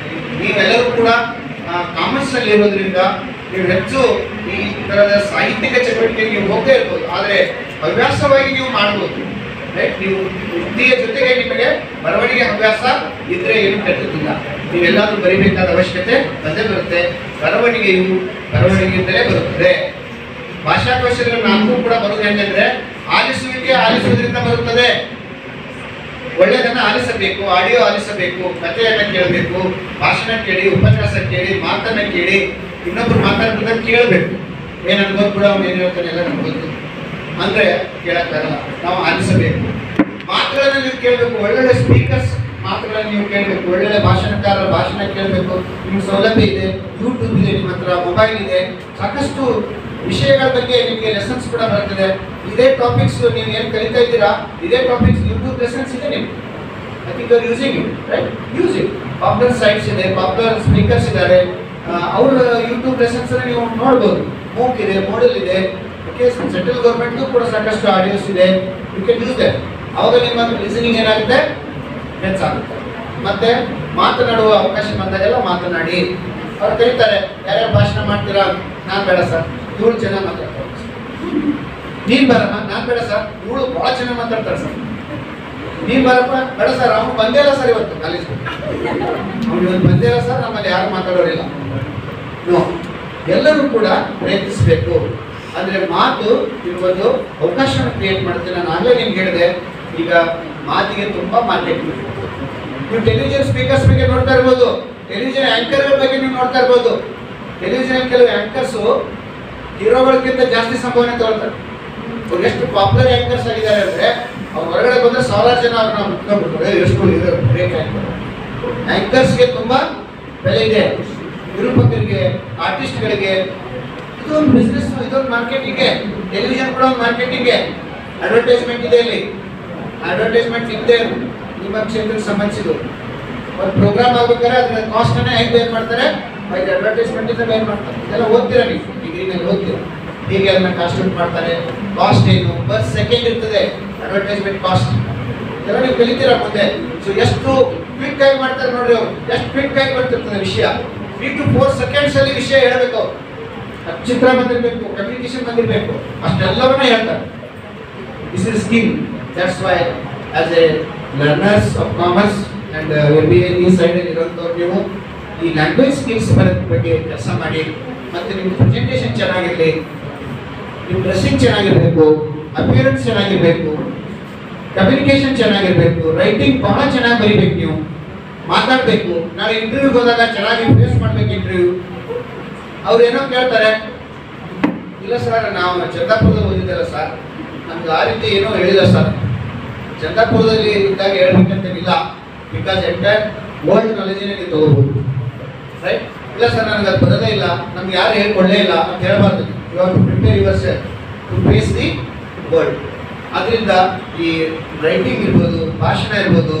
[SPEAKER 1] ನೀವೆಲ್ಲರೂ ಕೂಡ ಕಾಮರ್ಸ್ ಅಲ್ಲಿ ಇರೋದ್ರಿಂದ ನೀವು ಹೆಚ್ಚು ಈ ತರದ ಸಾಹಿತ್ಯಿಕ ಚಟುವಟಿಕೆಗೆ ನೀವು ಹೋಗದೇ ಇರ್ಬೋದು, ಆದರೆ ಹವ್ಯಾಸವಾಗಿ ನೀವು ಮಾಡ್ಬೋದು, ರೈಟ್. ನೀವು ವೃತ್ತಿಯ ಜೊತೆಗೆ ನಿಮಗೆ ಬರವಣಿಗೆ ಹವ್ಯಾಸ ಇದ್ರೆ ಏನು ಕೆಟ್ಟದಿಲ್ಲ. ನೀವೆಲ್ಲಾದ್ರೂ ಬರೀಬೇಕಾದ ಅವಶ್ಯಕತೆ ಬಂದೇ ಬರುತ್ತೆ. ಬರವಣಿಗೆಯಿಂದಲೇ ಬರುತ್ತದೆ. ಭಾಷಾಕೋಶಗಳು 4 ಕೂಡ ಬರುವುದು ಹೆಂಗಂದ್ರೆ ಆಲಿಸುವುದರಿಂದ ಬರುತ್ತದೆ. ಒಳ್ಳೆಯದನ್ನ ಆಲಿಸಬೇಕು, ಆಡಿಯೋ ಆಲಿಸಬೇಕು, ಕಥೆಯನ್ನು ಕೇಳಬೇಕು, ಭಾಷಣ ಕೇಳಿ, ಉಪನ್ಯಾಸ ಕೇಳಿ, ಮಾತನ್ನ ಕೇಳಿ, ಇನ್ನೊಬ್ರು ಮಾತಾಡ್ತಿದ್ದ ಕೇಳಬೇಕು. ಏನ್ ಅನ್ಬೋದು ಕೂಡ ಅವ್ನು ಏನ್ ಹೇಳ್ತಾನೆ ಎಲ್ಲ ನಮ್ಗೆ ಗೊತ್ತು ಅಂದ್ರೆ ಕೇಳಕ್ಕಾಗಲ್ಲ. ನಾವು ಆಲಿಸಬೇಕು. ಮಾತುಗಳನ್ನು ನೀವು ಕೇಳಬೇಕು. ಒಳ್ಳೊಳ್ಳೆ ಸ್ಪೀಕರ್ಸ್ ಮಾತುಗಳನ್ನು ನೀವು ಕೇಳಬೇಕು. ಒಳ್ಳೊಳ್ಳೆ ಭಾಷಣಕಾರರ ಭಾಷಣ ಕೇಳಬೇಕು. ನಿಮ್ಗೆ ಸೌಲಭ್ಯ ಇದೆ, ಯೂಟ್ಯೂಬ್ ಇದೆ, ನಿಮ್ಮ ಹತ್ರ ಮೊಬೈಲ್ ಇದೆ, ಸಾಕಷ್ಟು ವಿಷಯಗಳ ಬಗ್ಗೆ ನಿಮಗೆ ಲೆಸನ್ಸ್ ಕೂಡ ಬರ್ತದೆ. ಇದೇ ಟಾಪಿಕ್ಸ್ ನೀವು ಏನು ಕಲಿತಾ ಇದ್ದೀರಾ, ಇದೇ ಟಾಪಿಕ್ಸ್ ಯೂಟ್ಯೂಬ್ ಲೆಸನ್ಸ್ ಇದೆ ನಿಮ್ಗೆ. I think you are using it, right. Use it. Popular sites ಇದೆ, ಪಾಪ್ಯುಲರ್ ಸ್ಪೀಕರ್ಸ್ ಇದ್ದಾರೆ, ಅವ್ರ ಯೂಟ್ಯೂಬ್ ಲೆಸನ್ಸ್ ನೀವು ನೋಡ್ಬೋದು. ಮೂಕ್ ಇದೆ, ಮೋಡಲ್ ಇದೆ. ಓಕೆ, ಸೆಂಟ್ರಲ್ ಗೌರ್ಮೆಂಟ್ಗೂ ಕೂಡ ಸಾಕಷ್ಟು ಆಡಿಯೋಸ್ ಇದೆ. You can use that. ಅವಾಗ ನಿಮ್ಮ ಲಿಸನಿಂಗ್ ಏನಾಗುತ್ತೆ? ಹೆಚ್ಚಾಗುತ್ತೆ. ಮತ್ತೆ ಮಾತನಾಡುವ ಅವಕಾಶ ಬಂದಾಗೆಲ್ಲ ಮಾತನಾಡಿ. ಅವ್ರು ಕರೀತಾರೆ, ಯಾರ್ಯಾರು ಭಾಷಣ ಮಾಡ್ತೀರಾ? ನಾನು ಬೇಡ ಸರ್, ಇವಳು ಚೆನ್ನಾಗಿ ಮಾತಾಡ್ತಾರೆ. ನೀನ್ ಬರಮ್ಮ? ನಾನು ಬೇಡ ಸರ್, ಇವಳು ಬಹಳ ಚೆನ್ನಾಗಿ ಮಾತಾಡ್ತಾರೆ ಸರ್. ನೀನ್ ಬರಪ್ಪ? ಬೇಡ ಸರ್, ಅವ್ನು ಬಂದೇ ಇಲ್ಲ ಸರ್ ಇವತ್ತು ಕಾಲೇಜ್. ಅವ್ನು ಇವತ್ತು ಬಂದೇ ಇಲ್ಲ ಸರ್, ನಮ್ಮಲ್ಲಿ ಯಾರು ಮಾತಾಡೋರಿಲ್ಲ. ನೋ, ಎಲ್ಲರೂ ಕೂಡ ಪ್ರಯತ್ನಿಸಬೇಕು. ಅಂದ್ರೆ ಮಾತು ಇರುವುದು ಅವಕಾಶವನ್ನು ಕ್ರಿಯೇಟ್ ಮಾಡುತ್ತೆ. ನಾನು ಆಗಲೇ ನಿಮ್ಗೆ ಹೇಳಿದೆ, ಈಗ ಮಾತಿಗೆ ತುಂಬಾ ಮಾರ್ಕೆಟ್. ನೀವು ಟೆಲಿವಿಷನ್ ಸ್ಪೀಕರ್ಸ್ ಬಗ್ಗೆ ನೋಡ್ತಾ ಇರ್ಬೋದು, ಟೆಲಿವಿಷನ್ ಆಂಕರ್ಗಳ ಬಗ್ಗೆ ನೀವು ನೋಡ್ತಾ ಇರ್ಬೋದು. ಟೆಲಿವಿಷನ್ ಕೆಲವು ಆಂಕರ್ಸು ಹೀರೋಗಳಿಗಿಂತ ಜಾಸ್ತಿ ಸಂಭಾವನೆ ತಗೊಳ್ತಾರೆ. ಅವ್ರು ಎಷ್ಟು ಪಾಪ್ಯುಲರ್ ಆಂಕರ್ಸ್ ಆಗಿದ್ದಾರೆ ಅಂದ್ರೆ, ಅವ್ರು ಹೊರಗಡೆ ಬಂದ್ರೆ 1000 ಜನ ಅವ್ರನ್ನ ಮುಟ್ಕೊಂಡ್ಬಿಡ್ತಾರೆ. ಎಷ್ಟು ಬ್ರೇಕ್ ಆಂಕರ್ಸ್ಗೆ ತುಂಬಾ ಬೆಲೆ ಇದೆ. ನಿರೂಪಕರಿಗೆ, ಆರ್ಟಿಸ್ಟ್ಗಳಿಗೆ ಇದೊಂದು ಬಿಸ್ನೆಸ್, ಇದೊಂದು ಮಾರ್ಕೆಟಿಂಗ್ಗೆ. ಟೆಲಿವಿಷನ್ ಕೂಡ ಒಂದು ಮಾರ್ಕೆಟಿಂಗ್ಗೆ. ಅಡ್ವರ್ಟೈಸ್ಮೆಂಟ್ ಇದೆ ಇಲ್ಲಿ. ಅಡ್ವರ್ಟೈಸ್ಮೆಂಟ್ ಇದ್ದೇ ನಿಮ್ಮ ಕ್ಷೇತ್ರಕ್ಕೆ ಸಂಬಂಧಿಸಿದ್ದು. ಒಂದು ಪ್ರೋಗ್ರಾಮ್ ಆಗ್ಬೇಕಾದ್ರೆ ಅದರ ಕಾಸ್ಟ್ ಅನ್ನ ಹೆಂಗ್ ಬೇರ್ ಮಾಡ್ತಾರೆ? ಅಡ್ವರ್ಟೈಸ್ಮೆಂಟ್ ಇಂದ ಬೇರ್ ಮಾಡ್ತಾರೆ. ಇದೆಲ್ಲ ಓದ್ತೀರಾ ನೀವು, ಡಿಗ್ರಿನಲ್ಲಿ ಓದ್ತೀರಾ ಹೀಗೆ ಅದನ್ನ ಕಾಸ್ಟ್ ಮಾಡ್ತಾರೆ. ಕಾಸ್ಟ್ ಏನು? ಪರ್ ಸೆಕೆಂಡ್ ಇರ್ತದೆ ಅಡ್ವರ್ಟೈಸ್ಮೆಂಟ್ ಕಾಸ್ಟ್. ಇದೆಲ್ಲ ನೀವು ಕಲಿತೀರಾ ಮುಂದೆ. ಸೊ ಎಷ್ಟು ಕ್ವಿಕ್ ಆಗಿ ಮಾಡ್ತಾರೆ ನೋಡ್ರಿ ಅವ್ರು, ಎಷ್ಟು ಕ್ವಿಕ್ ಆಗಿ ಬರ್ತಿರ್ತದೆ ವಿಷಯ. 3 to 4 seconds ಅಲ್ಲಿ ವಿಷಯ ಹೇಳಬೇಕು. ಚಿತ್ರ ಬಂದಿರಬೇಕು, ಕಮ್ಯುನಿಕೇಶನ್ ಬಂದಿರಬೇಕು, ಅಷ್ಟೆಲ್ಲವನ್ನ ಹೇಳ್ತಾರೆ. This is skill. That's why as A learners of commerce and ಈ ಸೈಡ್ ಇರೋಂಥವ್ರು ನೀವು ಈ ಲ್ಯಾಂಗ್ವೇಜ್ ಸ್ಕಿಲ್ಸ್ ಬಗ್ಗೆ ಕೆಲಸ ಮಾಡಿ. ಮತ್ತೆ ನಿಮ್ಮ ಪ್ರೆಸೆಂಟೇಷನ್ ಚೆನ್ನಾಗಿರಲಿ, ನಿಮ್ಮ ಡ್ರೆಸ್ಸಿಂಗ್ ಚೆನ್ನಾಗಿರಬೇಕು, ಅಪಿಯರೆನ್ಸ್ ಚೆನ್ನಾಗಿರಬೇಕು, ಕಮ್ಯುನಿಕೇಶನ್ ಚೆನ್ನಾಗಿರಬೇಕು, ರೈಟಿಂಗ್ ಬಹಳ ಚೆನ್ನಾಗಿ ಬರೀಬೇಕು. ನೀವು ಮಾತಾಡಬೇಕು. ನಾಳೆ ಇಂಟರ್ವ್ಯೂಗೆ ಹೋದಾಗ ಚೆನ್ನಾಗಿ ಫೇಸ್ ಮಾಡ್ಬೇಕು ಇಂಟರ್ವ್ಯೂ. ಅವ್ರು ಏನೋ ಕೇಳ್ತಾರೆ, ಇಲ್ಲ ಸರ್ ನಾವು ಚಂದಾಪುರದಲ್ಲಿ ಓದಿದ್ದಲ್ಲ ಸರ್, ನಮ್ಗೆ ಆ ರೀತಿ ಏನೋ ಹೇಳಿಲ್ಲ ಸರ್. ಚಂದಾಪುರದಲ್ಲಿ ಇದ್ದಾಗ ಹೇಳ್ಬೇಕಂತೇನಿಲ್ಲ, ಬಿಕಾಸ್ ಎಂಟೈರ್ ವರ್ಲ್ಡ್ ನಾಲೆಜನ್ನೇ ನೀವು ತಗೋಬಹುದು, ರೈಟ್. ಇಲ್ಲ ಸರ್ ನನಗೆ ಅದು ಬರೋದೇ ಇಲ್ಲ, ನಮ್ಗೆ ಯಾರು ಹೇಳ್ಕೊಳ್ಳೇ ಇಲ್ಲ ಅಂತ ಹೇಳಬಾರ್ದು. ಇವಾಗ prepare yourself. To face the world. ಅದರಿಂದ ಈ ರೈಟಿಂಗ್ ಇರ್ಬೋದು, ಭಾಷಣ ಇರ್ಬೋದು,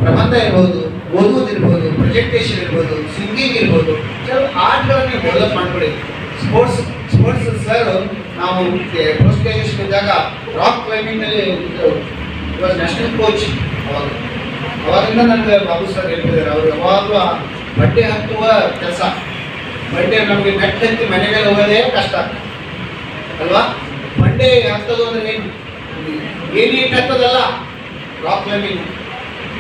[SPEAKER 1] ಪ್ರಬಂಧ ಇರ್ಬೋದು, ಓದುವುದಿರ್ಬೋದು, ಪ್ರೆಸೆಂಟೇಷನ್ ಇರ್ಬೋದು, ಸಿಂಗಿಂಗ್ ಇರ್ಬೋದು, ಕೆಲವು ಆರ್ಟ್ಗಳನ್ನು ಡೆವಲಪ್ ಮಾಡ್ಕೊಳ್ಳಿ. ಸ್ಪೋರ್ಟ್ಸ್ ಸರ್ ನಾವು ಪೋಸ್ಟ್ ಗ್ರಾಜುಯೇಷನ್ ಇದ್ದಾಗ ರಾಕ್ ಕ್ಲೈಂಬಿಂಗ್ನಲ್ಲಿ ಇವಾಗ ನ್ಯಾಷನಲ್ ಕೋಚ್. ಅವಾಗಿಂದ ನನಗೆ ಬಾಬು ಸರ್ ಹೇಳ್ತಿದ್ದಾರೆ, ಅವರು ಯಾವಾಗಲೂ ಬಟ್ಟೆ ಹತ್ತುವ ಕೆಲಸ. ಬಟ್ಟೆ ನಮಗೆ ಮೆಟ್ಟ ಹತ್ತಿ ಮನೆ ಮೇಲೆ ಹೋಗೋದೇ ಕಷ್ಟ ಅಲ್ವಾ. ಬಂಡೆ ಹತ್ತೋದು ಅಂದ್ರೆ ಏನು ಏಟ್ ಹತ್ತೋದಲ್ಲ, ರಾಕ್ ಕ್ಲೈಂಬಿಂಗ್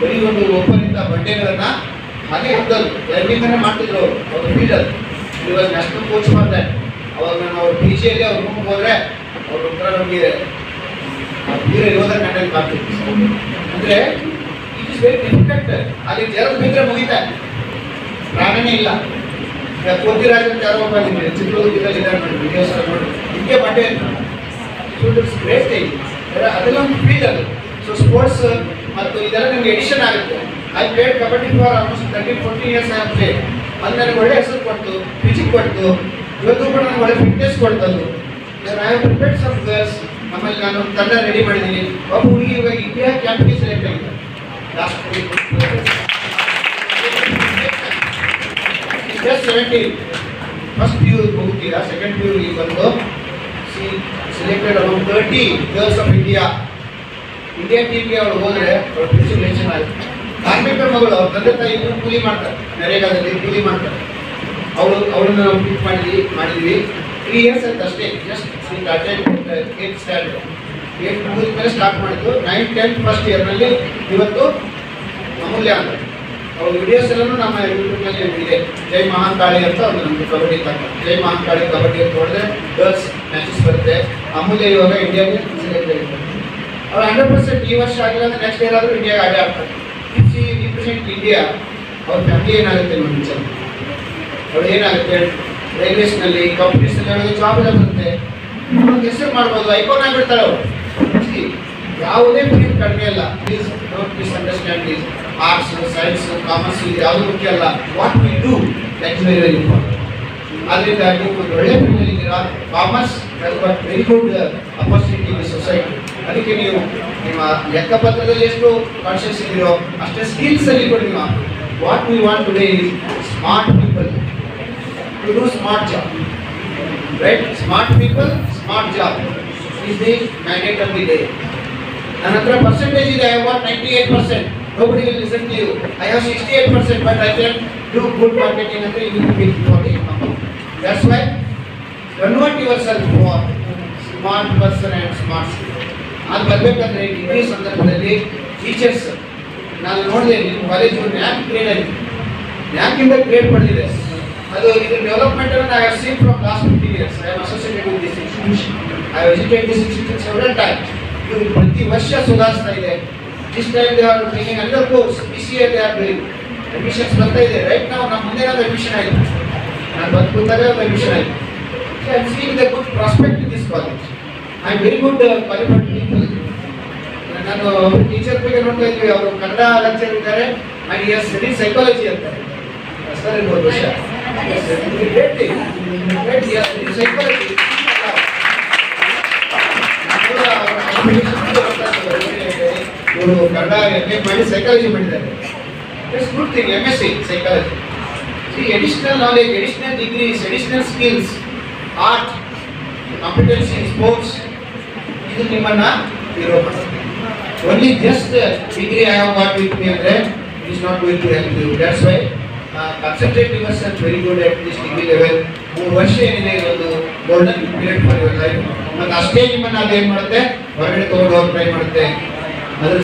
[SPEAKER 1] ಬರೀ ಒಂದು ಒಬ್ಬರಿಂದ ಬಂಡೆಗಳನ್ನ ಹಾಗೆ ಹತ್ತೋದು ಎರಡಿಂದನೇ ಮಾಡ್ತಿದ್ರು ಅವ್ರ ಫೀಲ್ಡಲ್ಲಿ. ಇವಾಗ ನ್ಯಾಷನಲ್ ಕೋಚ್ ಮಾಡ್ದೆ. ಅವಾಗ ನಾನು ಅವ್ರ ಪಿ ಜಿಯಲ್ಲಿ ಅವ್ರ ರೂಮ್ಗೆ ಹೋದ್ರೆ ಅವ್ರ ಉತ್ತರ ನಮಗೆ ವೀರ ಯೋಧ ಕಂಡಲ್ಲಿ ಮಾಡ್ತಿದ್ವಿ. ಅಂದರೆ ಇಟ್ ಇಸ್ ವೆರಿ ಡಿಫಿಕಲ್ಟ್. ಅಲ್ಲಿ ಜರದ ಬಿದ್ದರೆ ಮುಗಿತಾ ಪ್ರಾಣನೇ ಇಲ್ಲ. ಕೋತಿರಾಜ್ ಅಂತ ಯಾರೋ ಒಬ್ಬ ಚಿತ್ರದುರ್ಗದಲ್ಲಿ ಇದ್ದಾರೆ ನೋಡಿ, ವಿಡಿಯೋಸ್ ನೋಡಿ, ಹಿಂಗೆ ಬಂಡೆ ಗ್ರೇಟ್ ಥಿಂಗ್. ಅದೆಲ್ಲ ಒಂದು ಫೀಲ್ಡ್ ಅದು. ಸೊ ಸ್ಪೋರ್ಟ್ಸ್ ಮತ್ತು ಇದೆಲ್ಲ ನಿಮ್ಗೆ ಎಡಿಷನ್ ಆಗುತ್ತೆ. I played kabaddi for almost 13-14 years I played. ಅದು ನನಗೆ ಒಳ್ಳೆ ಹೆಸರು ಕೊಡ್ತು, ಪಿಚಿಂಗ್ ಕೊಡ್ತು. ಇವತ್ತು ಕೂಡ ನನಗೆ ಒಳ್ಳೆ ಫಿಟ್ನೆಸ್ ಕೊಡ್ತದ್ದು. I have prepared some girls. ಆಮೇಲೆ ನಾನು ತಂಡ ರೆಡಿ ಮಾಡಿದ್ದೀನಿ. ಒಬ್ಬ ಹುಡುಗಿ ಇವಾಗ ಇಂಡಿಯಾ ಕ್ಯಾಂಪ್ಗೆ ಸೆಲೆಕ್ಟ್ ಆಗಿದೆ. Last just 17. ಫಸ್ಟ್ PU ಹೋಗ್ತೀರಾ, ಸೆಕೆಂಡ್ PU ಬಂದು selected around 30 girls of India ಟೀಮ್ಗೆ ಅವಳು ಹೋದರೆ ಅವ್ರ ಪ್ರಿಸಿಲೇಷನ್ ಆಯಿತು. ಕಾರ್ಮಿಕರ ಮಗಳು, ಅವ್ರ ತಂದೆ ತಾಯಿ ಕೂಲಿ ಮಾಡ್ತಾರೆ, ನರೇಗಾದಲ್ಲಿ ಕೂಲಿ ಮಾಡ್ತಾರೆ. ಅವಳನ್ನ ನಾವು ಪಿಕ್ ಮಾಡಿದ್ವಿ 3 ಇಯರ್ಸ್ ಅಂತ ಅಷ್ಟೇ. ಜಸ್ಟ್ ಏಟ್ ಸ್ಟ್ಯಾಂಡರ್ಡ್ 8 ಮುಗಿದ ಮೇಲೆ ಸ್ಟಾರ್ಟ್ ಮಾಡಿದ್ದು. 9, 10 ಫಸ್ಟ್ ಇಯರ್ನಲ್ಲಿ ಇವತ್ತು ಅಮೂಲ್ಯ ಅಂತ. ಅವ್ರ ವಿಡಿಯೋಸ್ ಎಲ್ಲನೂ ನಮ್ಮ ಯೂಟ್ಯೂಬ್ನಲ್ಲಿ ಇದೆ. ಜೈ ಮಹಾಕಾಳಿ ಅಂತ ಒಂದು ನಮ್ಮದು ಕಬಡ್ಡಿ ತಂಡ. ಜೈ ಮಹಾಕಾಳಿ ಕಬಡ್ಡಿ ಅಂತ ಹೊಡೆದ್ರೆ ಗರ್ಲ್ಸ್ ಮ್ಯಾಚಸ್ ಬರುತ್ತೆ. ಅಮೂಲ್ಯ ಇವಾಗ ಇಂಡಿಯಾಗೆ ಸೆಲೆಕ್ಟ್ ಆಗಿರ್ತಾರೆ. ಅವ್ರು 100% ಈ ವರ್ಷ ಆಗಿಲ್ಲ ಅಂದರೆ ನೆಕ್ಸ್ಟ್ ಇಯರ್ ಆದರೂ ಇಂಡಿಯಾಗೆ ಆಡೇ ಆಗ್ತಾರೆ. ಇಫ್ ಸಿ ರಿಪ್ರೆಸೆಂಟ್ ಇಂಡಿಯಾ, ಅವ್ರ ಫ್ಯಾಮಿಲಿ ಏನಾಗುತ್ತೆ ನೋಡಿ ವಿಚಾರ. ಅವಳು ಏನಾಗುತ್ತೆ, ರೈಲ್ವೇಸ್ನಲ್ಲಿ, ಕಂಪ್ನೀಸ್ನಲ್ಲಿ ಅವಳಿಗೆ ಜಾಬ್ ಎಲ್ಲ ಬರುತ್ತೆ. ಹೆಸರು ಮಾಡ್ಬೋದು, ಐಕಾನ್ ಆಗಿಬಿಡ್ತಾಳೆ ಅವಳು. ಯಾವುದೇ ಫೀಲ್ಡ್ ಕಡಿಮೆ ಅಲ್ಲ. Please don't misunderstand this. Arts, science, commerce ಇದು ಯಾವುದು ಮುಖ್ಯ ಅಲ್ಲ. What we do that is very very important. ಆದ್ದರಿಂದ ನೀವು ಒಂದು ಒಳ್ಳೆ ಫೀಲ್ಡಲ್ಲಿ ಇದ್ದೀರಾ. Commerce has got very good opportunity in the society. ಅದಕ್ಕೆ ನೀವು ನಿಮ್ಮ ಲೆಕ್ಕಪತ್ರದಲ್ಲಿ ಎಷ್ಟು ಕಾನ್ಷಿಯಸ್ ಇದ್ದೀರೋ ಅಷ್ಟೇ ಸ್ಕಿಲ್ಸಲ್ಲಿ ಕೂಡ ನೀವು what we want today is smart people to do smart job. Right? Smart people, smart job is the mandate of the day. ನನ್ನ ಹತ್ರ ಪರ್ಸೆಂಟೇಜ್ ಇದೆ. I want 98%. Nobody will listen to you. I have 68%, but I can do good marketing and you will be for the income. That's why convert yourself for smart person and smart skill. ಅದು ಬರಬೇಕಂದ್ರೆ ಡಿಗ್ರಿ ಸಂದರ್ಭದಲ್ಲಿ ಟೀಚರ್ಸ್ ನಾನು ನೋಡಿದೆ ನಿಮ್ಮ ಕಾಲೇಜು ನ್ಯಾಕ್ ಗ್ರೇಡ್ ಆಗಿದೆ. ನ್ಯಾಕಿಂದ ಗ್ರೇಡ್ ಪಡೆದಿದೆ. ಅದು ಇದರ ಡೆವಲಪ್ಮೆಂಟ್ ಅನ್ನು I have seen from last 15 years. I am associated with this institution. I visited this institution several times. ಇದು ಪ್ರತಿ ವರ್ಷ ಸುಧಾರಿಸ್ತಾ ಇದೆ. This time they are making another course. BCA they are doing. Admissions ಬರ್ತಾ ಇದೆ. ರೈಟ್ ನಾವು ನಮ್ಮ ಮುಂದೆ ಒಂದು ಅಡ್ಮಿಷನ್ ಆಯಿತು. ನಾನು ಬಂದು ಕೂತಾಗ ಒಂದು ಅಡ್ಮಿಷನ್ ಆಯಿತು. I am seeing the good prospect in this college. I am very good qualified people. ನಾನು ಟೀಚರ್ ಬಗ್ಗೆ ನೋಡ್ತಾ ಇದ್ವಿ. ಅವರು ಕನ್ನಡ ಲೆಕ್ಚರ್ ಇದ್ದಾರೆ. And he has study psychology ಅಂತಾರೆ. ಸರ್ ಇರ್ಬೋದು ವರ್ಷ ಸೈಕಾಲಜಿ ಇವರು ಕನ್ನಡ MA ಮಾಡಿ ಸೈಕಾಲಜಿ ಮಾಡಿದ್ದಾರೆ. It's good thing. MSc psychology. C additional knowledge, additional degrees, additional skills, art, competency, sports ಇದು ನಿಮ್ಮನ್ನ ಹೀರೋ ಮಾಡುತ್ತೆ. Only just degree I have got with me ಅಂದರೆ it is not going to help you. That's why concentrate yourself very good at this degree level. 3 ವರ್ಷ ಏನಿದೆ ಒಂದು golden period for your life. ಮತ್ತು ಅಷ್ಟೇ ನಿಮ್ಮನ್ನು ಅದು ಏನು ಮಾಡುತ್ತೆ, ಹೊರಗಡೆ ತೊಗೊಂಡು ಹೋಗಿ ಟ್ರೈ ಮಾಡುತ್ತೆ. ಅದ್ರ